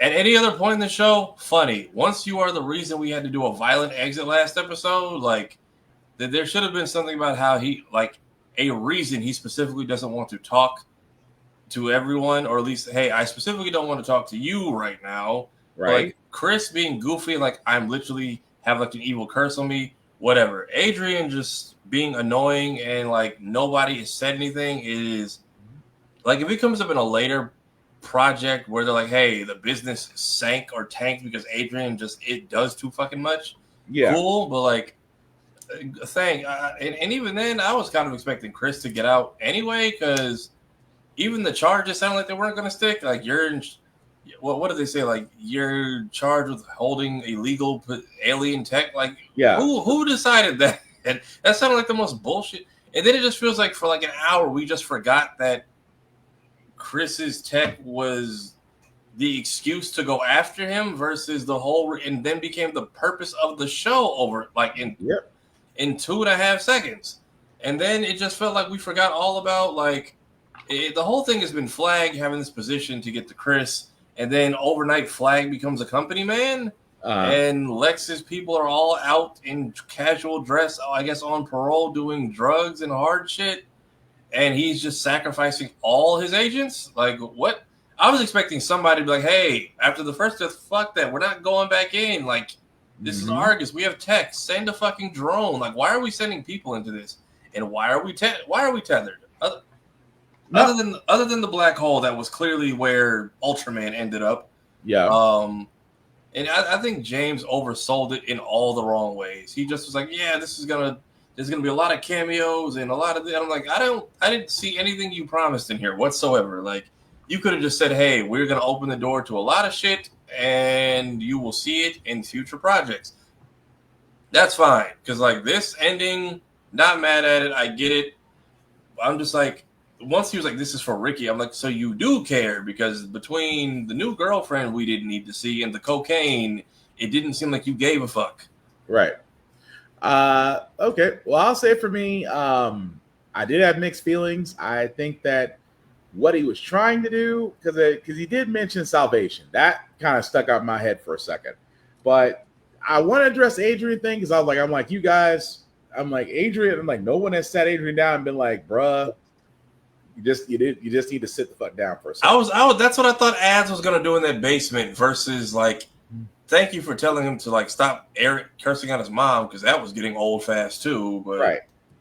at any other point in the show, funny. Once you are the reason we had to do a violent exit last episode, like, there should have been something about how he, like, a reason he specifically doesn't want to talk to everyone, or at least, hey, I specifically don't want to talk to you right now. Right. Like, Chris being goofy, like, I'm literally have, like, an evil curse on me, whatever. Adrian just being annoying and, like, nobody has said anything is, like, if it comes up in a later project where they're like, hey, the business sank or tanked because Adrian it does too fucking much. Yeah. Cool, but like, and even then, I was kind of expecting Chris to get out anyway, because even the charges sounded like they weren't going to stick. Like, what did they say? Like, you're charged with holding illegal alien tech. Like, yeah, who decided that? And that sounded like the most bullshit. And then it just feels like for like an hour we just forgot that Chris's tech was the excuse to go after him versus the whole, and then became the purpose of the show over like in 2.5 seconds. And then it just felt like we forgot all about like the whole thing has been Flag having this position to get to Chris, and then overnight Flag becomes a company man, and Lex's people are all out in casual dress, I guess on parole, doing drugs and hard shit. And he's just sacrificing all his agents? Like, what? I was expecting somebody to be like, hey, after the first death, fuck that. We're not going back in. Like, this is Argus. We have tech. Send a fucking drone. Like, why are we sending people into this? And why are we tethered? Other than the black hole that was clearly where Ultraman ended up. Yeah. And I think James oversold it in all the wrong ways. He just was like, yeah, there's gonna be a lot of cameos and a lot of. I'm like, I didn't see anything you promised in here whatsoever. Like, you could have just said, hey, we're going to open the door to a lot of shit and you will see it in future projects. That's fine. Because, like, this ending, not mad at it. I get it. I'm just like, once he was like, this is for Ricky, I'm like, so you do care, because between the new girlfriend we didn't need to see and the cocaine, it didn't seem like you gave a fuck. Right. Okay. Well, I'll say for me, I did have mixed feelings. I think that what he was trying to do, because he did mention salvation, that kind of stuck out in my head for a second. But I want to address Adrian thing, because I'm like, you guys, I'm like, Adrian, I'm like, no one has sat Adrian down and been like, bruh, you just need to sit the fuck down for a second. That's what I thought Ads was gonna do in that basement, versus like, thank you for telling him to like stop cursing out his mom, because that was getting old fast too. But right.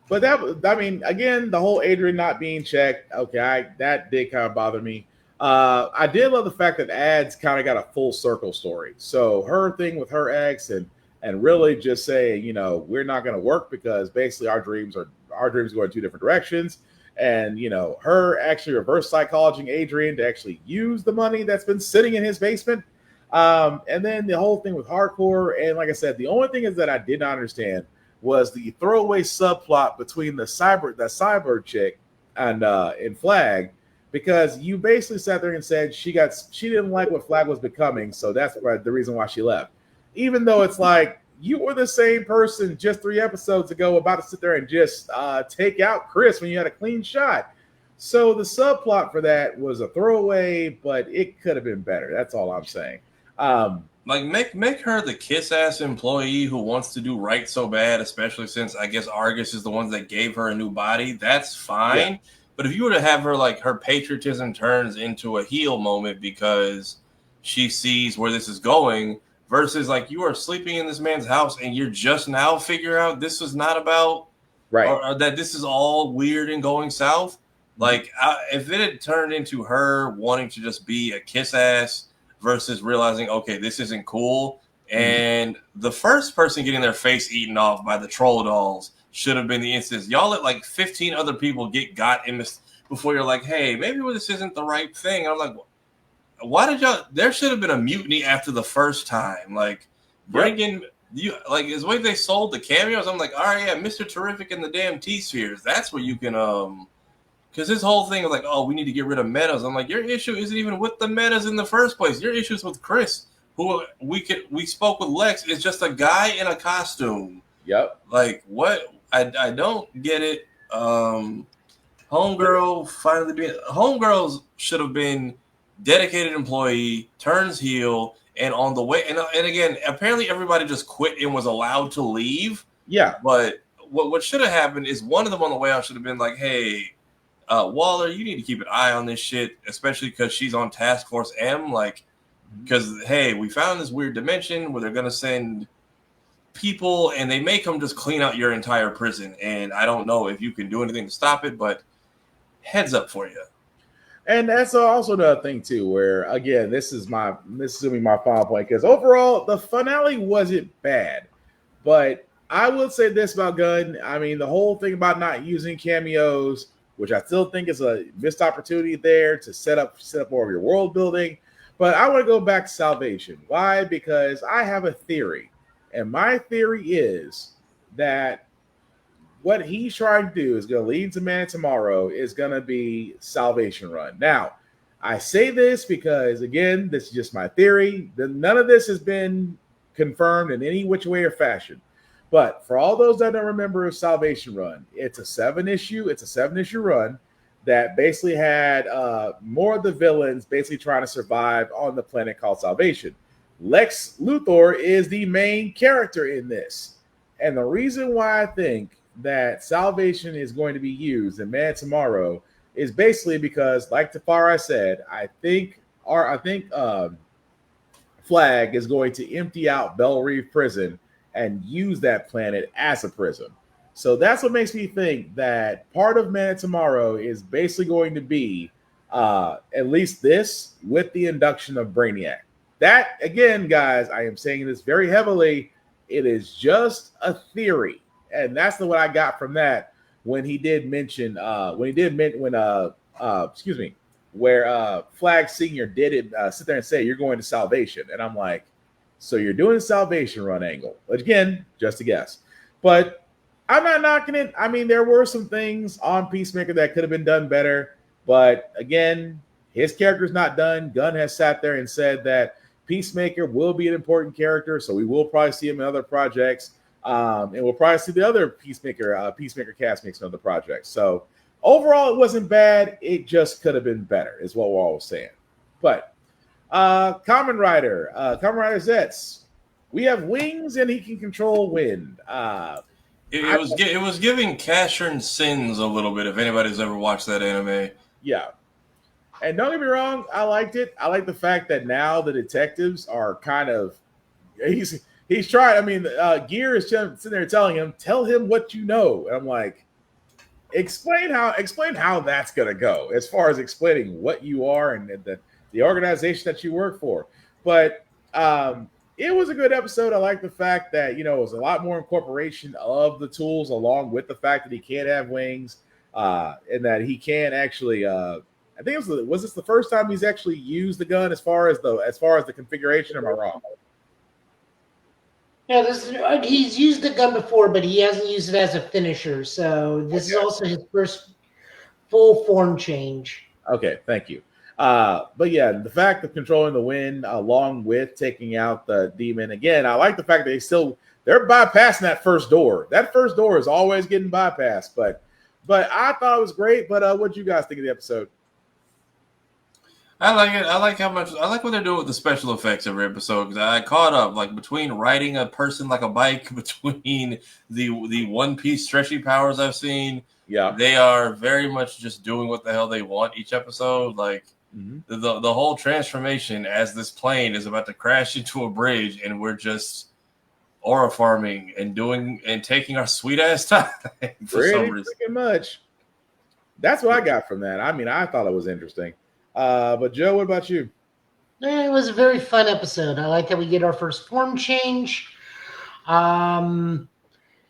But again, the whole Adrian not being checked, okay, that did kind of bother me. I did love the fact that Ads kind of got a full circle story. So her thing with her ex and really just saying, we're not going to work because basically our dreams go in two different directions. And, her actually reverse psychologizing Adrian to actually use the money that's been sitting in his basement. And then the whole thing with Hardcore. And like I said, the only thing is that I did not understand was the throwaway subplot between the cyber chick and Flag, because you basically sat there and said she didn't like what Flag was becoming, so that's the reason why she left. Even though it's like, you were the same person just 3 episodes ago about to sit there and just take out Chris when you had a clean shot. So the subplot for that was a throwaway, but it could have been better. That's all I'm saying. Like, make her the kiss-ass employee who wants to do right so bad, especially since I guess Argus is the ones that gave her a new body. That's fine. Yeah. But if you were to have her, like, her patriotism turns into a heel moment because she sees where this is going, versus, like, you are sleeping in this man's house and you're just now figuring out this was not about, right, or that this is all weird and going south. Like, if it had turned into her wanting to just be a kiss-ass versus realizing, okay, this isn't cool. And the first person getting their face eaten off by the troll dolls should have been the instance. Y'all let like 15 other people got in this before you're like, hey, maybe this isn't the right thing. And I'm like, why did y'all? There should have been a mutiny after the first time. Like, bring in you. Like, is the way they sold the cameos. I'm like, all right, yeah, Mr. Terrific and the damn T-Spheres. That's where you can because this whole thing of like, oh, we need to get rid of metas. I'm like, your issue isn't even with the metas in the first place. Your issue is with Chris, who we spoke with Lex, is just a guy in a costume. Yep. Like, what? I don't get it. Homegirls should have been dedicated employee, turns heel, and on the way. And again, apparently everybody just quit and was allowed to leave. Yeah. But what should have happened is one of them on the way out should have been like, hey, Waller, you need to keep an eye on this shit, especially because she's on Task Force M. Like, because, hey, we found this weird dimension where they're going to send people and they may come just clean out your entire prison. And I don't know if you can do anything to stop it, but heads up for you. And that's also another thing, too, where, again, this is going to be my final point, because overall, the finale wasn't bad. But I will say this about Gunn. I mean, the whole thing about not using cameos, which I still think is a missed opportunity there to set up more of your world building. But I want to go back to Salvation. Why? Because I have a theory. And my theory is that what he's trying to do is going to lead to Man Tomorrow is going to be Salvation Run. Now, I say this because, again, this is just my theory. None of this has been confirmed in any which way or fashion. But for all those that don't remember Salvation Run, it's a 7-issue run that basically had more of the villains basically trying to survive on the planet called Salvation. Lex Luthor is the main character in this. And the reason why I think that Salvation is going to be used in Man Tomorrow is basically because, like Tafari said, I think Flag is going to empty out Belle Reve Prison and use that planet as a prison. So that's what makes me think that part of Man Tomorrow is basically going to be at least this with the induction of Brainiac. That, again, guys, I am saying this very heavily. It is just a theory. And that's what I got from that when he did mention, when where Flag Senior did it, sit there and say, "You're going to Salvation," and I'm like, "So you're doing Salvation Run angle?" Which again, just a guess, but I'm not knocking it. I mean, there were some things on Peacemaker that could have been done better, but again, his character's not done. Gunn has sat there and said that Peacemaker will be an important character, so we will probably see him in other projects, and we'll probably see the other Peacemaker castmates in other projects. So overall, it wasn't bad. It just could have been better, is what we're all saying. But Kamen Rider Zets, we have wings and he can control wind. It was giving Casshern Sins a little bit. If anybody's ever watched that anime, yeah. And don't get me wrong, I liked it. I like the fact that now the detectives are kind of he's trying. I mean, Gear is sitting there telling him, "Tell him what you know." And I'm like, explain how that's gonna go as far as explaining what you are and the organization that you work for. But it was a good episode. I like the fact that it was a lot more incorporation of the tools, along with the fact that he can't have wings, and that he can actually. I think was this the first time he's actually used the gun as far as the configuration? Am I wrong? Yeah, he's used the gun before, but he hasn't used it as a finisher. So this is also his first full form change. Okay, thank you. But yeah, the fact of controlling the wind along with taking out the demon, again, I like the fact that they're bypassing that first door. That first door is always getting bypassed, but I thought it was great. But what do you guys think of the episode? I like it. I like what they're doing with the special effects every episode, because I caught up, like, between riding a person like a bike, between the One Piece stretchy powers I've seen. Yeah, they are very much just doing what the hell they want each episode. Like the whole transformation as this plane is about to crash into a bridge, and we're just aura farming and taking our sweet ass time for some reason. Pretty much. That's what I got from that. I mean, I thought it was interesting. But Joe, what about you? It was a very fun episode. I like that we get our first form change.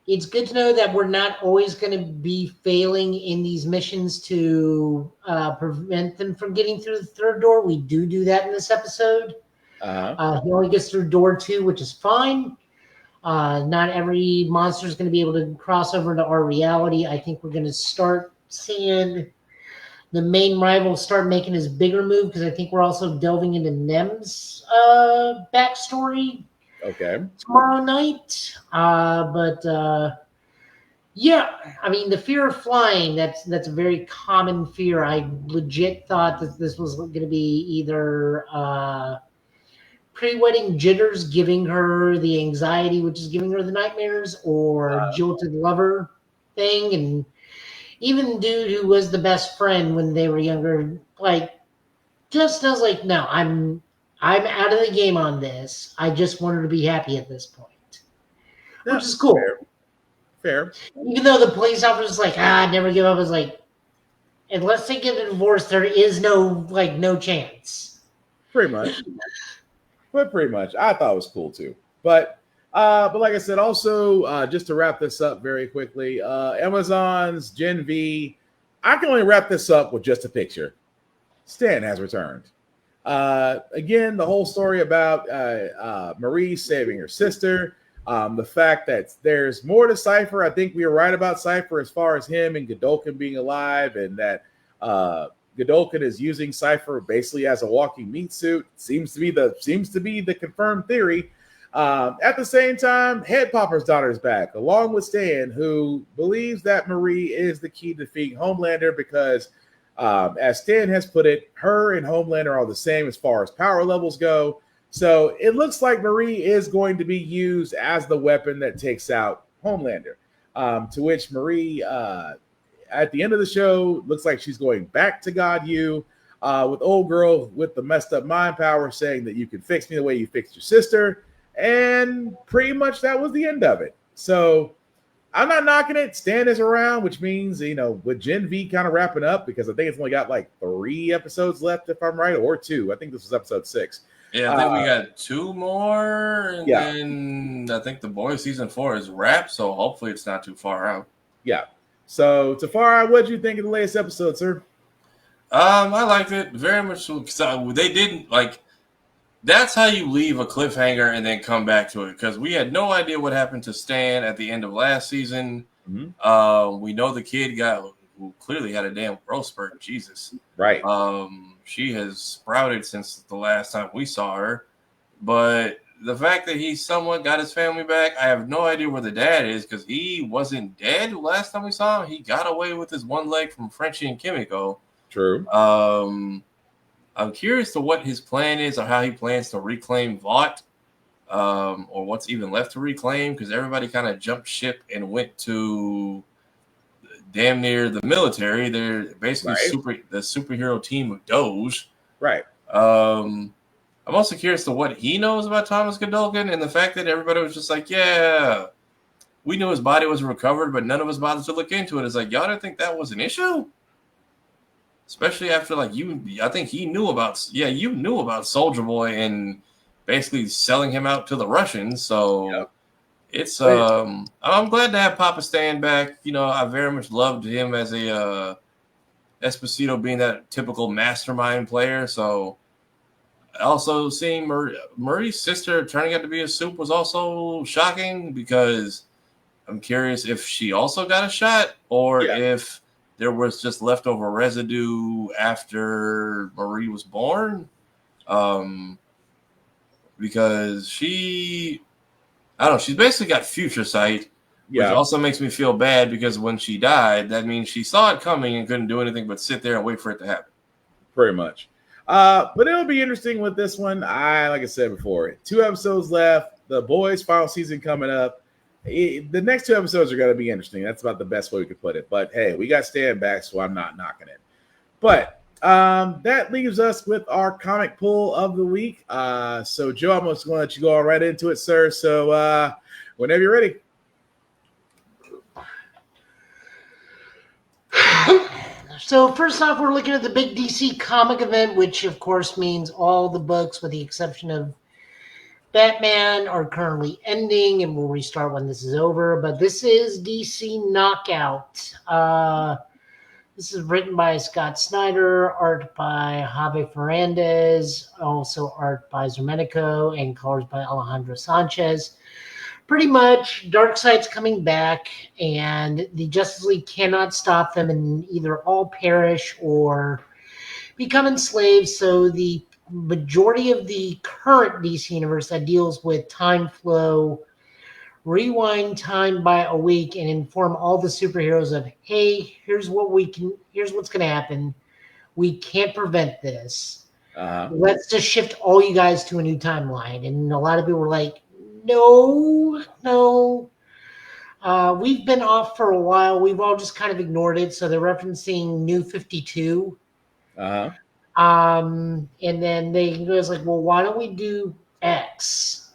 It's good to know that we're not always going to be failing in these missions to prevent them from getting through the third door. We do that in this episode. He only gets through door 2, which is fine. Not every monster is going to be able to cross over into our reality. I think we're going to start seeing the main rival start making his bigger move, because I think we're also delving into Nem's backstory. Okay. Tomorrow night. Yeah, I mean, the fear of flying, that's a very common fear. I legit thought that this was going to be either pre-wedding jitters giving her the anxiety, which is giving her the nightmares, or jilted lover thing. And even dude who was the best friend when they were younger, like, just was like, no, I'm out of the game on this. I just want her to be happy at this point, which is cool. Fair. Even though the police officer is like, never give up. Is like, unless they get a divorce, there is no chance. Pretty much. But pretty much, I thought it was cool too. But like I said, also just to wrap this up very quickly, Amazon's Gen V. I can only wrap this up with just a picture. Stan has returned. Again, the whole story about Marie saving her sister. The fact that there's more to Cypher. I think we were right about Cypher as far as him and Godolkin being alive, and that Godolkin is using Cypher basically as a walking meat suit. Seems to be the confirmed theory. At the same time, Head Popper's daughter is back, along with Stan, who believes that Marie is the key to defeating Homelander because, as Stan has put it, her and Homelander are the same as far as power levels go. So it looks like Marie is going to be used as the weapon that takes out Homelander. To which Marie, at the end of the show, looks like she's going back to God U with old girl with the messed up mind power saying that you can fix me the way you fixed your sister. And pretty much that was the end of it. So I'm not knocking it. Stan is around, which means, with Gen V kind of wrapping up, because I think it's only got like 3 episodes left, if I'm right, or 2. I think this was episode 6. Yeah, I think we got 2 more, and then I think The Boys season 4 is wrapped, so hopefully it's not too far out. Yeah. So, Tafari, what did you think of the latest episode, sir? I liked it very much because they didn't like. That's how you leave a cliffhanger and then come back to it, because we had no idea what happened to Stan at the end of last season. We know the kid who clearly had a damn growth spurt. Jesus, right? She has sprouted since the last time we saw her, but the fact that he somewhat got his family back, I have no idea where the dad is, because he wasn't dead last time we saw him. He got away with his one leg from Frenchie and Kimiko. True. I'm curious to what his plan is, or how he plans to reclaim Vought, or what's even left to reclaim, because everybody kind of jumped ship and went to damn near the military. They're basically the superhero team of Doge. Right. I'm also curious to what he knows about Thomas Godolkin, and the fact that everybody was just like, yeah, we knew his body was recovered, but none of us bothered to look into it. It's like, y'all didn't think that was an issue? Especially after, like, I think he knew about, you knew about Soldier Boy and basically selling him out to the Russians. So it's, I'm glad to have Papa Stan back. You know, I very much loved him as a Esposito being that typical mastermind player. So also seeing Murray's sister turning out to be a soup was also shocking, because I'm curious if she also got a shot, or if there was just leftover residue after Marie was born. Because I don't know, she's basically got future sight, which also makes me feel bad, because when she died, that means she saw it coming and couldn't do anything but sit there and wait for it to happen. Pretty much. But it'll be interesting with this one. Like I said before, 2 episodes left. The Boys' final season coming up. The next 2 episodes are going to be interesting. That's about the best way we could put it. But hey, we got Stan back, so I'm not knocking it. But that leaves us with our comic pull of the week. So Joe, I'm just going to let you go right into it, sir. So whenever you're ready. So first off, we're looking at the big DC comic event, which of course means all the books, with the exception of Batman, are currently ending and will restart when this is over. But this is DC Knockout. This is written by Scott Snyder, art by Javi Fernandez, also art by Zermenico, and colors by Alejandro Sanchez. Pretty much, Darkseid's coming back, and the Justice League cannot stop them, and either all perish or become enslaved. So the majority of the current DC universe that deals with time flow, rewind time by a week and inform all the superheroes of, hey, here's what's going to happen. We can't prevent this. Let's just shift all you guys to a new timeline. And a lot of people were like, no. We've been off for a while. We've all just kind of ignored it. So they're referencing New 52. And then they goes like, well, why don't we do X?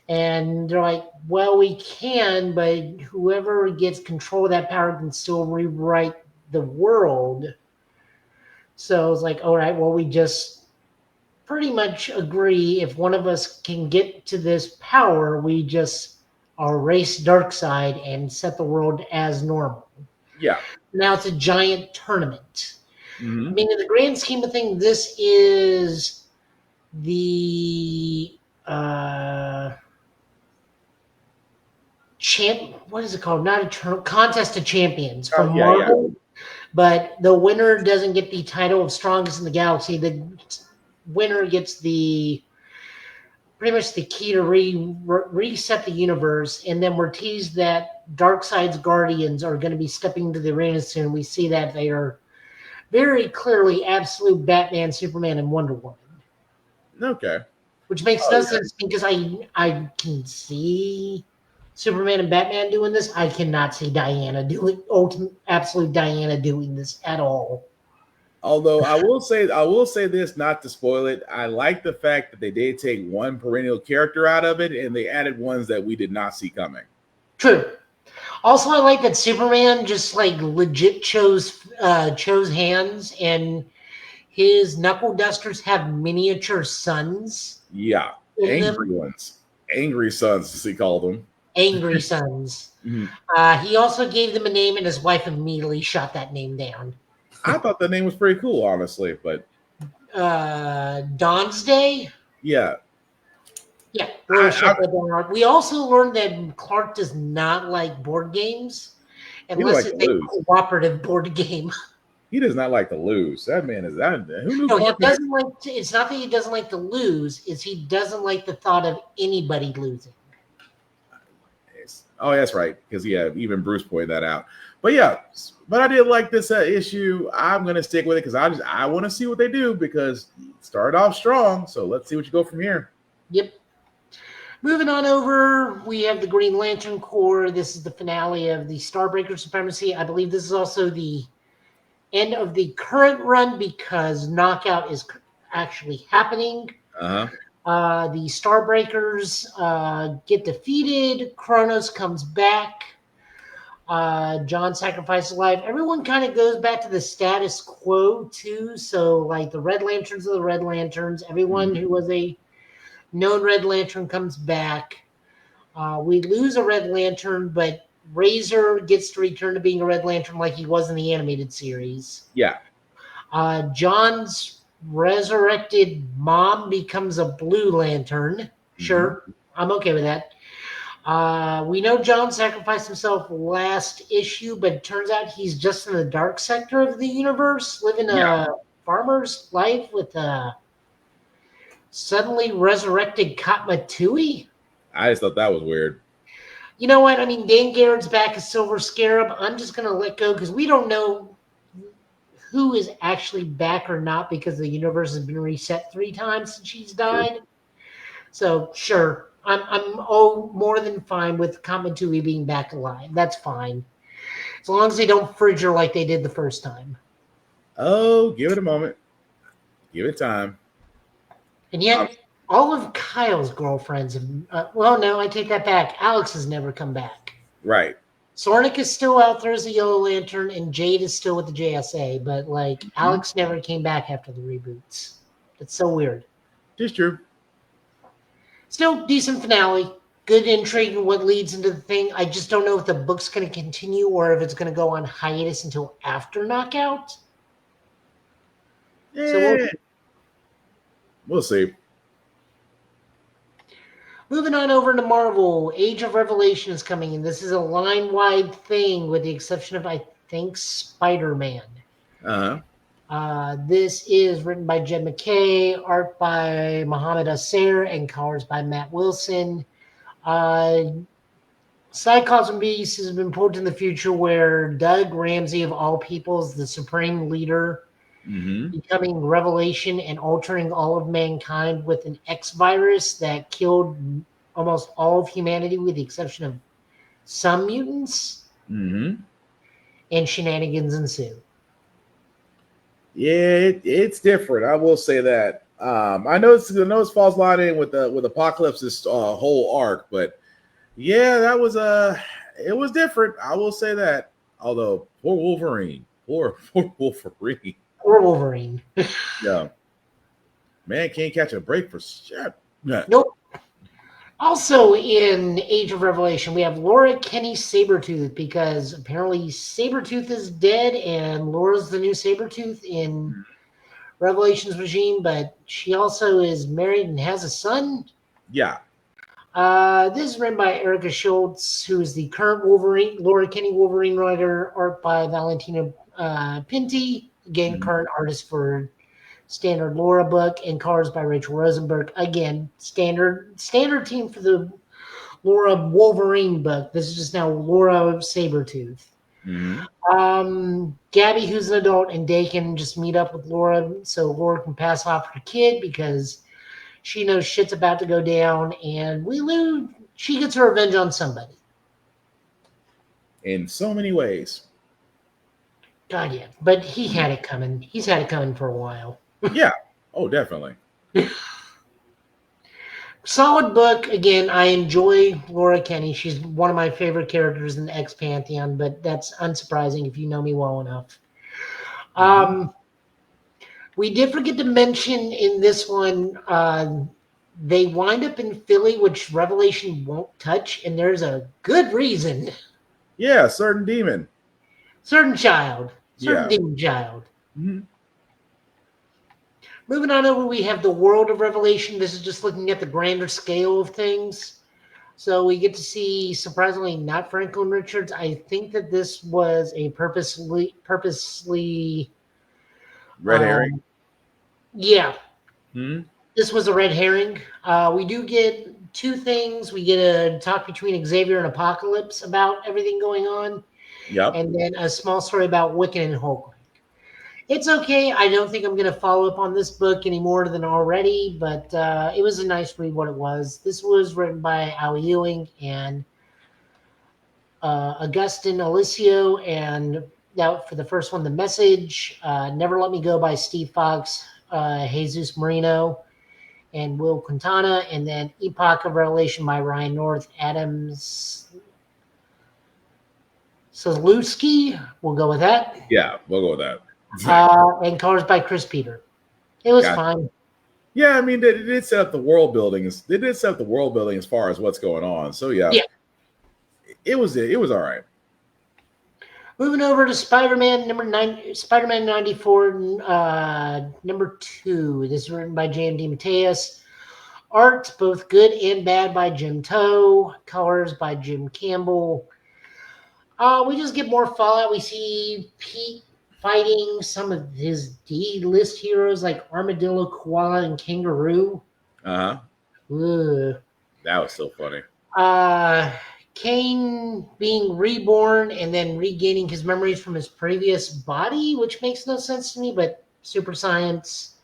And they're like, well, we can, but whoever gets control of that power can still rewrite the world. So it's like, all right, well, we just pretty much agree if one of us can get to this power, we just erase Darkseid and set the world as normal. Yeah. Now it's a giant tournament. I mean, in the grand scheme of things, this is the what is it called? Not a contest of champions from Marvel. But the winner doesn't get the title of strongest in the galaxy. The winner gets pretty much the key to reset the universe. And then we're teased that Darkseid's Guardians are going to be stepping into the arena soon. We see that they are very clearly absolute Batman, Superman, and Wonder Woman. Okay. Which makes no sense, because I can see Superman and Batman doing this. I cannot see absolute Diana doing this at all. Although I will say this, not to spoil it. I like the fact that they did take one perennial character out of it, and they added ones that we did not see coming. True. Also, I like that Superman just like legit chose hands, and his knuckle dusters have miniature suns. Yeah, angry ones, angry sons, as he called them. Angry sons. He also gave them a name, and his wife immediately shot that name down. I thought the name was pretty cool, honestly. But Dawn's Day. yeah, yeah. We also learned that Clark does not like board games unless like it's a cooperative board game. He does not like to lose. That man is that. Who knew? No, he Clark doesn't like. It's not that he doesn't like to lose; it's he doesn't like the thought of anybody losing. Oh, that's right. Because even Bruce pointed that out. But yeah, but I did like this issue. I'm gonna stick with it because I want to see what they do because it started off strong. So let's see what you go from here. Yep. Moving on over, we have the Green Lantern Corps. This is the finale of the Starbreaker Supremacy. I believe this is also the end of the current run because Knockout is actually happening. The Starbreakers get defeated. Kronos comes back. John sacrifices life. Everyone kind of goes back to the status quo too. So like the Red Lanterns are the Red Lanterns. Everyone who was a known Red Lantern comes back. We lose a Red Lantern, but Razor gets to return to being a Red Lantern like he was in the animated series. Yeah. John's resurrected mom becomes a Blue Lantern. Sure, I'm okay with that. We know John sacrificed himself last issue, but it turns out he's just in the dark sector of the universe, living a farmer's life with a suddenly resurrected Katmatui. I just thought that was weird. You know what? I mean, Dan Garrett's back as Silver Scarab. I'm just going to let go because we don't know who is actually back or not because the universe has been reset 3 times since she's died. So, sure. I'm more than fine with Kamatui being back alive. That's fine. As long as they don't fridge her like they did the first time. Oh, give it a moment. Give it time. And yet, all of Kyle's girlfriends have... well, no, I take that back. Alex has never come back. Right. Sornik is still out there as a Yellow Lantern, and Jade is still with the JSA. But, like, Alex never came back after the reboots. It's so weird. It's true. Still, decent finale. Good intrigue in what leads into the thing. I just don't know if the book's going to continue or if it's going to go on hiatus until after Knockout. So we'll see. Moving on over to Marvel, Age of Revelation is coming, and this is a line-wide thing with the exception of, I think, Spider-Man. This is written by Jed McKay, art by Mohamed Asser, and colors by Matt Wilson. Cyclops Beast has been put in the future where Doug Ramsey, of all people, is the supreme leader, becoming Revelation and altering all of mankind with an X virus that killed almost all of humanity with the exception of some mutants. And shenanigans ensue. Yeah, it's different. I will say that. I know it falls a lot in with Apocalypse's whole arc, but yeah, that was it was different. I will say that. Although poor Wolverine. Poor Wolverine. Poor Wolverine. Yeah. Man can't catch a break for shit. Nope. Also in Age of Revelation, we have Laura Kenny Sabretooth because apparently Sabretooth is dead and Laura's the new Sabretooth in Revelation's regime, but she also is married and has a son. Yeah. This is written by Erica Schultz, who is the current Wolverine, Laura Kenny Wolverine writer, art by Valentina Pinti, again, current artist for standard Laura book, and colors by Rachel Rosenberg. Again, standard team for the Laura Wolverine book. This is just now Laura Sabretooth. Gabby, who's an adult, and Dakin just meet up with Laura so Laura can pass off her kid because she knows shit's about to go down, and she gets her revenge on somebody. In so many ways. God, yeah. But he had it coming. He's had it coming for a while. Yeah. Oh, definitely. Solid book. Again, I enjoy Laura Kenny. She's one of my favorite characters in the X Pantheon, but that's unsurprising if you know me well enough. We did forget to mention in this one, they wind up in Philly, which Revelation won't touch, and there's a good reason. Yeah, certain demon. Certain child. Certain demon child. Moving on over, we have the World of Revelation. This is just looking at the grander scale of things. So we get to see, surprisingly, not Franklin Richards. I think that this was a purposely red herring. Yeah. This was a red herring. We do get two things. We get a talk between Xavier and Apocalypse about everything going on. Yep. And then a small story about Wiccan and Hulk. It's okay. I don't think I'm going to follow up on this book any more than already, but it was a nice read what it was. This was written by Al Ewing and Augustin Alicio, and that for the first one, The Message, Never Let Me Go by Steve Fox, Jesus Marino, and Will Quintana, and then Epoch of Revelation by Ryan North, Adams Szalewski. We'll go with that. Yeah, we'll go with that. And colors by Chris Peter. It was fine. Yeah, I mean, they did set up the world building. They did set up the world building as far as what's going on. So yeah. It was all right. Moving over to Spider-Man number 9, Spider-Man 94, number 2. This is written by J.M.D. Mateus. Art, both good and bad, by Jim Toe. Colors by Jim Campbell. We just get more Fallout. We see Pete fighting some of his D-list heroes like Armadillo, Koala, and Kangaroo. That was so funny. Kane being reborn and then regaining his memories from his previous body, which makes no sense to me, but super science.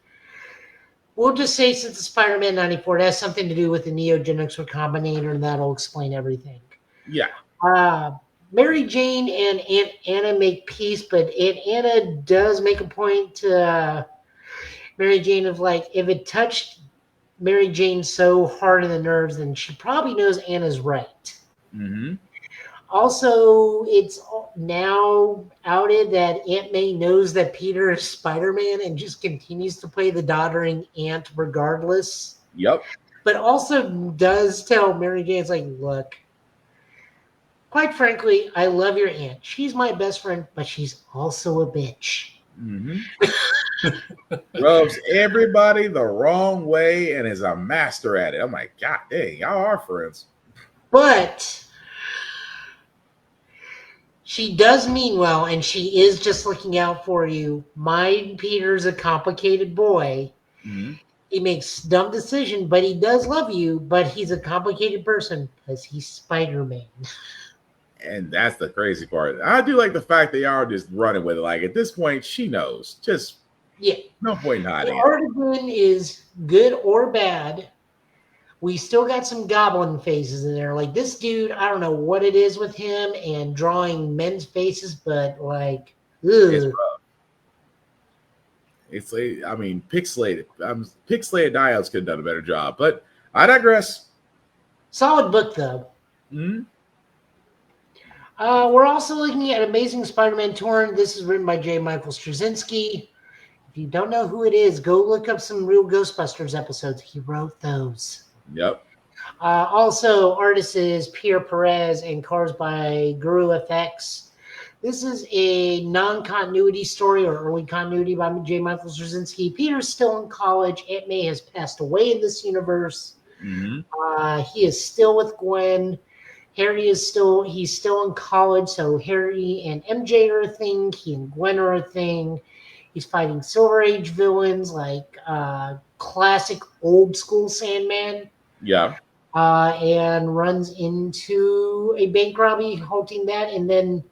We'll just say, since it's Spider-Man 94, it has something to do with the Neogenics Recombinator, and that'll explain everything. Yeah. Mary Jane and Aunt Anna make peace, but Aunt Anna does make a point to Mary Jane of, like, if it touched Mary Jane so hard in the nerves, then she probably knows Anna's right. Also, it's now outed that Aunt May knows that Peter is Spider-Man and just continues to play the doddering aunt regardless. Yep. But also does tell Mary Jane, it's like, look, quite frankly, I love your aunt. She's my best friend, but she's also a bitch. Rubs everybody the wrong way and is a master at it. I'm like, God dang, y'all are friends. But she does mean well, and she is just looking out for you. My Peter's a complicated boy. He makes dumb decisions, but he does love you, but he's a complicated person because he's Spider-Man. And that's the crazy part. I do like the fact they are just running with it. Like, at this point, she knows. Just no point in hiding The Artisan is good or bad. We still got some goblin faces in there. Like, this dude, I don't know what it is with him and drawing men's faces, but like, ugh. It's like, I mean, pixelated diodes could have done a better job, but I digress. Solid book, though. We're also looking at Amazing Spider-Man Torn. This is written by J. Michael Straczynski. If you don't know who it is, go look up some real Ghostbusters episodes. He wrote those. Yep. Also, artist is Pierre Perez and colors by Guru FX. This is a non-continuity story or early continuity by J. Michael Straczynski. Peter's still in college. Aunt May has passed away in this universe. He is still with Gwen. Harry is he's still in college, so Harry and MJ are a thing. He and Gwen are a thing. He's fighting Silver Age villains like classic old school Sandman. Yeah. And runs into a bank robbery, halting that, and then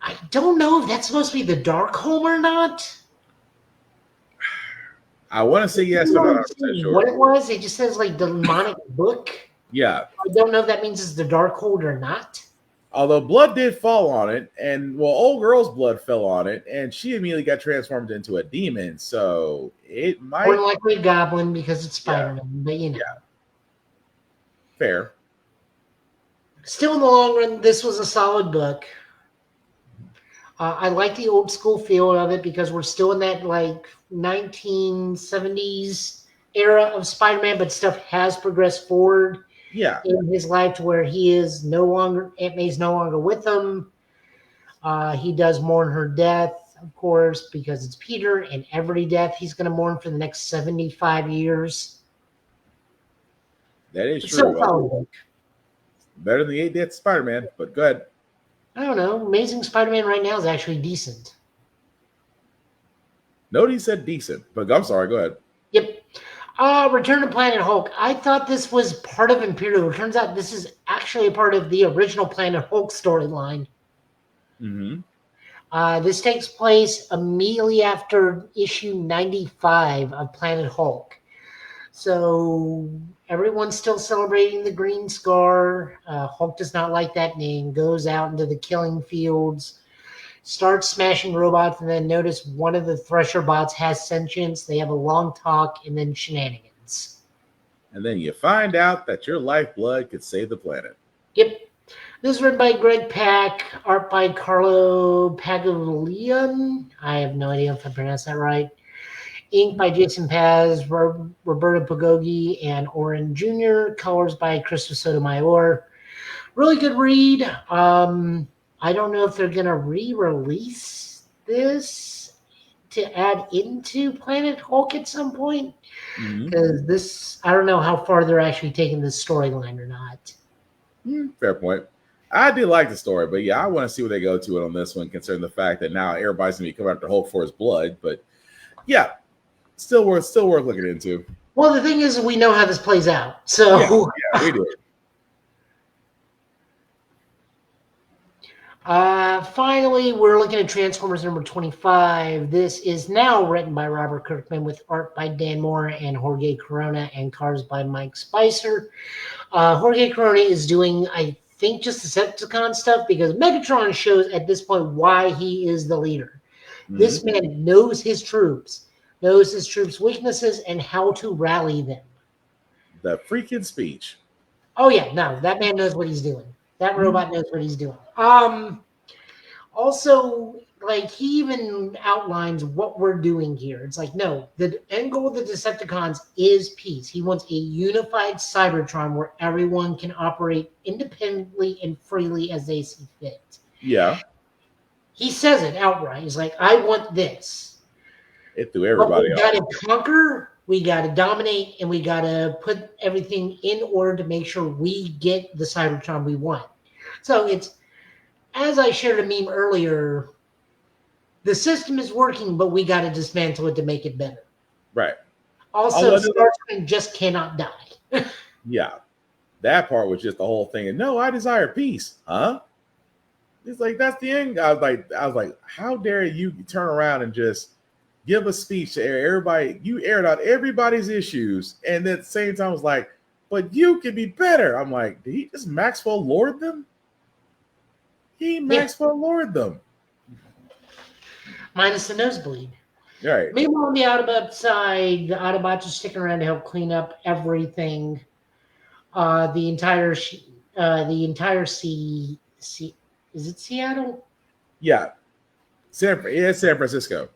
I don't know if that's supposed to be the Darkholm or not. I want to say yes, but I'm not sure. What it was? It just says like demonic book. Yeah. I don't know if that means it's the Darkhold or not. Although blood did fall on it, and well, old girl's blood fell on it, and she immediately got transformed into a demon. So it might More likely a goblin because it's Spider-Man, but you know. Yeah. Fair. Still, in the long run, this was a solid book. I like the old school feel of it because we're still in that like 1970s era of Spider-Man, but stuff has progressed forward. Yeah. In his life to where he is no longer, Aunt May's no longer with him. He does mourn her death, of course, because it's Peter, and every death he's going to mourn for the next 75 years. That is It's true. so solid. Better than the 8 Deaths of Spider-Man, but go ahead. I don't know. Amazing Spider-Man right now is actually decent. Nobody said decent, but I'm sorry. Go ahead. Yep. Return to Planet Hulk. I thought this was part of Imperial. It turns out this is actually a part of the original Planet Hulk storyline. Mm-hmm. This takes place immediately after issue 95 of Planet Hulk. So everyone's still celebrating the Green Scar. Hulk does not like that name. Goes out into the killing fields. Starts smashing robots, and then notice one of the Thresher bots has sentience. They have a long talk, and then shenanigans. And then you find out that your lifeblood could save the planet. Yep. This is written by Greg Pak, art by Carlo Paglione. I have no idea if I pronounced that right. Ink by Jason Paz, Roberto Pagogi, and Oren Jr. Colors by Christopher Sotomayor. Really good read. I don't know if they're going to re-release this to add into Planet Hulk at some point. Because this, I don't know how far they're actually taking this storyline or not. Fair point. I did like the story, but yeah, I want to see where they go to it on this one, considering the fact that now everybody's going to be coming after Hulk for his blood. But yeah, still worth looking into. Well, the thing is, we know how this plays out. So yeah we do. Finally, we're looking at Transformers number 25. This is now written by Robert Kirkman with art by Dan Moore and Jorge Corona and colors by Mike Spicer. Jorge Corona is doing, I think, just Decepticon stuff because Megatron shows at this point why he is the leader. This man knows his troops weaknesses and how to rally them. The freaking speech. Oh yeah, no, that man knows what he's doing. That robot knows what he's doing. Also, like, he even outlines what we're doing here. It's like, no, the end goal of the Decepticons is peace. He wants a unified Cybertron where everyone can operate independently and freely as they see fit. Yeah. He says it outright. He's like, I want this. It threw everybody off. We got to conquer, we got to dominate, and we got to put everything in order to make sure we get the Cybertron we want. So it's, as I shared a meme earlier, the system is working, but we got to dismantle it to make it better. Right. Also, Starscream just cannot die. Yeah. That part was just the whole thing. And no, I desire peace. Huh? It's like, that's the end. I was like, how dare you turn around and just give a speech to everybody? You aired out everybody's issues. And at the same time, I was like, but you can be better. I'm like, did he just Maxwell Lord them? He Maxwell Lord them. Minus the nosebleed. Right. Meanwhile, on the Autobot side, the Autobots are sticking around to help clean up everything. The entire is it Seattle? Yeah. San Francisco.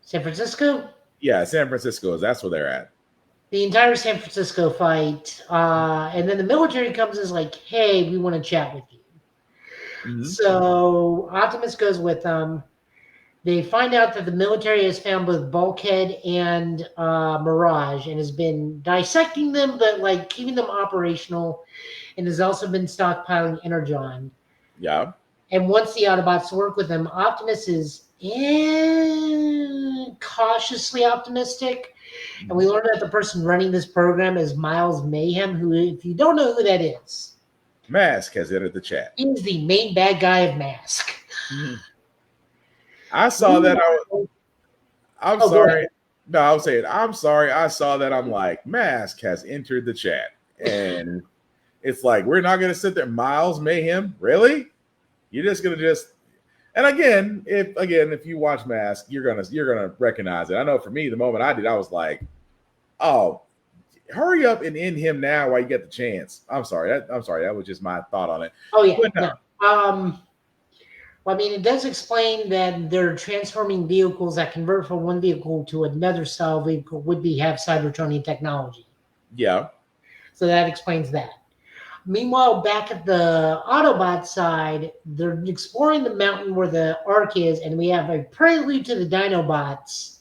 San Francisco? Yeah, San Francisco. That's where they're at. The entire San Francisco fight. And then the military comes and is like, hey, we want to chat with you. So Optimus goes with them. They find out that the military has found both Bulkhead and Mirage and has been dissecting them, but like keeping them operational, and has also been stockpiling Energon. Yeah. And once the Autobots work with them, Optimus is cautiously optimistic. And we learn that the person running this program is Miles Mayhem, who, if you don't know who that is, Mask has entered the chat. He's the main bad guy of Mask. I saw that. I'm sorry. No, I was saying, I'm sorry. I saw that. I'm like, Mask has entered the chat. And it's like, we're not going to sit there. Miles Mayhem? Really? You're just going to just. And again, if you watch Mask, you're gonna recognize it. I know for me, the moment I did, I was like, oh, hurry up and end him now while you get the chance. I'm sorry. That was just my thought on it. Oh yeah. Well, I mean, it does explain that they're transforming vehicles that convert from one vehicle to another style vehicle have Cybertronian technology. Yeah. So that explains that. Meanwhile, back at the Autobot side, they're exploring the mountain where the Ark is, and we have a prelude to the Dinobots.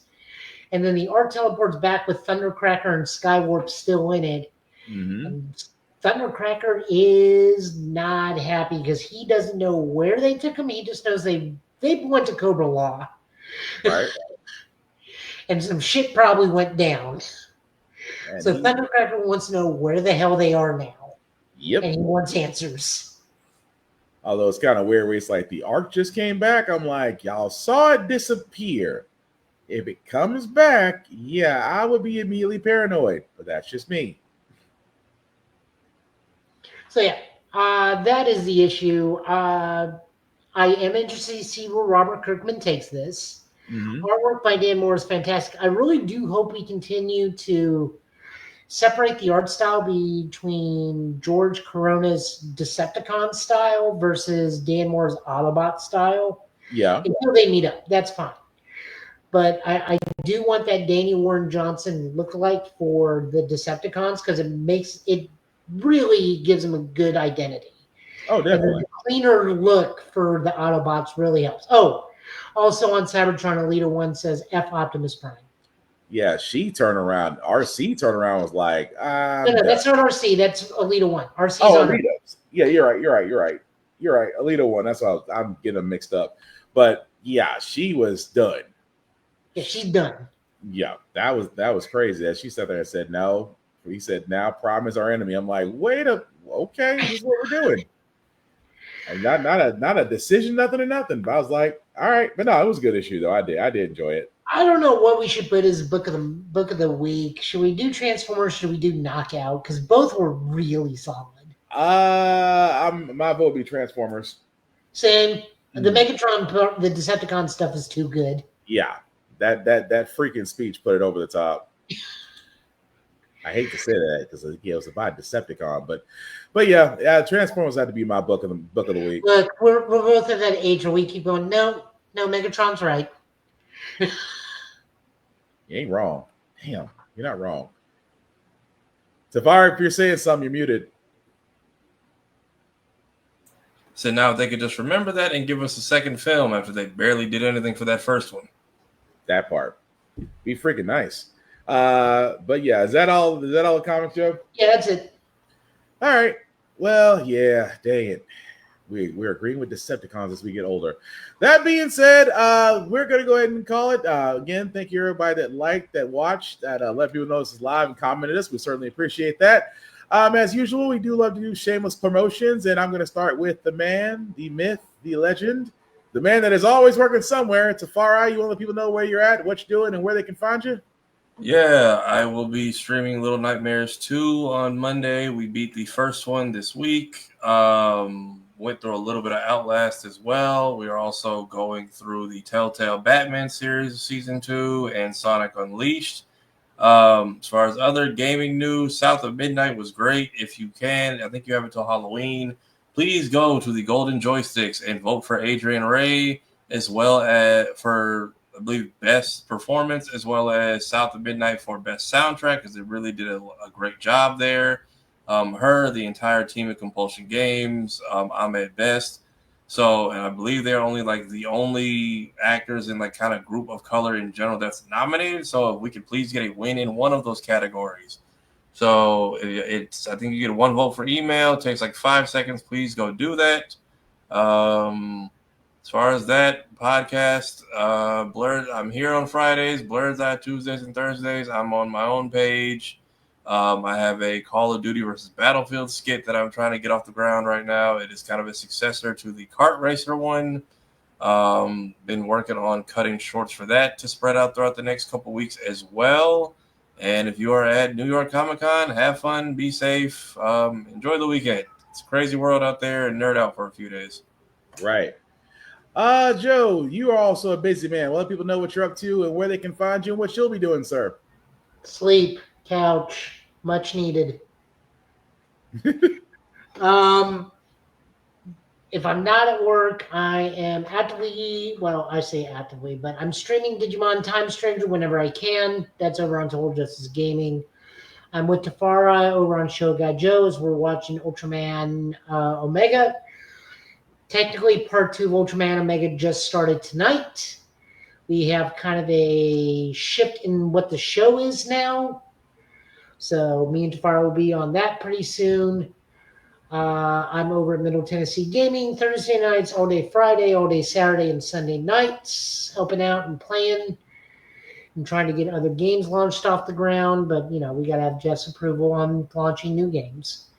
And then the Ark teleports back with Thundercracker and Skywarp still in it. Mm-hmm. And Thundercracker is not happy because he doesn't know where they took him. He just knows they went to Cobra Law. Right. And some shit probably went down. And so Thundercracker wants to know where the hell they are now. Yep. And he wants answers. Although it's kind of weird where it's like the Ark just came back. I'm like, y'all saw it disappear. If it comes back, yeah, I would be immediately paranoid. But that's just me. So yeah, that is the issue. I am interested to see where Robert Kirkman takes this. Mm-hmm. Artwork by Dan Moore is fantastic. I really do hope we continue to separate the art style between George Corona's Decepticon style versus Dan Moore's Autobot style. Yeah. Until they meet up, that's fine. But I do want that Danny Warren Johnson lookalike for the Decepticons because it really gives them a good identity. Oh, definitely. And the cleaner look for the Autobots really helps. Oh, also on Cybertron, Alita 1 says F Optimus Prime. Yeah, she turned around. RC turned around was like, no, that's not RC. That's Alita 1. RC's on Alita. Yeah, you're right. Alita 1. That's why I'm getting them mixed up. But yeah, she was done. Yeah, she's done. Yeah, that was crazy. As she sat there and said, no. He said, now Prime is our enemy. I'm like, okay, this is what we're doing. And not a decision, nothing or nothing. But I was like, all right. But no, it was a good issue though. I did enjoy it. I don't know what we should put as book of the week. Should we do Transformers? Should we do Knockout? Because both were really solid. My vote would be Transformers. Same. The Megatron, the Decepticon stuff is too good. Yeah, that freaking speech put it over the top. I hate to say that because it was about Decepticon, but yeah, Transformers had to be my book of the week. Look, we're both at that age where we keep going. No, Megatron's right. You ain't wrong. Damn, you're not wrong. Tafari, if you're saying something, you're muted. So now if they could just remember that and give us a second film after they barely did anything for that first one. That part. Be freaking nice. But yeah, is that all the comments, Joe? Yeah, that's it. All right. Well, yeah, dang it. We're agreeing with Decepticons as we get older. That being said, we're going to go ahead and call it. Again, thank you everybody that liked, that watched, that let people know this is live and commented us. We certainly appreciate that. As usual, we do love to do shameless promotions, and I'm going to start with the man, the myth, the legend, the man that is always working somewhere. Tafari, you want to let people know where you're at, what you're doing, and where they can find you? Yeah, I will be streaming Little Nightmares 2 on Monday. We beat the first one this week. Went through a little bit of Outlast as well. We are also going through the Telltale Batman series season 2 and Sonic Unleashed. As far as other gaming news, South of Midnight was great. If you can, I think you have until Halloween. Please go to the Golden Joysticks and vote for Adrian Ray, as well as for, I believe, best performance, as well as South of Midnight for best soundtrack, because they really did a great job there. Her, the entire team of Compulsion Games, Ahmed Best. So, and I believe they're only like the only actors in like kind of group of color in general that's nominated. So if we could please get a win in one of those categories. So it's, I think you get one vote for email. It takes like 5 seconds. Please go do that. As far as that podcast, Blurred, I'm here on Fridays, Blurred's Eye Tuesdays and Thursdays. I'm on my own page. I have a Call of Duty versus Battlefield skit that I'm trying to get off the ground right now. It is kind of a successor to the Kart Racer one. Been working on cutting shorts for that to spread out throughout the next couple weeks as well. And if you are at New York Comic Con, have fun, be safe, enjoy the weekend. It's a crazy world out there, and nerd out for a few days. Right. Joe, you are also a busy man. Let people know what you're up to and where they can find you and what you'll be doing, sir. Sleep, couch, much needed. If I'm not at work, I am actively, well, I say actively, but I'm streaming Digimon Time Stranger whenever I can. That's over on Total Justice Gaming. I'm with Tafara over on Show Guy Joe's. We're watching Ultraman Omega. Technically, part 2 of Ultraman Omega just started tonight. We have kind of a shift in what the show is now. So me and Tafara will be on that pretty soon. I'm over at Middle Tennessee Gaming Thursday nights, all day Friday, all day Saturday, and Sunday nights, helping out and playing and trying to get other games launched off the ground. But, we got to have Jeff's approval on launching new games.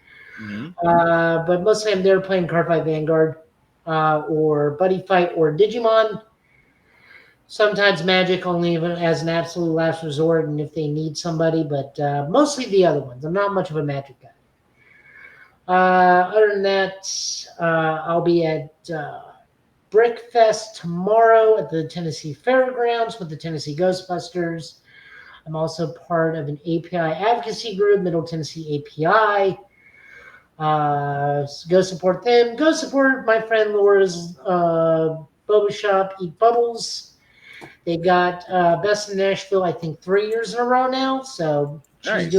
But mostly I'm there playing Cardfight Vanguard or Buddy Fight or Digimon. Sometimes Magic only as an absolute last resort and if they need somebody, but mostly the other ones. I'm not much of a Magic guy. Other than that, I'll be at Brickfest tomorrow at the Tennessee Fairgrounds with the Tennessee Ghostbusters. I'm also part of an API advocacy group, Middle Tennessee API. Go support them. Go support my friend Laura's Boba Shop, Eat Bubbles. They got Best in Nashville, I think, 3 years in a row now. So she's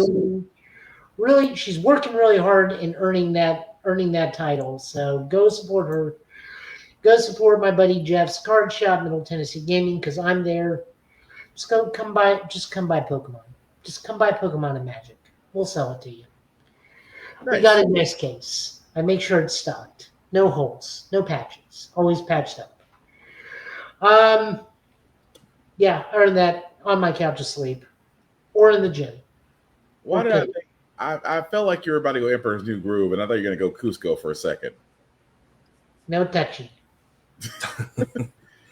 she's working really hard in earning that title. So go support her. Go support my buddy Jeff's card shop, Middle Tennessee Gaming, because I'm there. Just come buy Pokemon. Just come buy Pokemon and Magic. We'll sell it to you. Nice. We got a nice case. I make sure it's stocked. No holes, no patches. Always patched up. Yeah, other than that, on my couch asleep. Or in the gym. Why did I think I felt like you were about to go Emperor's New Groove, and I thought you were going to go Cusco for a second. No touching.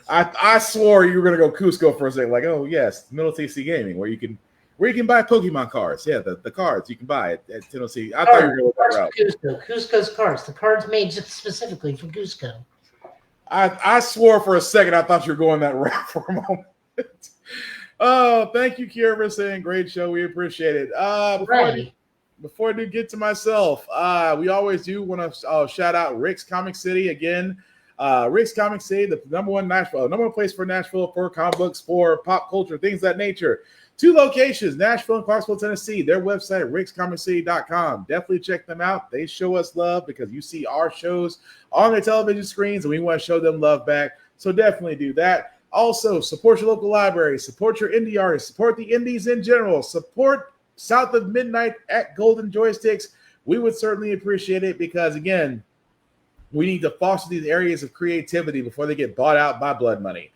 I swore you were going to go Cusco for a second. Like, oh yes, Middle Tennessee Gaming, where you can buy Pokemon cards. Yeah, the cards you can buy at Tennessee. I thought you were going to go that route. Cusco's cards. The cards made just specifically for Cusco. I swore for a second I thought you were going that route for a moment. Oh, thank you, Kiera, for saying great show. We appreciate it. Before I do get to myself, we always do want to shout out Rick's Comic City again. Rick's Comic City, the number one place for Nashville for comic books, for pop culture, things of that nature. 2 locations, Nashville and Clarksville, Tennessee. Their website, rickscomiccity.com. Definitely check them out. They show us love because you see our shows on their television screens, and we want to show them love back. So definitely do that. Also, support your local library, support your indie artists, support the indies in general, support South of Midnight at Golden Joysticks. We would certainly appreciate it because, again, we need to foster these areas of creativity before they get bought out by blood money.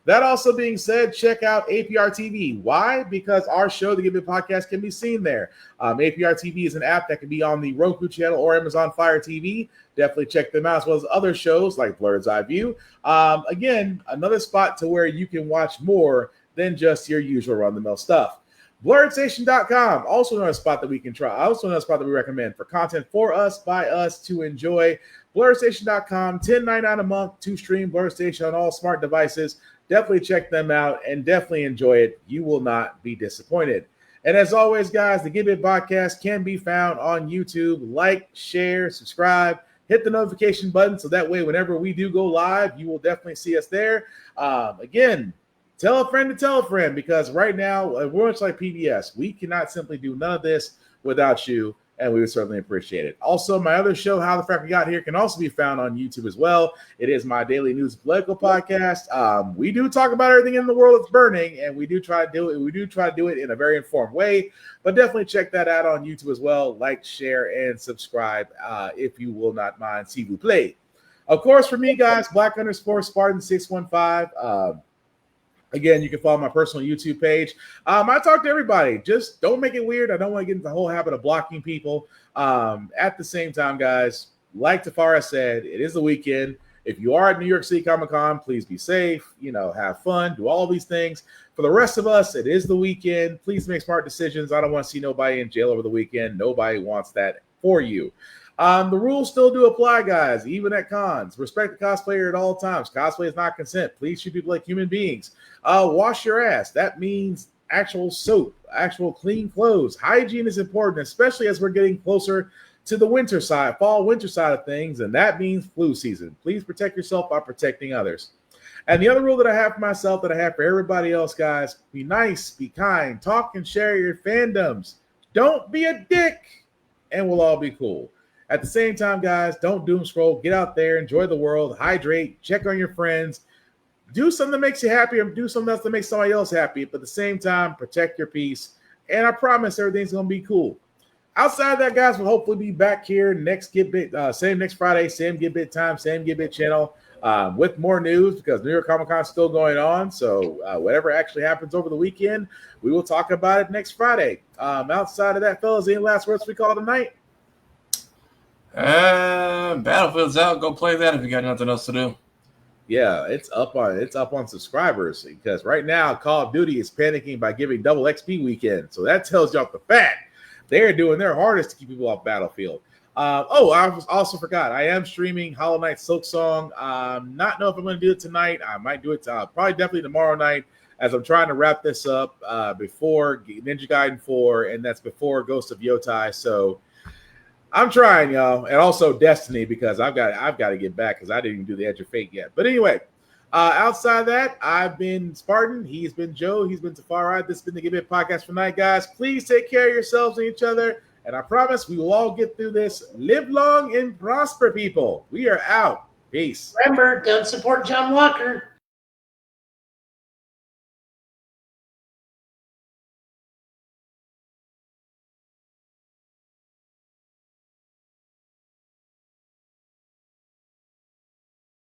That also being said, check out APR TV. Why? Because our show, The Give It Podcast, can be seen there. APR TV is an app that can be on the Roku channel or Amazon Fire TV. Definitely check them out, as well as other shows like Blurred's Eye View. Again, another spot to where you can watch more than just your usual run-the-mill stuff. BlurredStation.com, also another spot that we can try. Also another spot that we recommend for content for us, by us, to enjoy. BlurredStation.com, $10.99 a month to stream Blurred Station on all smart devices. Definitely check them out and definitely enjoy it. You will not be disappointed. And as always, guys, the Give It Podcast can be found on YouTube. Like, share, subscribe, hit the notification button so that way whenever we do go live, you will definitely see us there. Again, tell a friend to tell a friend, because right now, we're much like PBS. We cannot simply do none of this without you, and we would certainly appreciate it. Also, my other show, How the Frack We Got Here, can also be found on YouTube as well. It is my daily news political podcast. We do talk about everything in the world that's burning, and we do try to do it. We do try to do it in a very informed way, but definitely check that out on YouTube as well. Like, share, and subscribe if you will not mind. S'il vous plaît. Of course, for me, guys, Black_Spartan615. Again, you can follow my personal YouTube page. I talk to everybody. Just don't make it weird. I don't want to get into the whole habit of blocking people. At the same time, guys, like Tafara said, it is the weekend. If you are at New York City Comic Con, please be safe. Have fun. Do all these things. For the rest of us, it is the weekend. Please make smart decisions. I don't want to see nobody in jail over the weekend. Nobody wants that for you. The rules still do apply, guys, even at cons. Respect the cosplayer at all times. Cosplay is not consent. Please treat people like human beings. Wash your ass. That means actual soap, actual clean clothes. Hygiene is important, especially as we're getting closer to the winter side, winter side of things, and that means flu season. Please protect yourself by protecting others. And the other rule that I have for myself, that I have for everybody else, guys, be nice, be kind, talk and share your fandoms. Don't be a dick, and we'll all be cool. At the same time, guys, don't doom scroll. Get out there, enjoy the world, hydrate, check on your friends, do something that makes you happy, or do something else that makes somebody else happy. But at the same time, protect your peace, and I promise everything's gonna be cool. Outside of that, guys, we'll hopefully be back here next same next Friday, same Get Bit time, same Get Bit channel, with more news because New York Comic Con is still going on. So whatever actually happens over the weekend, we will talk about it next Friday. Outside of that, fellas, any last words we call it a night? Battlefield's out. Go play that if you got nothing else to do. Yeah, it's up on subscribers because right now Call of Duty is panicking by giving double XP weekend. So that tells you off the fact they're doing their hardest to keep people off Battlefield. I also forgot. I am streaming Hollow Knight Silk Song. Not know if I'm going to do it tonight. I might do it probably definitely tomorrow night as I'm trying to wrap this up before Ninja Gaiden 4, and that's before Ghost of Yotai. So I'm trying, y'all, and also Destiny because I've got to get back because I didn't even do the Edge of Fate yet. But anyway, outside of that, I've been Spartan. He's been Joe. He's been Tafari. This has been the Give It Podcast for tonight, guys. Please take care of yourselves and each other, and I promise we will all get through this. Live long and prosper, people. We are out. Peace. Remember, don't support John Walker.